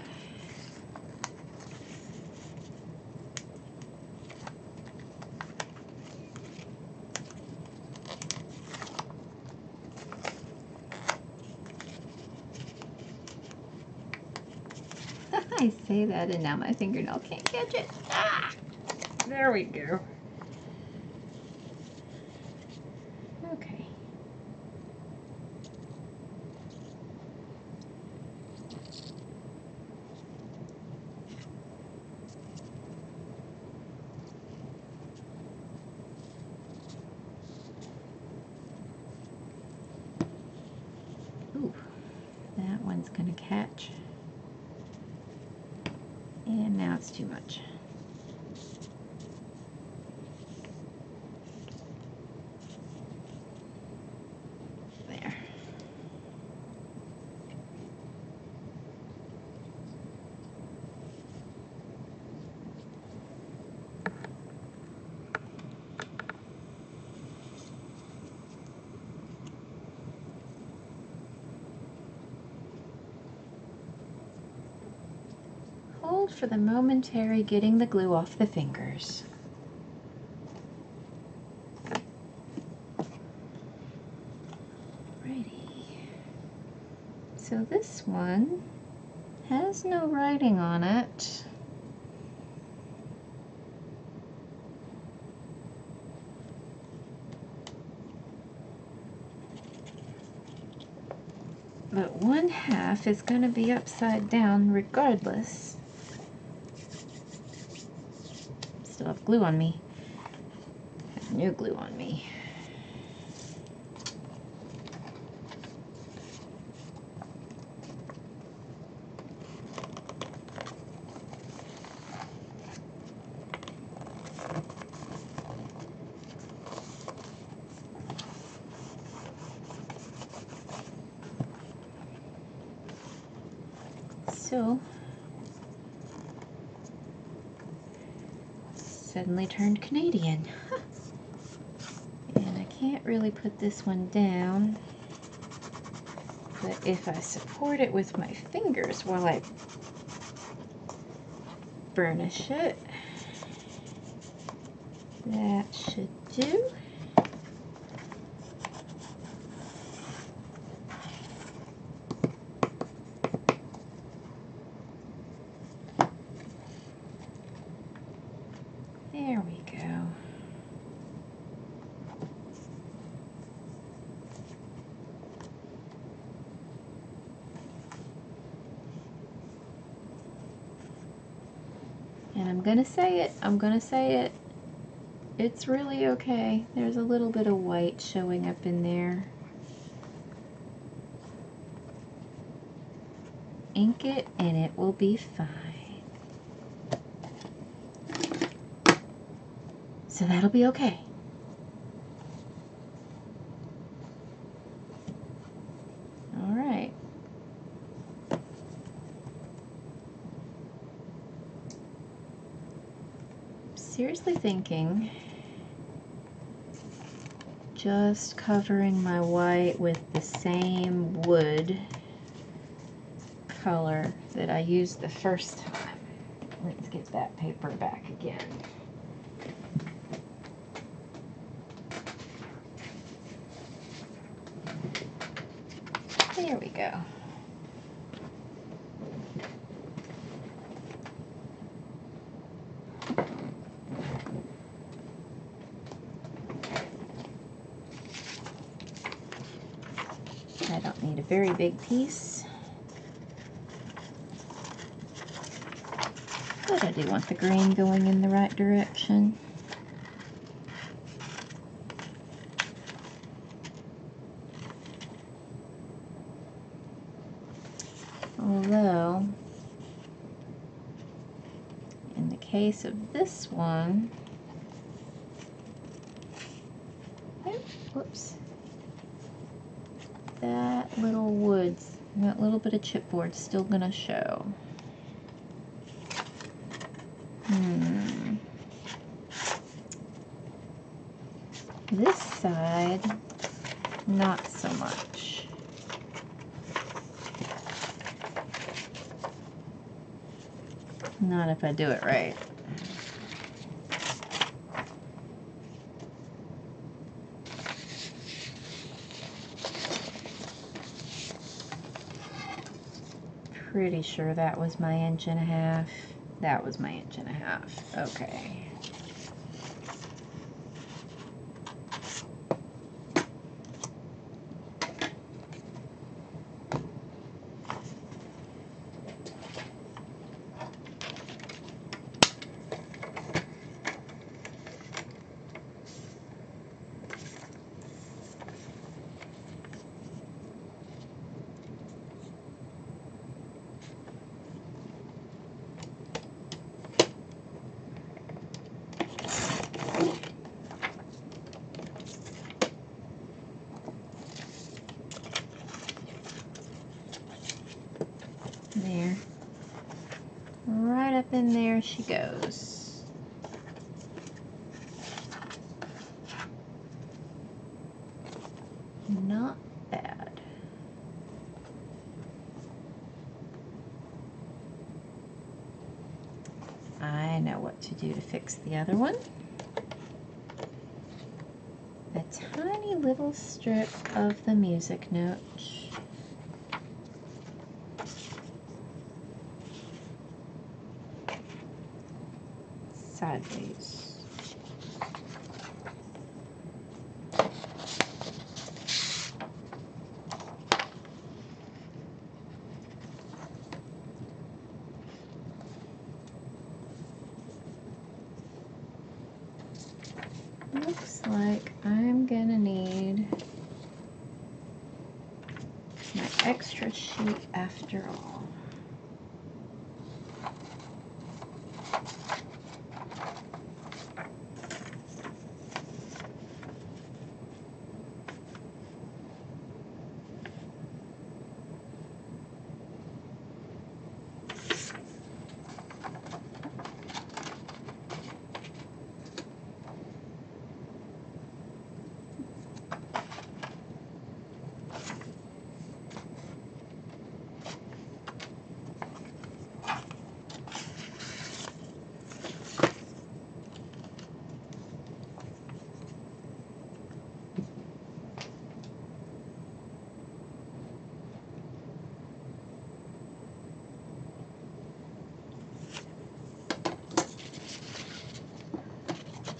I say that and now my fingernail can't catch it. Ah! There we go. Okay. Ooh, that one's gonna catch. And now it's too much. hold for the momentary getting the glue off the fingers. So this one has no writing on it. But one half is going to be upside down regardless. Still have glue on me. Have new glue on me. So, suddenly turned Canadian. And I can't really put this one down, but if I support it with my fingers while I burnish it, that should do. There we go. And I'm gonna say it, it's really okay. There's a little bit of white showing up in there. Ink it and it will be fine. So that'll be okay. All right. Seriously thinking just covering my white with the same wood color that I used the first time. Let's get that paper back again. There we go. I don't need a very big piece, but I do want the grain going in the right direction. Although, in the case of this one, whoops, that little woods, that little bit of chipboard's still gonna show. This side, not so much. Not if I do it right. Pretty sure that was my 1.5 inches. That was my 1.5 inches. Okay. There. Right up in there she goes. Not bad. to do to fix the other one. A tiny little strip of the music note. Sideways. Looks like I'm gonna need my extra sheet after all.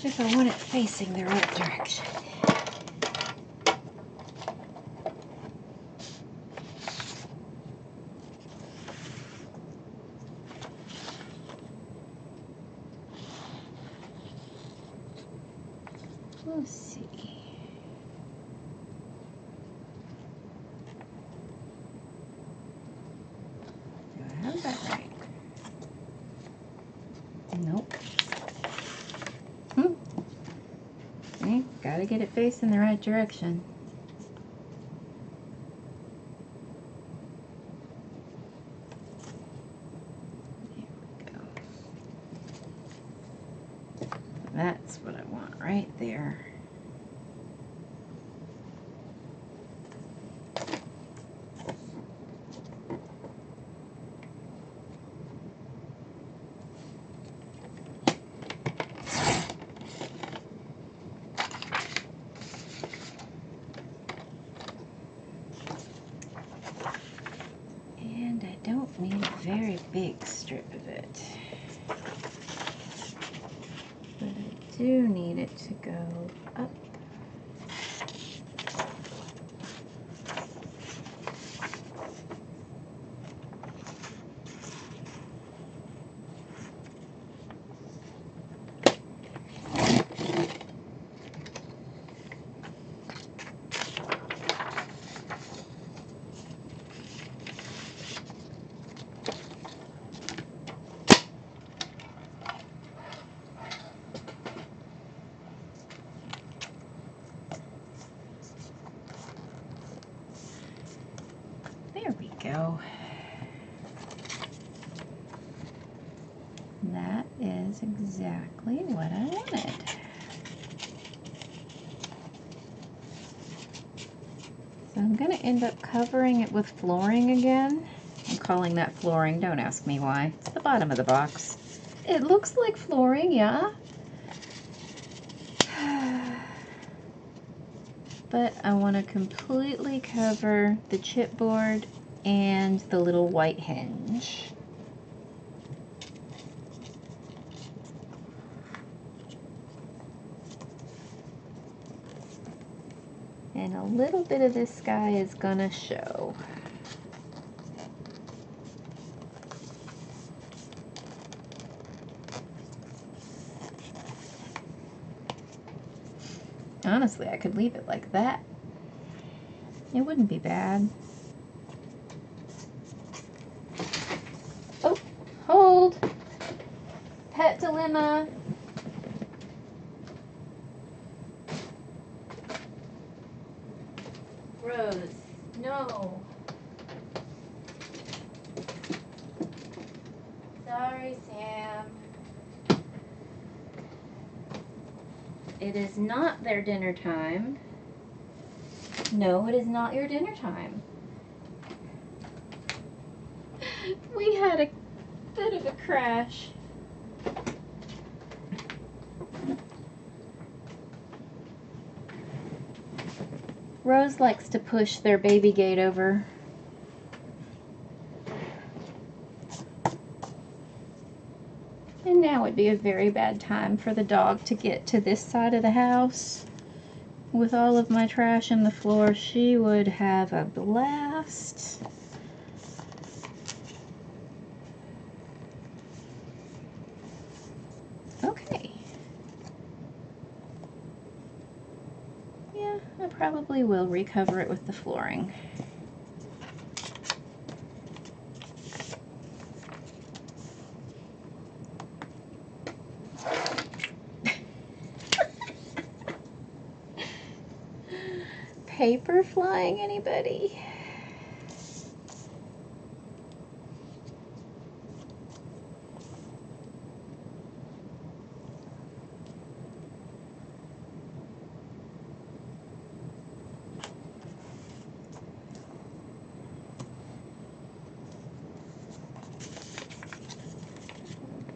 If I want it facing the right direction. Let's see. Do I have that right? Nope. See, gotta get it facing the right direction. There we go. That's what I want right there. Don't need a very big strip of it, but I do need it to go up. There we go. That is exactly what I wanted. So I'm going to end up covering it with flooring again. I'm calling that flooring, don't ask me why. It's the bottom of the box. It looks like flooring, yeah. But I want to completely cover the chipboard and the little white hinge. And a little bit of this guy is gonna show. Honestly, I could leave it like that. It wouldn't be bad. Oh, hold. Pet dilemma. Rose, no. Sorry, Sam. It is not their dinner time. No, it is not your dinner time. We had a bit of a crash. Rose likes to push their baby gate over. And now would be a very bad time for the dog to get to this side of the house. With all of my trash on the floor, she would have a blast. Okay. Yeah, I probably will recover it with the flooring. Paper flying, anybody?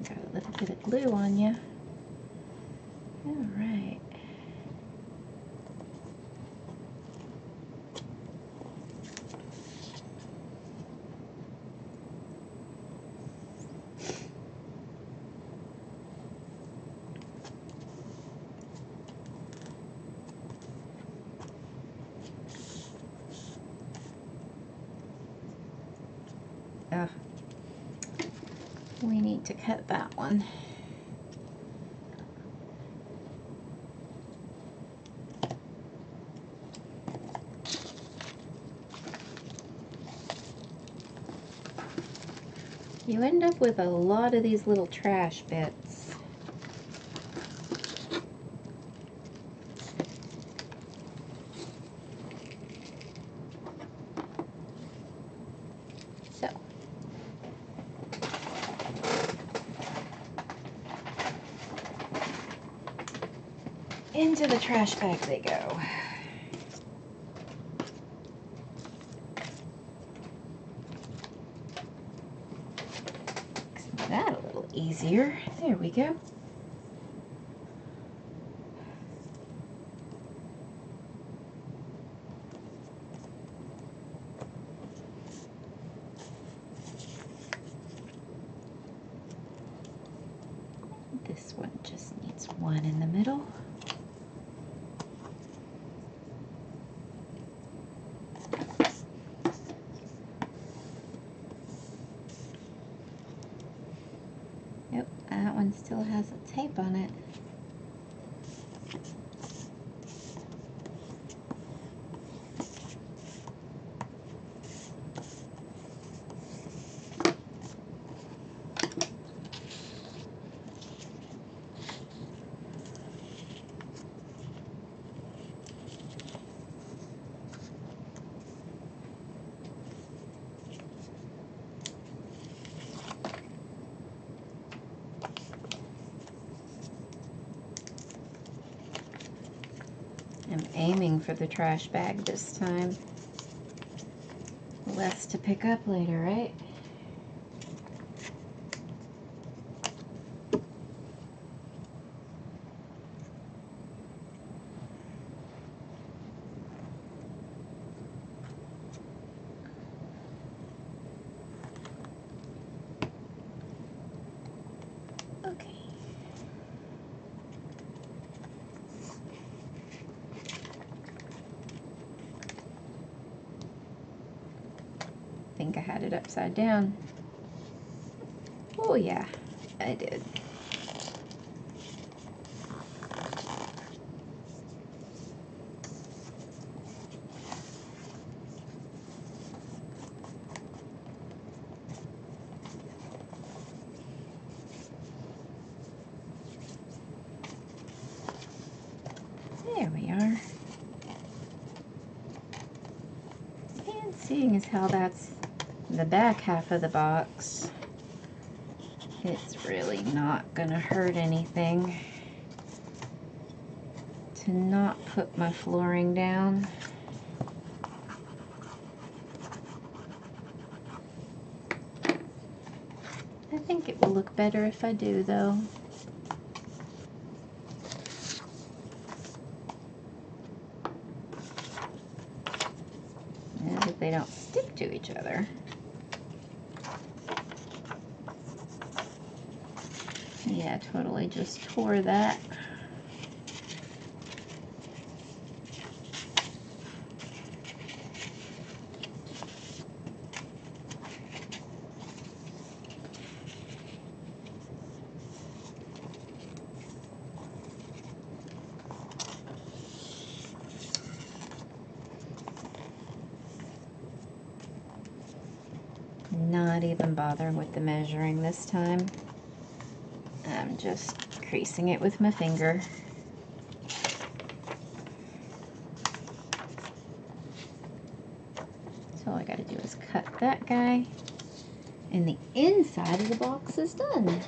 Got a little bit of glue on you. All right. Ugh. We need to cut that one. You end up with a lot of these little trash bits. So, into the trash bag they go. Makes that a little easier. There we go. This one just needs one in the middle. Yep, that one still has a tape on it. I'm aiming for the trash bag this time. Less to pick up later, right? Okay. I think I had it upside down. Oh yeah, I did. There we are. And seeing as how that's the back half of the box, it's really not gonna hurt anything to not put my flooring down. I think it will look better if I do, though. they don't stick to each other. Yeah, totally just tore that. Not even bothering with the measuring this time. I'm just creasing it with my finger. So all I gotta do is cut that guy, and the inside of the box is done.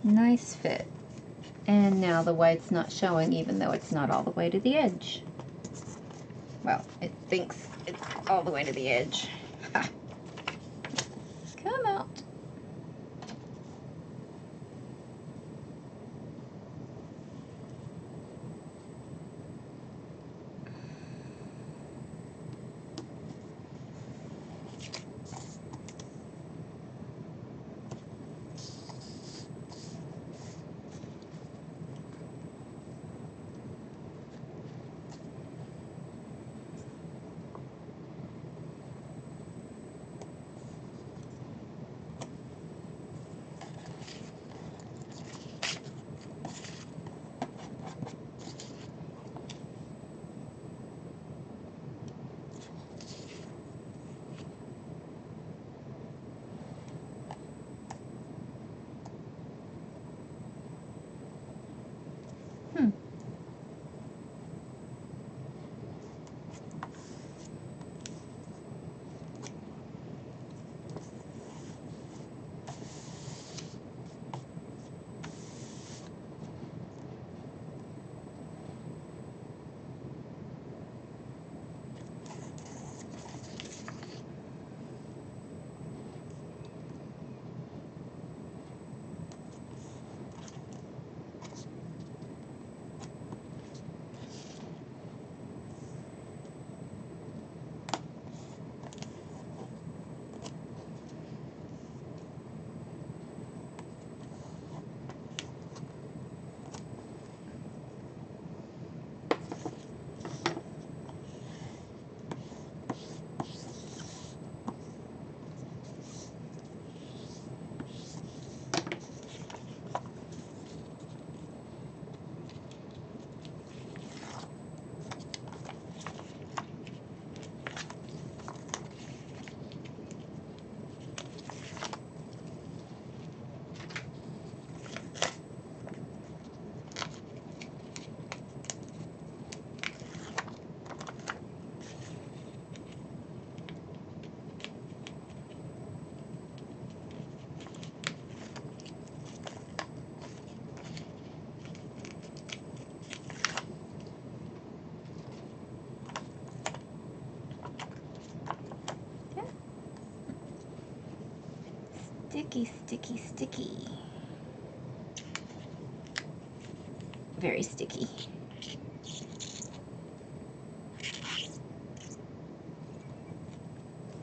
Nice fit. And now the white's not showing even though it's not all the way to the edge. Well, it thinks it's all the way to the edge. Ha. Come out. Sticky, sticky, sticky. Very sticky.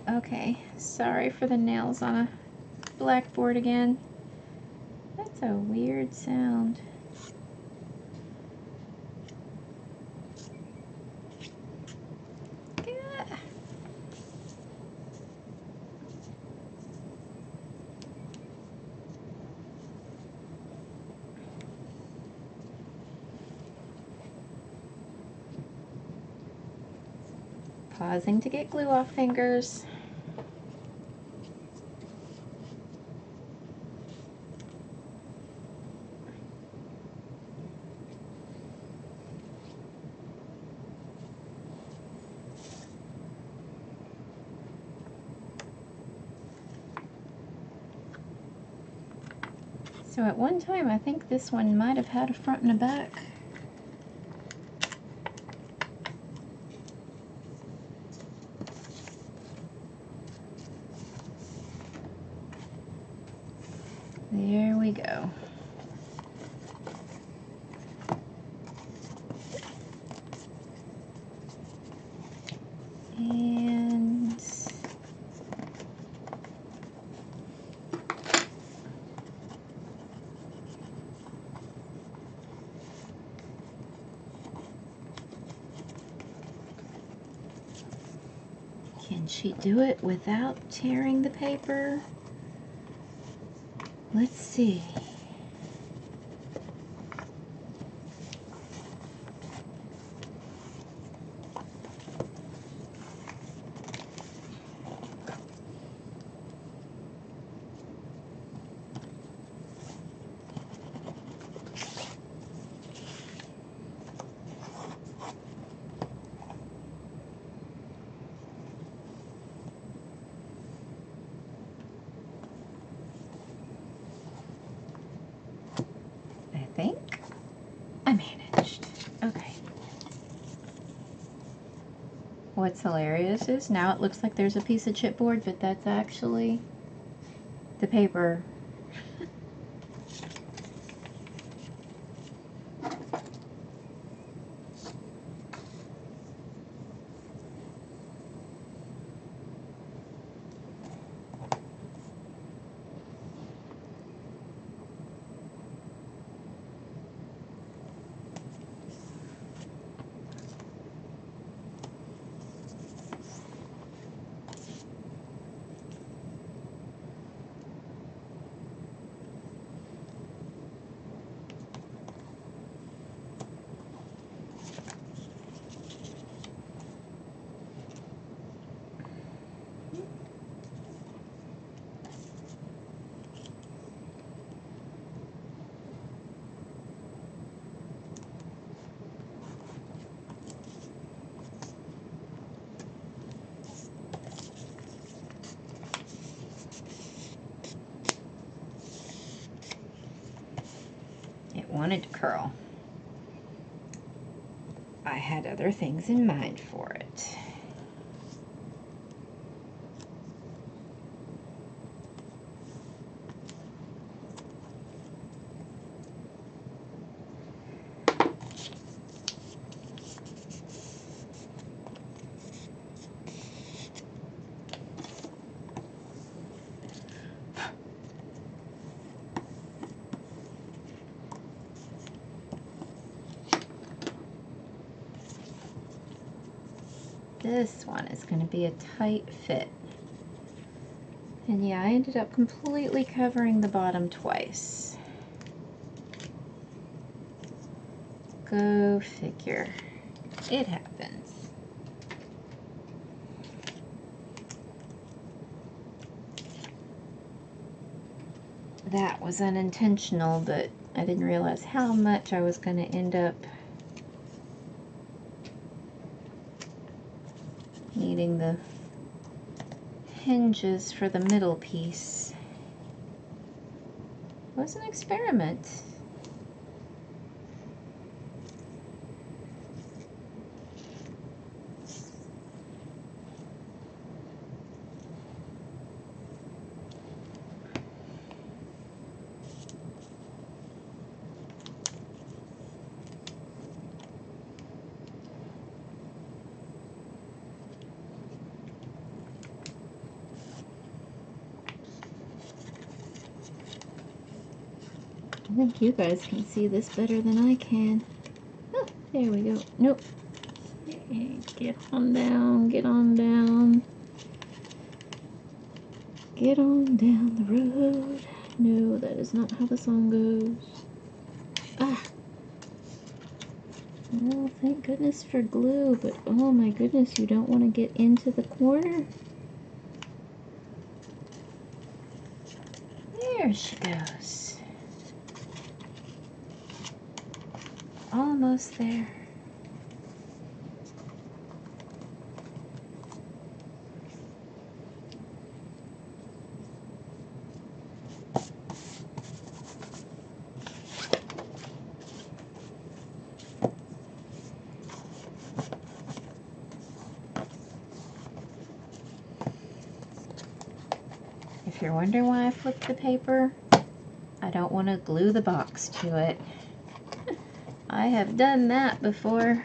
Okay, sorry for the nails on a blackboard again. That's a weird sound. Pausing to get glue off fingers. So at one time, I think this one might have had a front and a back. There we go. And can she do it without tearing the paper? Let's see. I think I managed. Okay. What's hilarious is now it looks like there's a piece of chipboard, but that's actually the paper. Wanted to curl. I had other things in mind for it. This one is going to be a tight fit. And yeah, I ended up completely covering the bottom twice. Go figure. It happens. That was unintentional, but I didn't realize how much I was going to end up needing the hinges for the middle piece. It was an experiment. I think you guys can see this better than I can. Oh, there we go. Nope. Get on down, get on down. Get on down the road. No, that is not how the song goes. Ah. Oh, thank goodness for glue, but oh my goodness, you don't want to get into the corner. There she goes. Almost there. If you're wondering why I flipped the paper, I don't want to glue the box to it. I have done that before.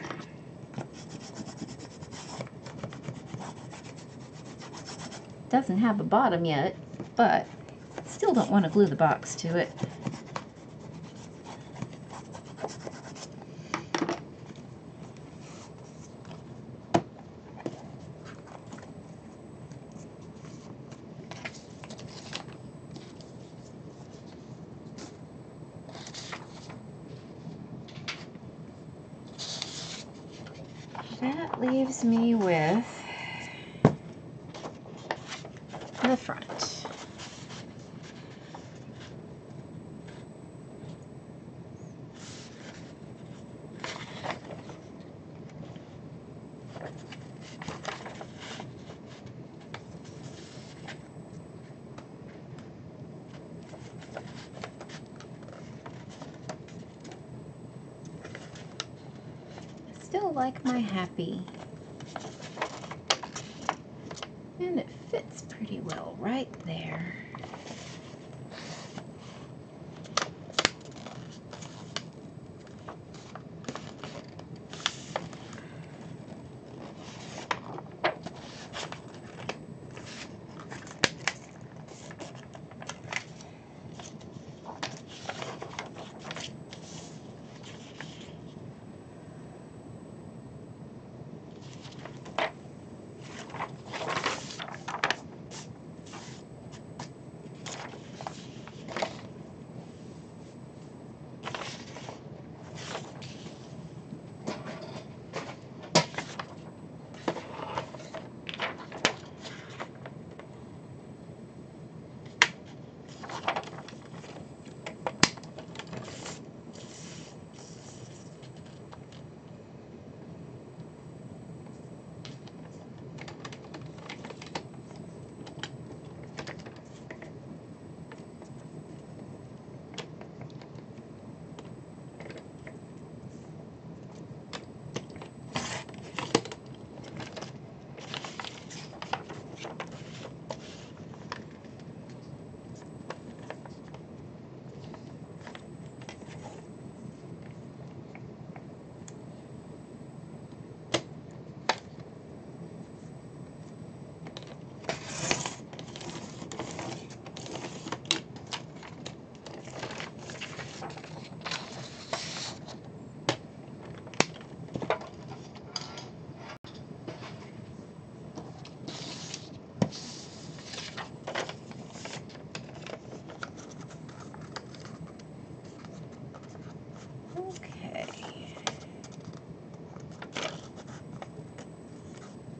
Doesn't have a bottom yet, but still don't want to glue the box to it. That leaves me with the front. Still like my happy. And it fits pretty well right there.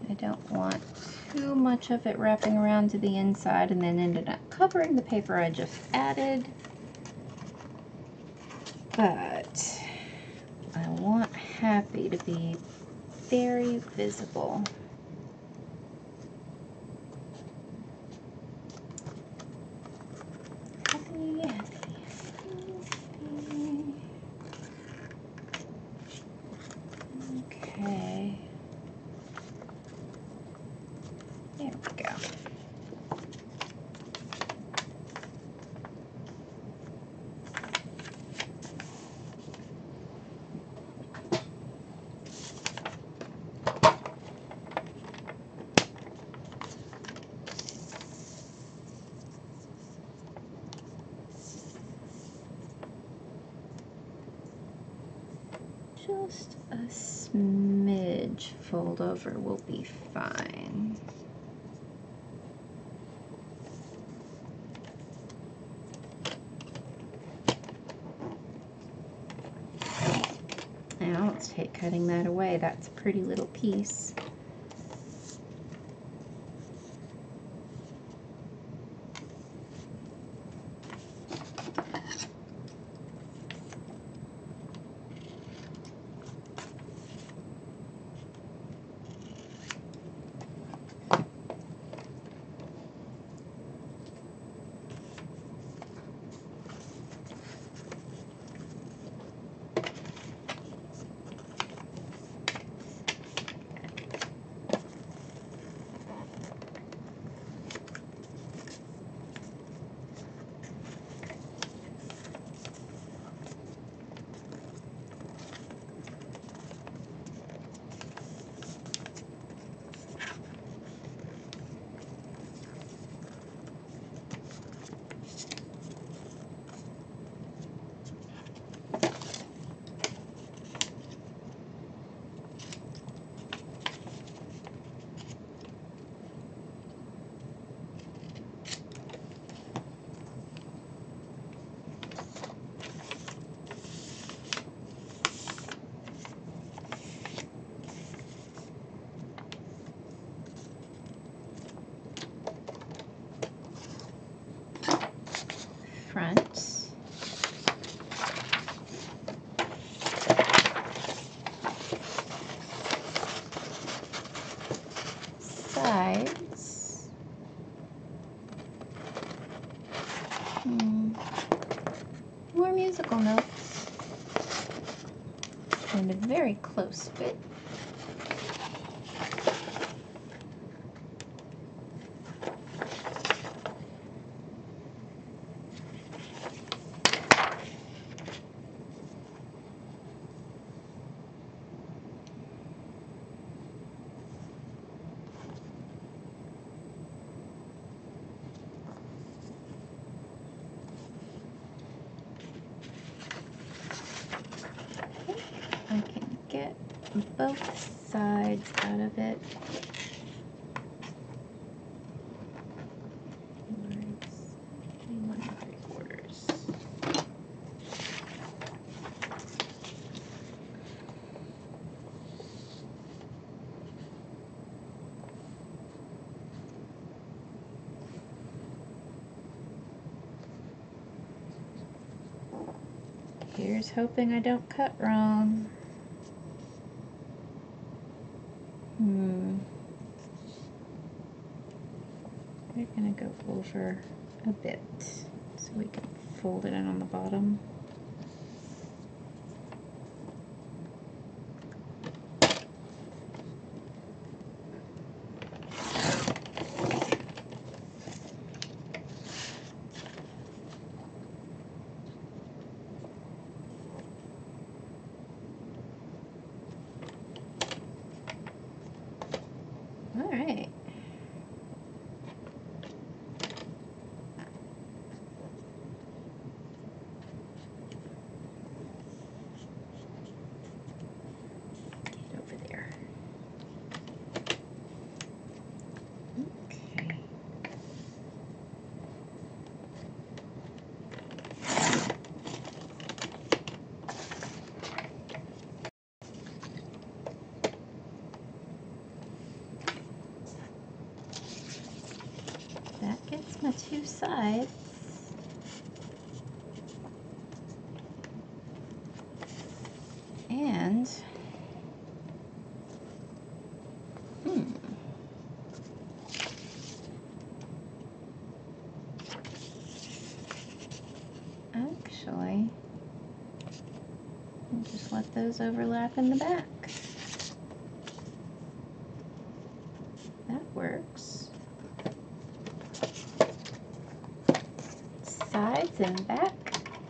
I don't want too much of it wrapping around to the inside and then ended up covering the paper I just added. But I want happy to be very visible. Happy, happy, happy. Okay. There we go. Just a smidge fold over will be fine. I don't hesitate cutting that away. That's a pretty little piece. Front, sides, more musical notes, and a very close fit. I can get both sides out of it. 1 3/4. Here's hoping I don't cut wrong. We're gonna go over a bit so we can fold it in on the bottom. All right. Get over there. Okay. That gets my 2 sides. And actually, we'll just let those overlap in the back. That works. Sides and back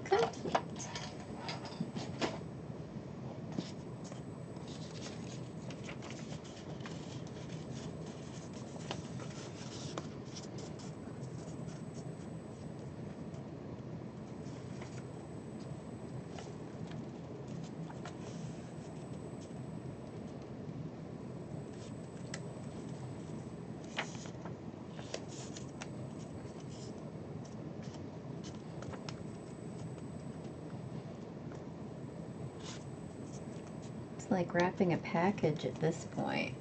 complete. It's like wrapping a package at this point.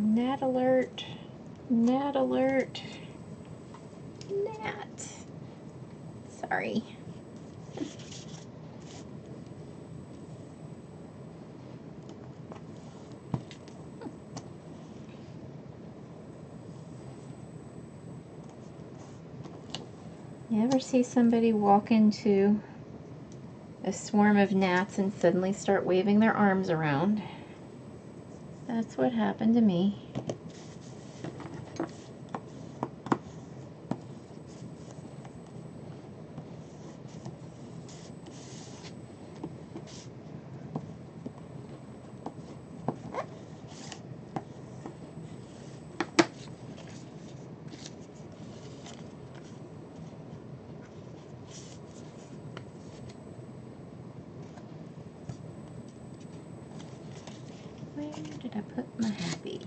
Gnat alert, gnat alert, gnat. Sorry. You ever see somebody walk into a swarm of gnats and suddenly start waving their arms around? That's what happened to me. Where did I put my happy?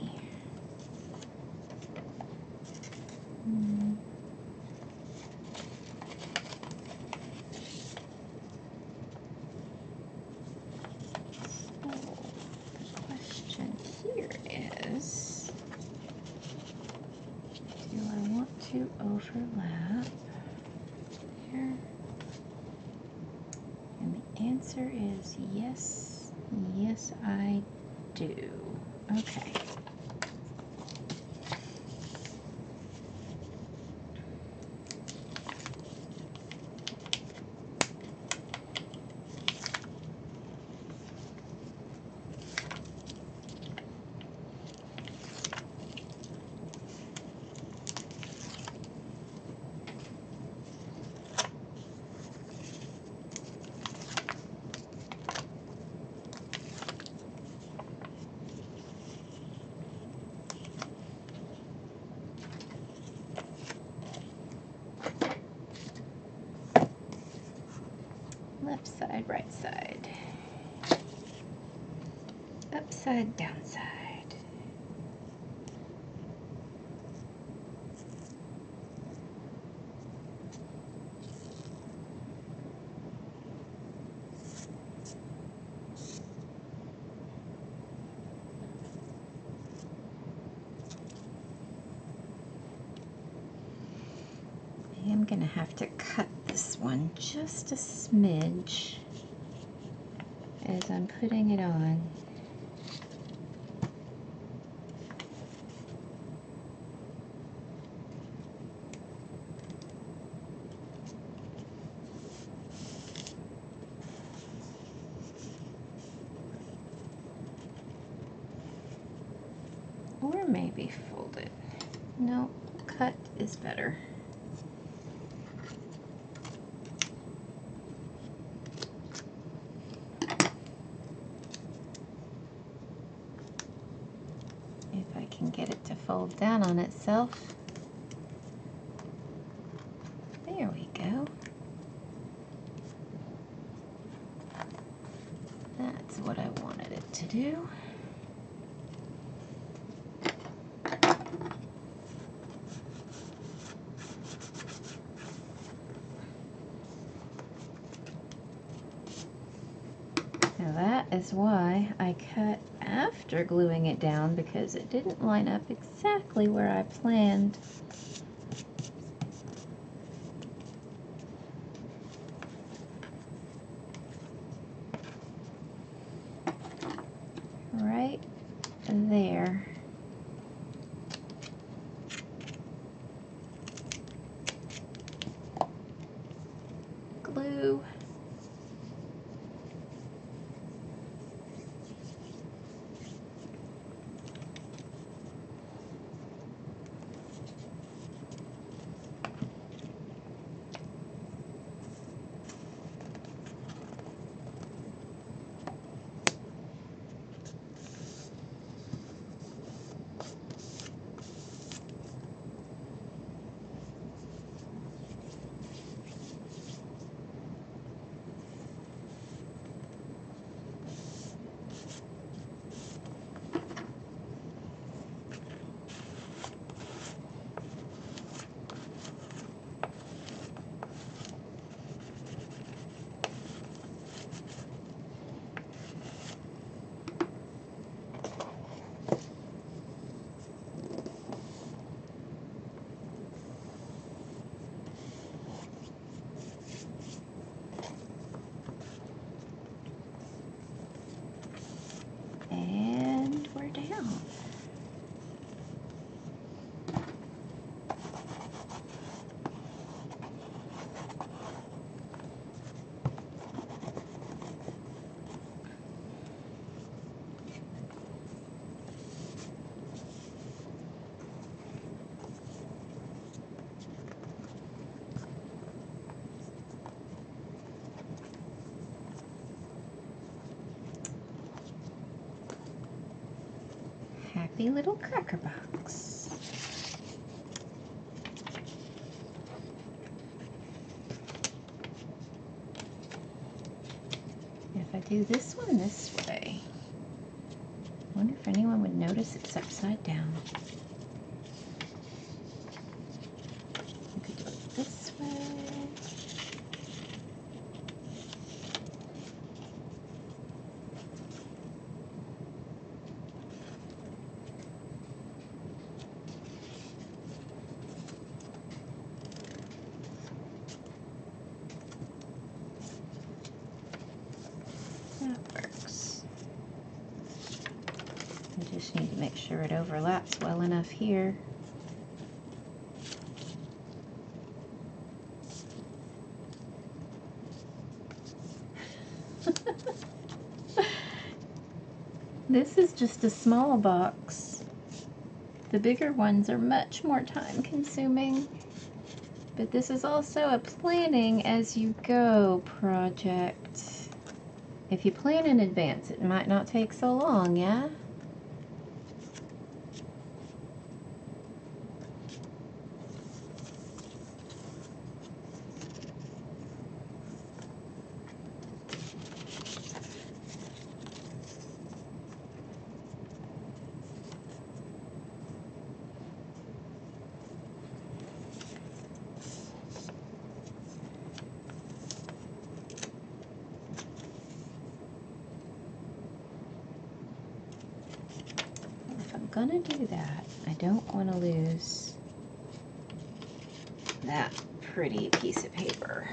So the question here is, do I want to overlap here? And the answer is yes, yes I do. Okay. Left side, right side. Upside, downside. I'm gonna have to cut this one just a smidge as I'm putting it on. Or maybe fold it. No, cut is better. If I can get it to fold down on itself. There we go. That's what I wanted it to do. Now that is why I cut after gluing it down, because it didn't line up exactly where I planned. Right there. Glue. And we're down. Happy little cracker box. If I do this one this way, I wonder if anyone would notice it's upside down. I could do it this way. That works. I just need to make sure it overlaps well enough here. This is just a small box. The bigger ones are much more time consuming. But this is also a planning as you go project. If you plan in advance, it might not take so long, yeah? Gonna do that. I don't want to lose that pretty piece of paper.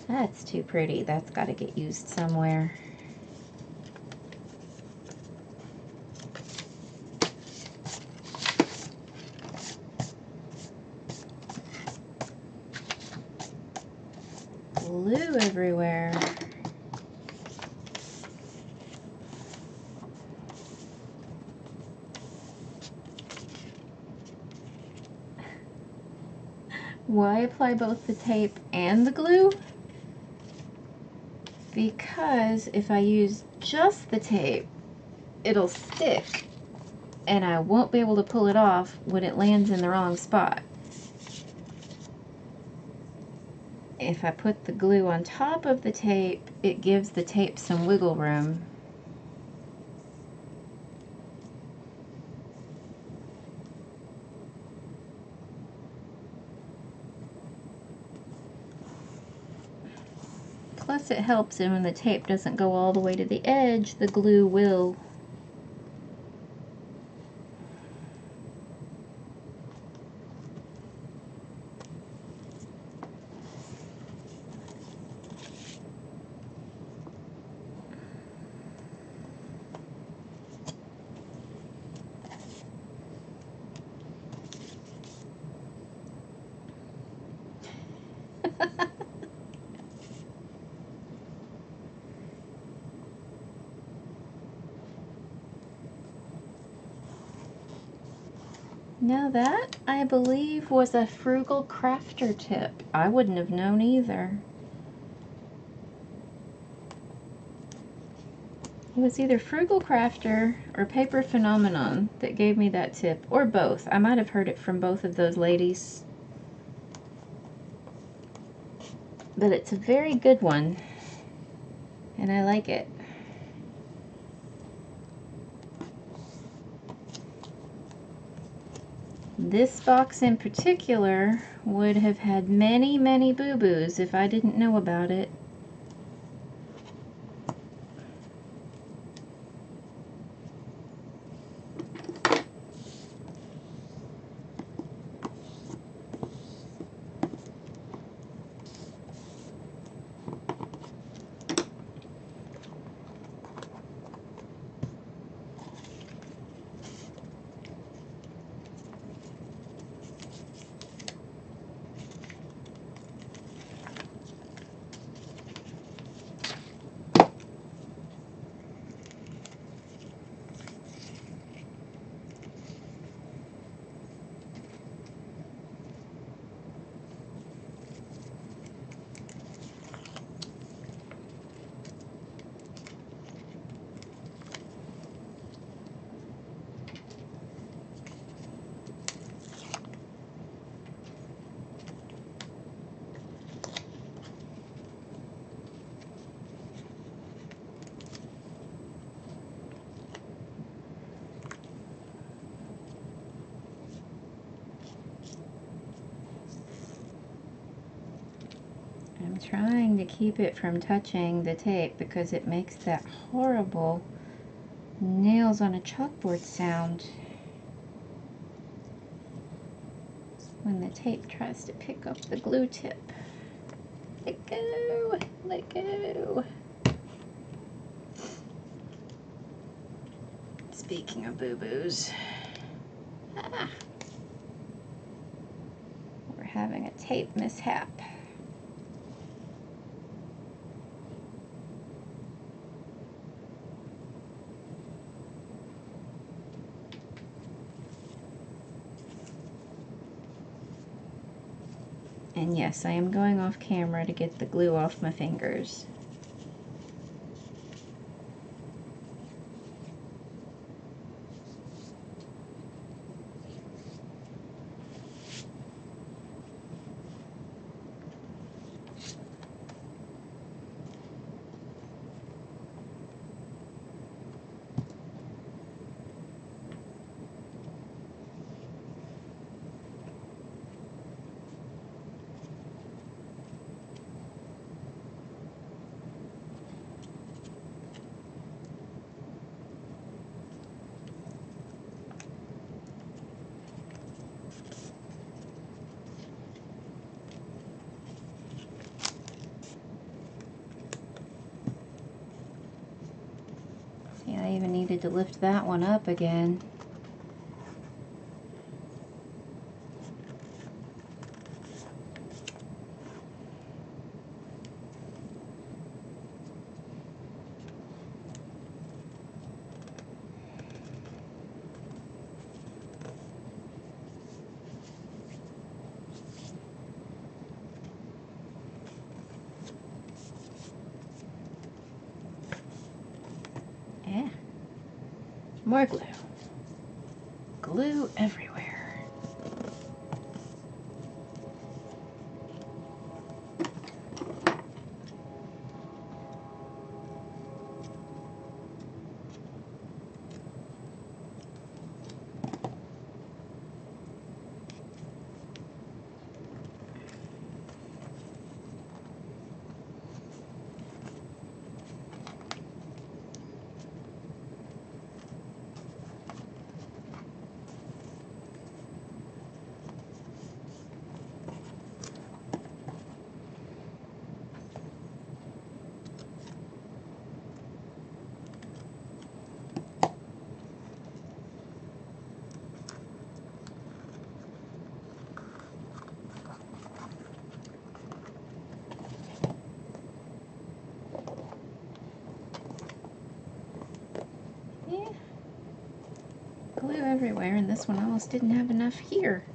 That's too pretty. That's got to get used somewhere. Glue everywhere. Why apply both the tape and the glue? Because if I use just the tape, it'll stick and I won't be able to pull it off when it lands in the wrong spot. If I put the glue on top of the tape, it gives the tape some wiggle room. Plus it helps, and when the tape doesn't go all the way to the edge, the glue will. Now that, I believe, was a Frugal Crafter tip. I wouldn't have known either. It was either Frugal Crafter or Paper Phenomenon that gave me that tip, or both. I might have heard it from both of those ladies. But it's a very good one, and I like it. This box in particular would have had many, many boo-boos if I didn't know about it. I'm trying to keep it from touching the tape because it makes that horrible nails on a chalkboard sound when the tape tries to pick up the glue tip. Let go, let go. Speaking of boo-boos, we're having a tape mishap. And yes, I am going off camera to get the glue off my fingers. See, I even needed to lift that one up again. Yeah. More glue. Glue everywhere. everywhere, and this one almost didn't have enough here.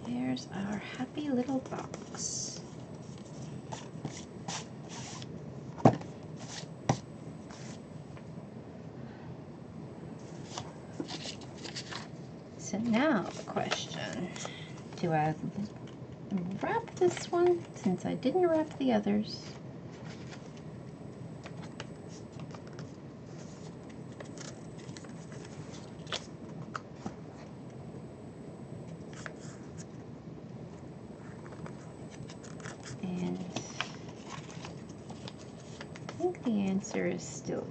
Here's our happy little box. So now the question, do I wrap this one since I didn't wrap the others? And I think the answer is still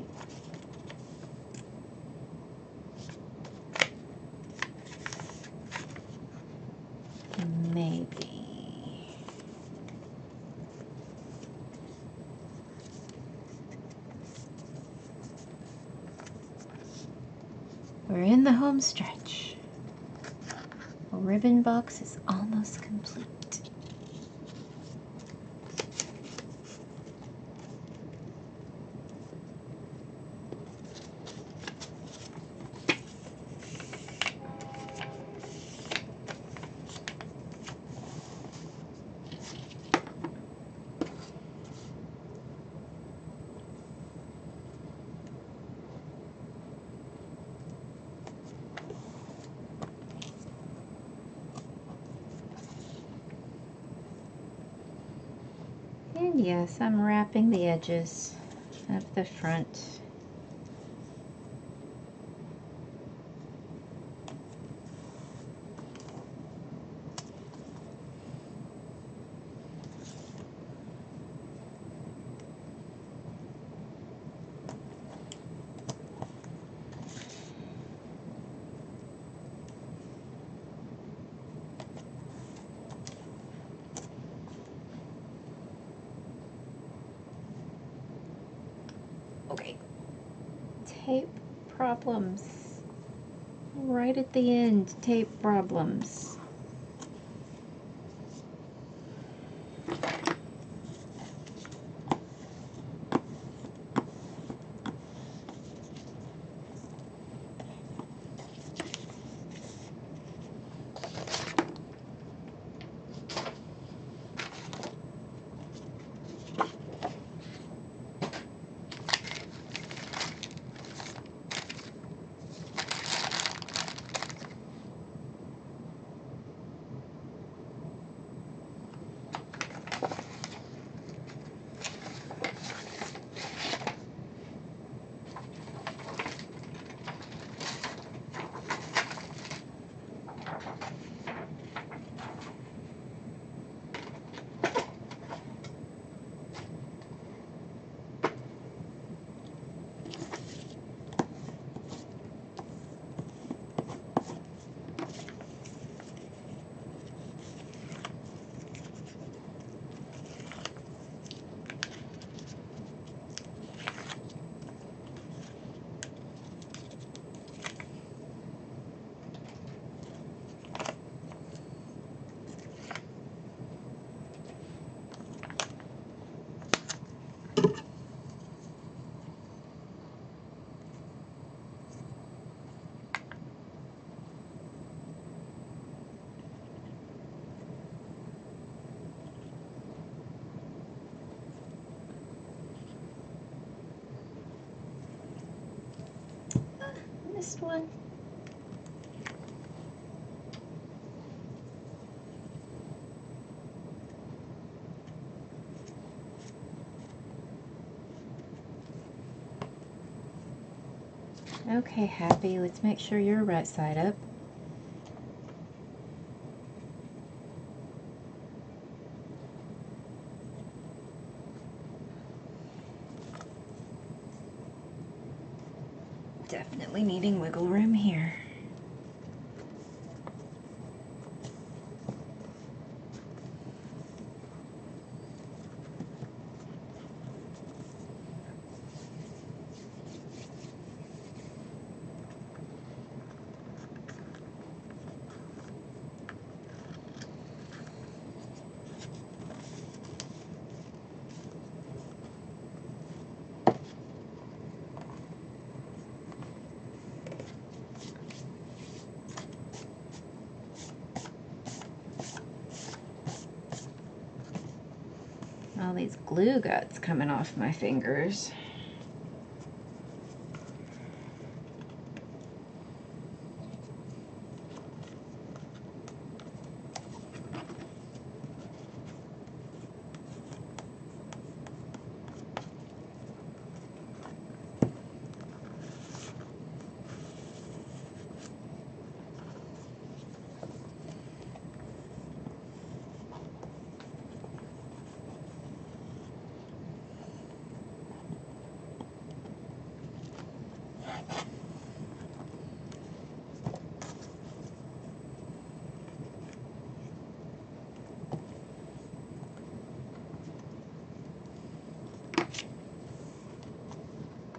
maybe. We're in the home stretch. The ribbon box is almost complete. And yes, I'm wrapping the edges of the front. Okay, tape problems. Right at the end, tape problems. Missed one. Okay, Happy, let's make sure you're right side up. Definitely needing wiggle room here. All these glue guts coming off my fingers.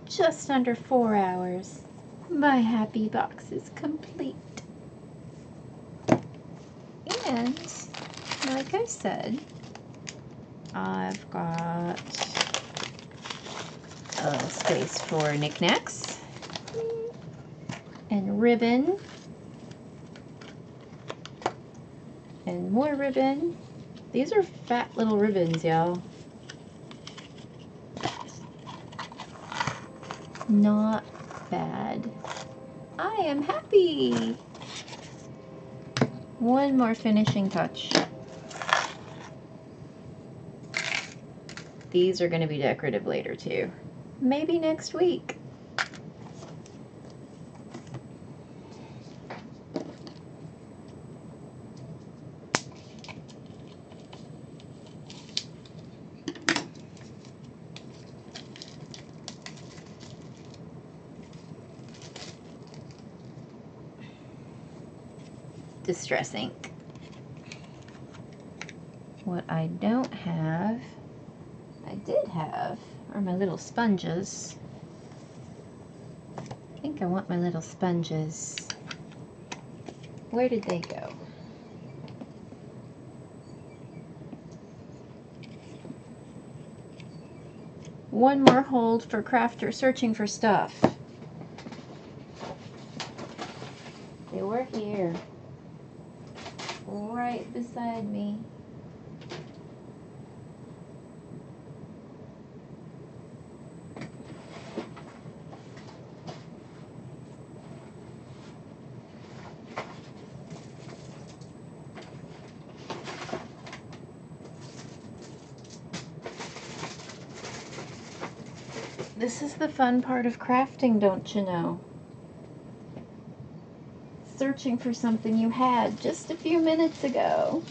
Just under 4 hours, my happy box is complete. And, like I said, I've got a little space for knickknacks and ribbon and more ribbon. These are fat little ribbons, y'all. Not bad. I am happy. One more finishing touch. These are going to be decorative later too. Maybe next week. Distress ink. What I don't have, I did have, are my little sponges. I think I want my little sponges. Where did they go? One more hold for Crafter searching for stuff. They were here. Right beside me. This is the fun part of crafting, don't you know? Searching for something you had just a few minutes ago.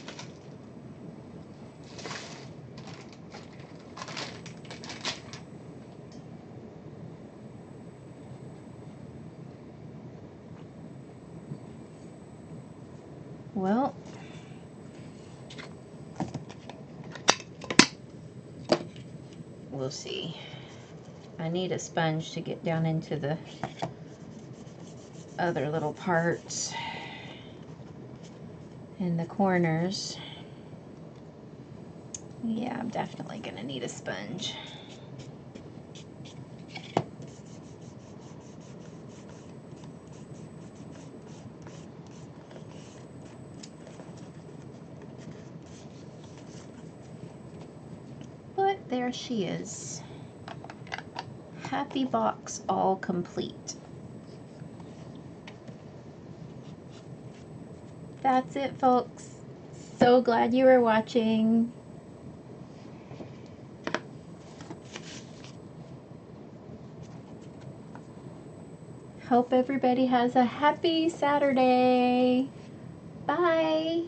Well, we'll see. I need a sponge to get down into the other little parts in the corners. Yeah, I'm definitely gonna need a sponge. But there she is. Happy box all complete. That's it, folks. So glad you were watching. Hope everybody has a happy Saturday. Bye.